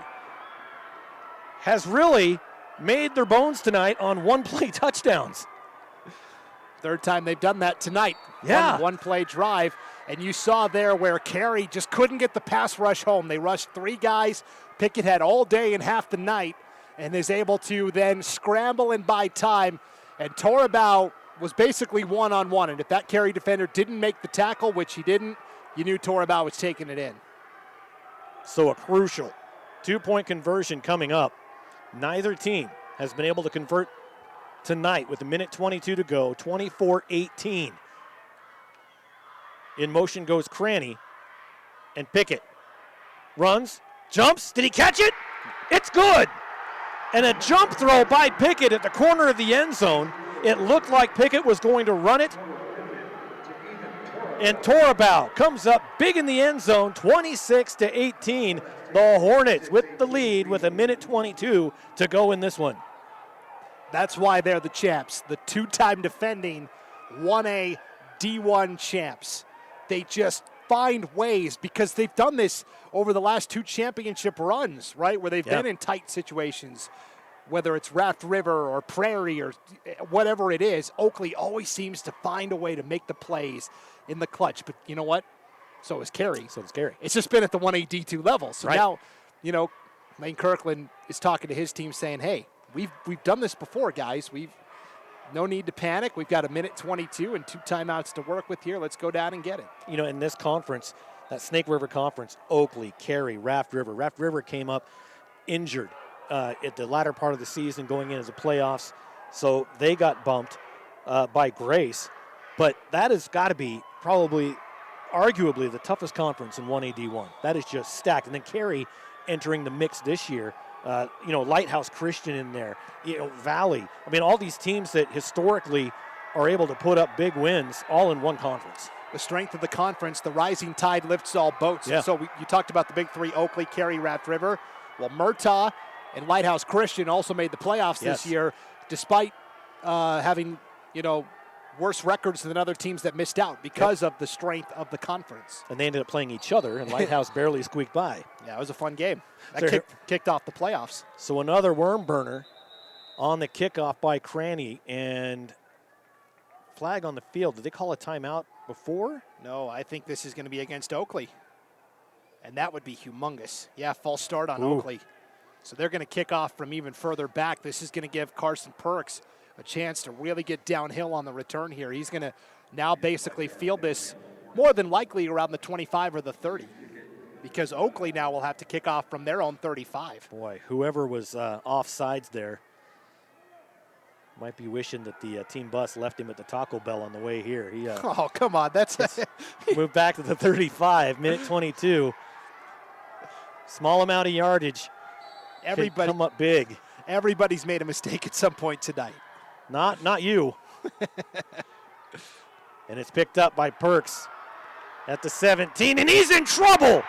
has really made their bones tonight on one-play touchdowns. 3rd time they've done that tonight. Yeah. One-play drive. And you saw there where Carey just couldn't get the pass rush home. They rushed 3 guys. Pickett had all day and half the night and is able to then scramble and buy time. And Torabau was basically one-on-one. And if that Carey defender didn't make the tackle, which he didn't, you knew Torabau was taking it in. So a crucial 2-point conversion coming up. Neither team has been able to convert tonight with a minute 22 to go, 24-18. In motion goes Cranny, and Pickett runs, jumps. Did he catch it? It's good. And a jump throw by Pickett at the corner of the end zone. It looked like Pickett was going to run it. And Torabau comes up big in the end zone, 26-18. The Hornets with the lead with a minute 22 to go in this one. That's why they're the champs, the two-time defending 1A D1 champs. They just find ways, because they've done this over the last 2 championship runs, right, where they've been in tight situations, whether it's Raft River or Prairie or whatever it is. Oakley always seems to find a way to make the plays in the clutch. But you know what? So is Carey. It's just been at the 1A D2 level. So now, you know, Lane Kirkland is talking to his team saying, hey, we've done this before, guys. No need to panic. We've got a minute 22 and 2 timeouts to work with here. Let's go down and get it. You know, in this conference, that Snake River Conference, Oakley, Carey, Raft River. Raft River came up injured at the latter part of the season going into the playoffs, so they got bumped by Grace. But that has got to be probably, arguably, the toughest conference in 1AD1. That is just stacked. And then Carey entering the mix this year. You know, Lighthouse Christian in there, you know, Valley. I mean, all these teams that historically are able to put up big wins all in one conference. The strength of the conference, the rising tide lifts all boats. Yeah. So you talked about the big 3, Oakley, Carey, Raft River. Well, Murtaugh and Lighthouse Christian also made the playoffs this year, despite having, you know, worse records than other teams that missed out because of the strength of the conference. And they ended up playing each other, and Lighthouse barely squeaked by. Yeah, it was a fun game. That kicked off the playoffs. So another worm burner on the kickoff by Cranny, and flag on the field. Did they call a timeout before? No, I think this is going to be against Oakley. And that would be humongous. Yeah, false start on Oakley. So they're going to kick off from even further back. This is going to give Carson Perks a chance to really get downhill on the return here. He's going to now basically field this more than likely around the 25 or the 30, because Oakley now will have to kick off from their own 35. Boy, whoever was offsides there might be wishing that the team bus left him at the Taco Bell on the way here. He, oh, come on. That's moved back to the 35, minute 22. Small amount of yardage. Everybody come up big. Everybody's made a mistake at some point tonight. Not you. And it's picked up by Perks at the 17, and he's in trouble.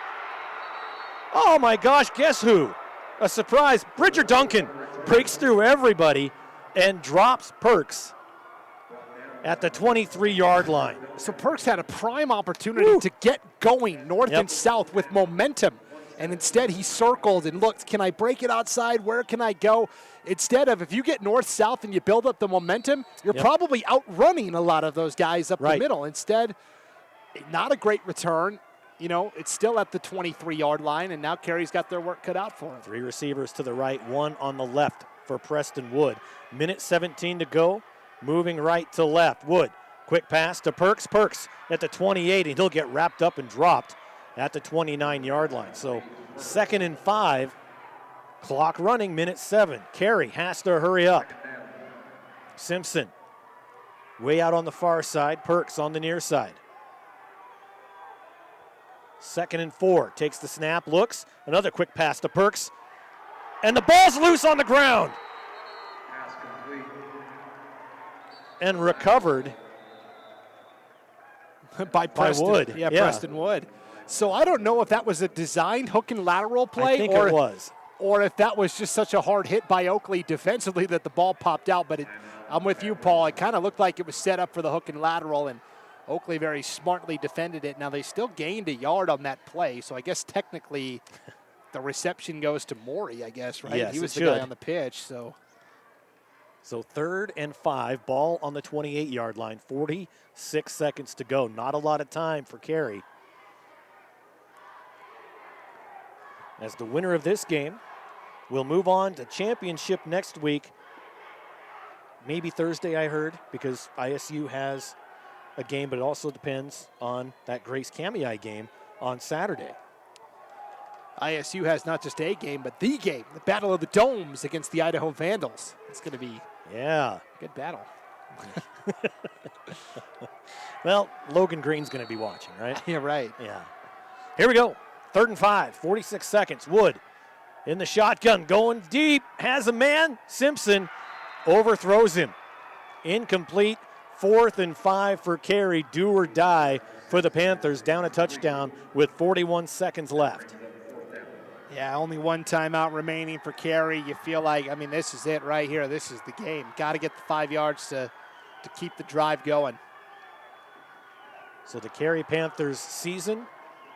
Oh my gosh, guess who? A surprise. Bridger Duncan breaks through everybody and drops Perks at the 23-yard line. So Perks had a prime opportunity to get going north and south with momentum. And instead he circled and looked, can I break it outside? Where can I go? Instead of, if you get north-south and you build up the momentum, you're probably outrunning a lot of those guys up the middle. Instead, not a great return. You know, it's still at the 23-yard line, and now Carey's got their work cut out for him. 3 receivers to the right, 1 on the left for Preston Wood. Minute 17 to go, moving right to left. Wood, quick pass to Perks. Perks at the 28, and he'll get wrapped up and dropped at the 29-yard line. So 2nd and 5, clock running, minute 7. Carey has to hurry up. Simpson way out on the far side, Perks on the near side. 2nd and 4, takes the snap, looks, another quick pass to Perks, and the ball's loose on the ground. And recovered by Preston. Wood. Yeah, Preston Wood. So I don't know if that was a designed hook and lateral play. I think it was. Or if that was just such a hard hit by Oakley defensively that the ball popped out. But I'm with you, Paul. It kind of looked like it was set up for the hook and lateral, and Oakley very smartly defended it. Now, they still gained a yard on that play, so I guess technically the reception goes to Morey, I guess, right? Yes, he was the guy on the pitch. So 3rd and 5, ball on the 28-yard line, 46 seconds to go. Not a lot of time for Carey. As the winner of this game will move on to championship next week. Maybe Thursday, I heard, because ISU has a game, but it also depends on that Grace Camiai game on Saturday. ISU has not just a game, but the game, the Battle of the Domes against the Idaho Vandals. It's going to be a good battle. Well, Logan Green's going to be watching, right? Yeah, right. Yeah. Here we go. 3rd and 5, 46 seconds. Wood in the shotgun, going deep, has a man. Simpson overthrows him. Incomplete. 4th and 5 for Carey. Do or die for the Panthers. Down a touchdown with 41 seconds left. Yeah, only one timeout remaining for Carey. You feel like, I mean, this is it right here. This is the game. Got to get the 5 yards to keep the drive going. So the Carey Panthers season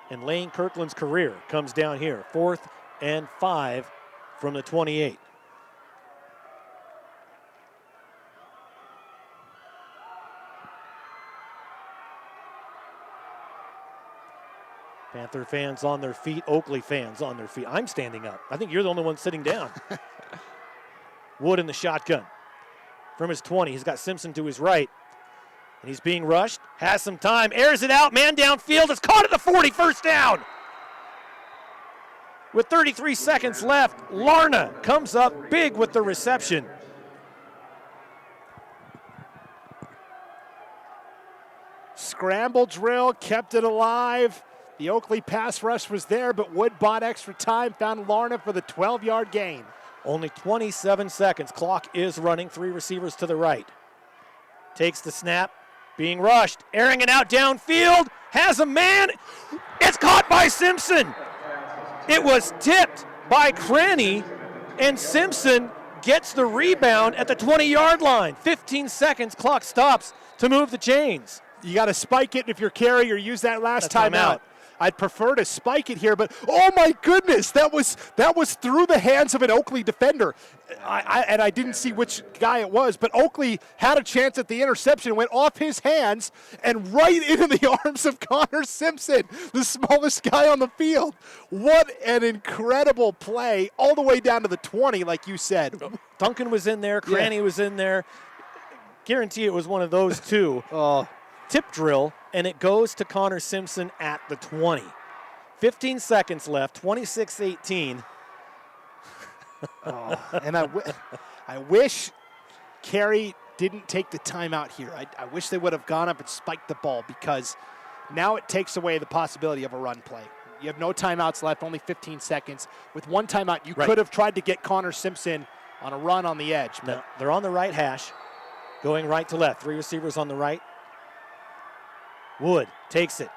and Lane Kirkland's career comes down here. 4th and 5 from the 28. Panther fans on their feet, Oakley fans on their feet. I'm standing up. I think you're the only one sitting down. Wood in the shotgun. From his 20, he's got Simpson to his right. And he's being rushed, has some time, airs it out, man downfield, it's caught at the 40, first down. With 33 seconds left, Larna comes up big with the reception. Scramble drill, kept it alive. The Oakley pass rush was there, but Wood bought extra time, found Larna for the 12-yard gain. Only 27 seconds. Clock is running. 3 receivers to the right. Takes the snap. Being rushed. Airing it out downfield. Has a man. It's caught by Simpson. It was tipped by Cranny, and Simpson gets the rebound at the 20-yard line. 15 seconds. Clock stops to move the chains. You got to spike it if you're Carey or use that last timeout. I'd prefer to spike it here, but oh my goodness, that was through the hands of an Oakley defender. I didn't see which guy it was, but Oakley had a chance at the interception, went off his hands and right into the arms of Connor Simpson, the smallest guy on the field. What an incredible play, all the way down to the 20, like you said. Duncan was in there, Cranny was in there. Guarantee it was one of those two. Tip drill, and it goes to Connor Simpson at the 20. 15 seconds left, 26-18. And I wish Carey didn't take the timeout here. I wish they would have gone up and spiked the ball, because now it takes away the possibility of a run play. You have no timeouts left, only 15 seconds. With one timeout, you could have tried to get Connor Simpson on a run on the edge. No, they're on the right hash, going right to left. 3 receivers on the right. Wood takes it.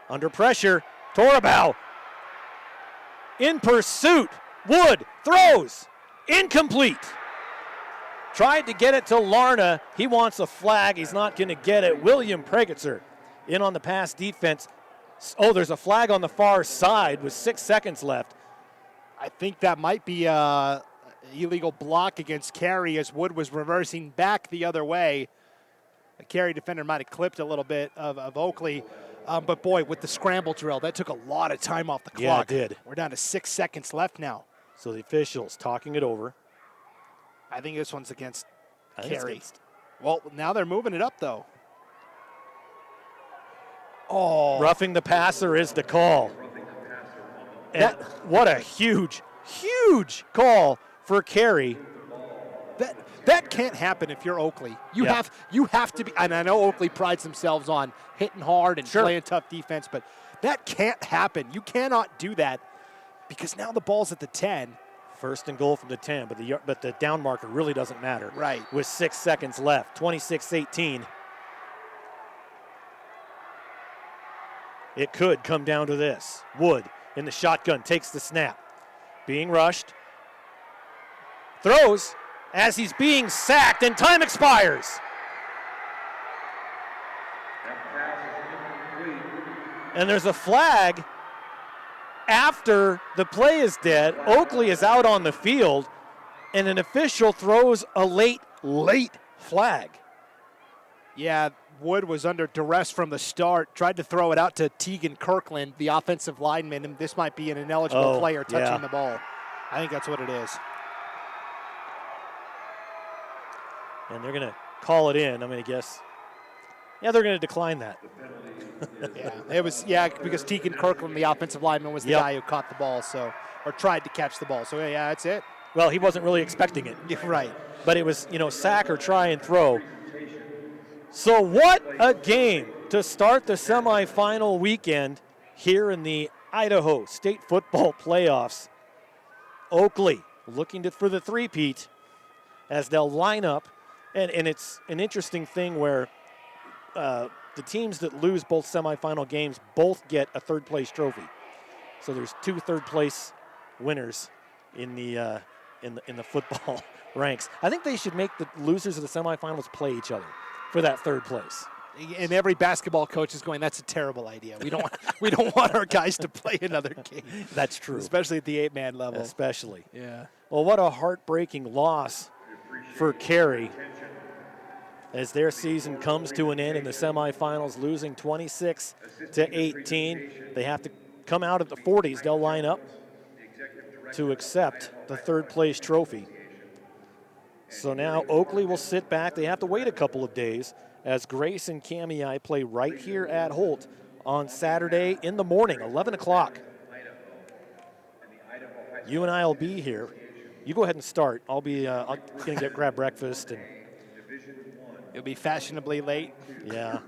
Under pressure. Torabau. In pursuit. Wood throws. Incomplete. Tried to get it to Larna. He wants a flag. He's not going to get it. William Pregetzer in on the pass defense. Oh, there's a flag on the far side with 6 seconds left. I think that might be an illegal block against Carey as Wood was reversing back the other way. The Carey defender might have clipped a little bit of Oakley. But, boy, with the scramble drill, that took a lot of time off the clock. Yeah, it did. We're down to 6 seconds left now. So the officials talking it over. I think this one's against Carey. Against. Well, now they're moving it up, though. Oh. Roughing the passer is the call. And what a huge, huge call for Carey. That can't happen if you're Oakley. You have to be, and I know Oakley prides themselves on hitting hard and playing tough defense, but that can't happen. You cannot do that, because now the ball's at the 10. 1st and goal from the 10, but the down marker really doesn't matter. Right. With 6 seconds left, 26-18. It could come down to this. Wood in the shotgun takes the snap. Being rushed. Throws as he's being sacked, and time expires. And there's a flag after the play is dead. Oakley is out on the field, and an official throws a late flag. Yeah, Wood was under duress from the start, tried to throw it out to Tegan Kirkland, the offensive lineman, and this might be an ineligible player touching the ball. I think that's what it is. And they're going to call it in, I'm going to guess. Yeah, they're going to decline that. It was, because Tegan Kirkland, the offensive lineman, was the guy who caught the ball, or tried to catch the ball. So, yeah, that's it. Well, he wasn't really expecting it. Right. But it was, sack or try and throw. So what a game to start the semifinal weekend here in the Idaho State Football Playoffs. Oakley looking for the three-peat as they'll line up. And it's an interesting thing where the teams that lose both semifinal games both get a third-place trophy. So there's 2 third-place winners in the football ranks. I think they should make the losers of the semifinals play each other for that third place. And every basketball coach is going, that's a terrible idea. We don't want our guys to play another game. That's true. Especially at the 8-man level. Especially. Yeah. Well, what a heartbreaking loss for Carey as their season comes to an end in the semifinals, losing 26-18. They have to come out of the 40s. They'll line up to accept the third-place trophy. So now Oakley will sit back. They have to wait a couple of days as Grace and Cami play right here at Holt on Saturday in the morning, 11 o'clock. You and I will be here. You go ahead and start. I'll going to grab breakfast. And it'll be fashionably late. Yeah.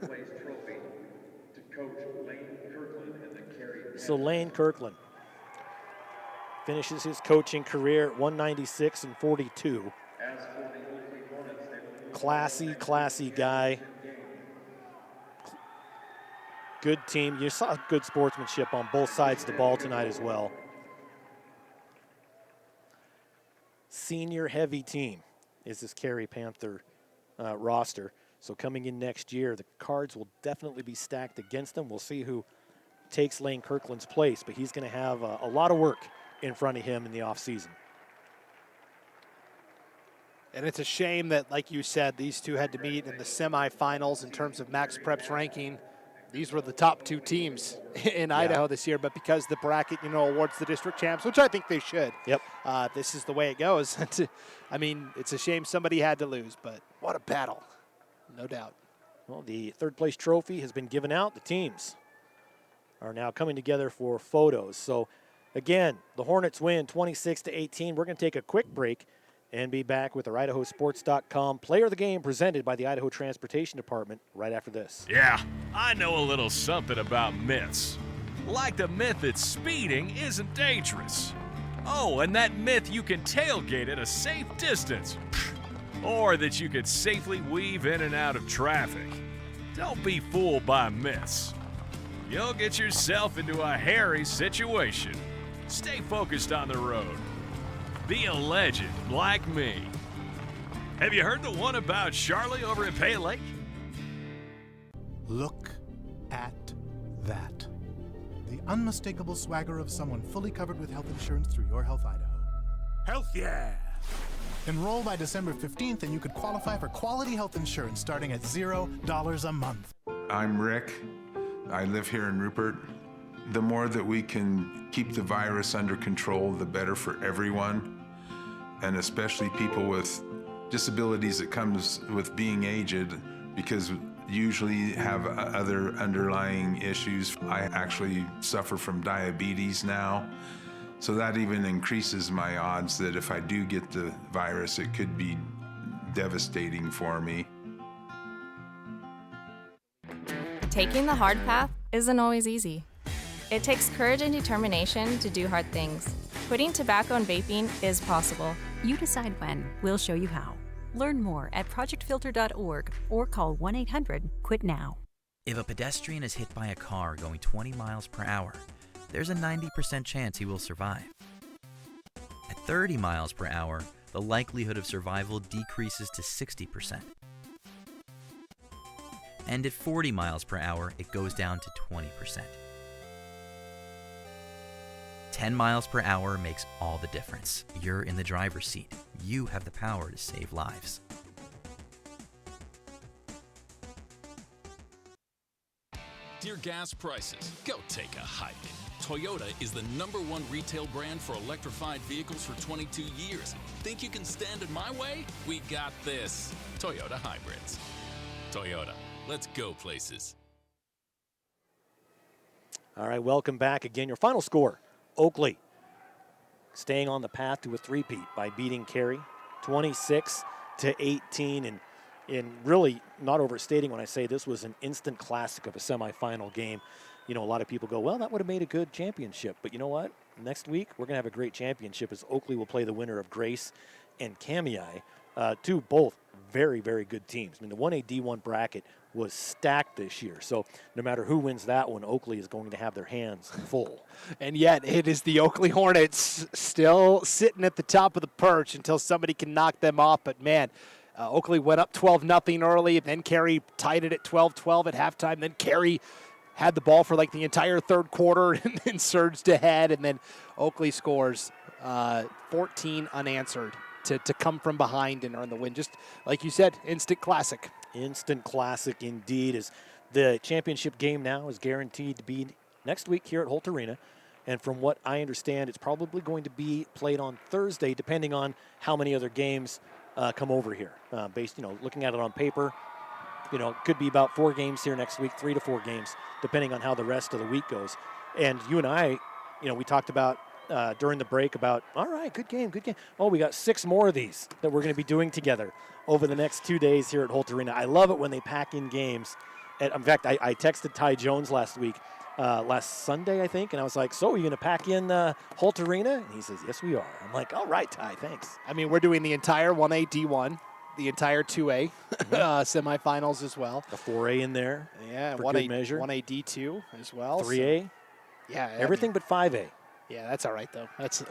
So Lane Kirkland finishes his coaching career at 196-42. Classy guy. Good team. You saw good sportsmanship on both sides of the ball tonight as well. Senior heavy team is this Carey Panther roster. So coming in next year, the cards will definitely be stacked against them. We'll see who takes Lane Kirkland's place, but he's going to have a lot of work in front of him in the offseason. And it's a shame that, like you said, these two had to meet in the semifinals in terms of Max Prep's ranking. These were the top 2 teams in Idaho this year, but because the bracket, awards the district champs, which I think they should. Yep. This is the way it goes. I mean, it's a shame somebody had to lose, but what a battle, no doubt. Well, the third-place trophy has been given out. The teams are now coming together for photos. So, again, the Hornets win 26-18. We're going to take a quick break and be back with our IdahoSports.com Player of the Game presented by the Idaho Transportation Department right after this. Yeah, I know a little something about myths. Like the myth that speeding isn't dangerous. Oh, and that myth you can tailgate at a safe distance. Or that you could safely weave in and out of traffic. Don't be fooled by myths. You'll get yourself into a hairy situation. Stay focused on the road. Be a legend like me. Have you heard the one about Charlie over at Pay Lake? Look at that. The unmistakable swagger of someone fully covered with health insurance through Your Health Idaho. Health yeah! Enroll by December 15th and you could qualify for quality health insurance starting at $0 a month. I'm Rick. I live here in Rupert. The more that we can keep the virus under control, the better for everyone, and especially people with disabilities that comes with being aged, because usually have other underlying issues. I actually suffer from diabetes now, so that even increases my odds that if I do get the virus, it could be devastating for me. Taking the hard path isn't always easy. It takes courage and determination to do hard things. Quitting tobacco and vaping is possible. You decide when. We'll show you how. Learn more at projectfilter.org or call 1-800-QUIT-NOW. If a pedestrian is hit by a car going 20 miles per hour, there's a 90% chance he will survive. At 30 miles per hour, the likelihood of survival decreases to 60%. And at 40 miles per hour, it goes down to 20%. 10 miles per hour makes all the difference. You're in the driver's seat. You have the power to save lives. Dear gas prices, go take a hike. Toyota is the #1 retail brand for electrified vehicles for 22 years. Think you can stand in my way? We got this. Toyota Hybrids. Toyota, let's go places. All right, welcome back again. Your final score, Oakley staying on the path to a three-peat by beating Carey 26-18. And really not overstating when I say this was an instant classic of a semifinal game. You know, a lot of people go, well, that would have made a good championship. But you know what? Next week, we're going to have a great championship as Oakley will play the winner of Grace and Kamei, two both very, very good teams. I mean, the 1A D1 bracket was stacked this year. So no matter who wins that one, Oakley is going to have their hands full. And yet it is the Oakley Hornets still sitting at the top of the perch until somebody can knock them off. But, man, Oakley went up 12-0 early, and then Carey tied it at 12-12 at halftime. Then Carey had the ball for like the entire third quarter and then surged ahead. And then Oakley scores 14 unanswered to come from behind and earn the win. Just like you said, instant classic. Instant classic indeed. As the championship game now is guaranteed to be next week here at Holt Arena. And from what I understand, it's probably going to be played on Thursday, depending on how many other games come over here. Based, looking at it on paper, could be about 4 games here next week, 3 to 4 games, depending on how the rest of the week goes. And you and I, we talked about during the break about, all right, good game. Oh, we got 6 more of these that we're going to be doing together over the next 2 days here at Holt Arena. I love it when they pack in games. And in fact, I texted Ty Jones last Sunday, I think, and I was like, so are you going to pack in Holt Arena? And he says, yes, we are. I'm like, all right, Ty, thanks. I mean, we're doing the entire 1A D1, the entire 2A semifinals as well. The 4A in there, yeah, for 1A, good measure. 1A D2 as well. 3A. So, yeah. Everything but 5A. Yeah, that's all right, though. That's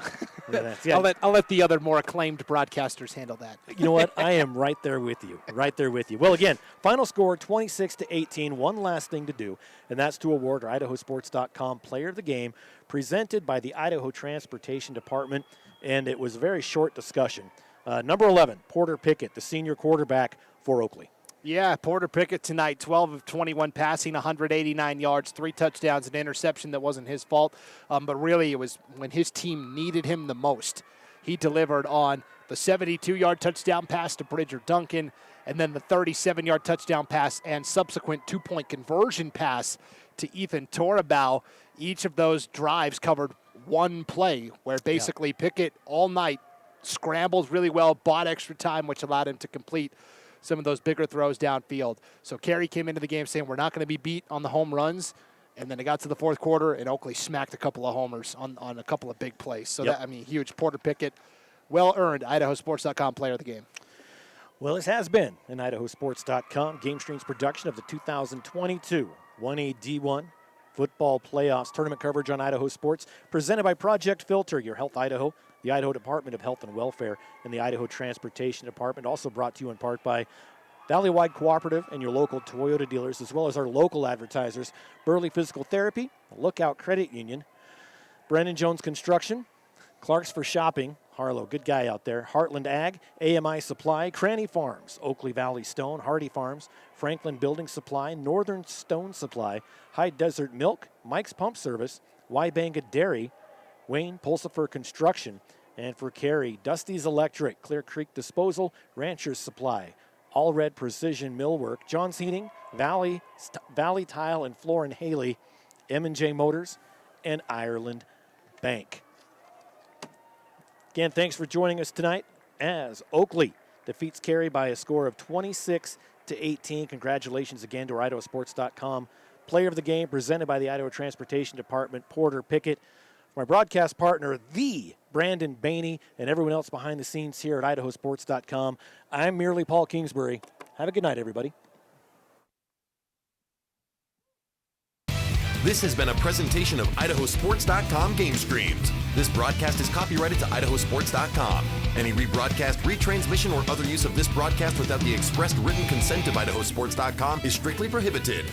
yeah. I'll let the other more acclaimed broadcasters handle that. You know what? I am right there with you. Right there with you. Well, again, final score 26-18. One last thing to do, and that's to award our IdahoSports.com Player of the Game, presented by the Idaho Transportation Department, and it was a very short discussion. Number 11, Porter Pickett, the senior quarterback for Oakley. Yeah, Porter Pickett tonight, 12 of 21 passing, 189 yards, 3 touchdowns, an interception that wasn't his fault. But really, it was when his team needed him the most. He delivered on the 72-yard touchdown pass to Bridger Duncan, and then the 37-yard touchdown pass and subsequent 2-point conversion pass to Ethan Torabau. Each of those drives covered one play where basically Pickett all night scrambled really well, bought extra time, which allowed him to complete some of those bigger throws downfield. So Carey came into the game saying we're not going to be beat on the home runs, and then it got to the fourth quarter, and Oakley smacked a couple of homers on a couple of big plays. So, huge. Porter Pickett, well-earned IdahoSports.com Player of the Game. Well, this has been an IdahoSports.com GameStreams production of the 2022 1A D1 Football Playoffs tournament coverage on Idaho Sports, presented by Project Filter, Your Health Idaho, the Idaho Department of Health and Welfare, and the Idaho Transportation Department. Also brought to you in part by Valleywide Cooperative and your local Toyota dealers, as well as our local advertisers, Burley Physical Therapy, Lookout Credit Union, Brennan Jones Construction, Clark's for Shopping, Harlow, good guy out there, Heartland Ag, AMI Supply, Cranny Farms, Oakley Valley Stone, Hardy Farms, Franklin Building Supply, Northern Stone Supply, High Desert Milk, Mike's Pump Service, Wybanga Dairy, Wayne Pulsifer Construction, and for Carey, Dusty's Electric, Clear Creek Disposal, Rancher's Supply, All Red Precision Millwork, John's Heating, Valley Tile and Floor and Haley, M&J Motors, and Ireland Bank. Again, thanks for joining us tonight as Oakley defeats Carey by a score of 26-18. Congratulations again to our IdahoSports.com Player of the Game, presented by the Idaho Transportation Department, Porter Pickett. My broadcast partner, the Brandon Bainey, and everyone else behind the scenes here at IdahoSports.com. I'm merely Paul Kingsbury. Have a good night, everybody. This has been a presentation of IdahoSports.com GameStreams. This broadcast is copyrighted to IdahoSports.com. Any rebroadcast, retransmission, or other use of this broadcast without the expressed written consent of IdahoSports.com is strictly prohibited.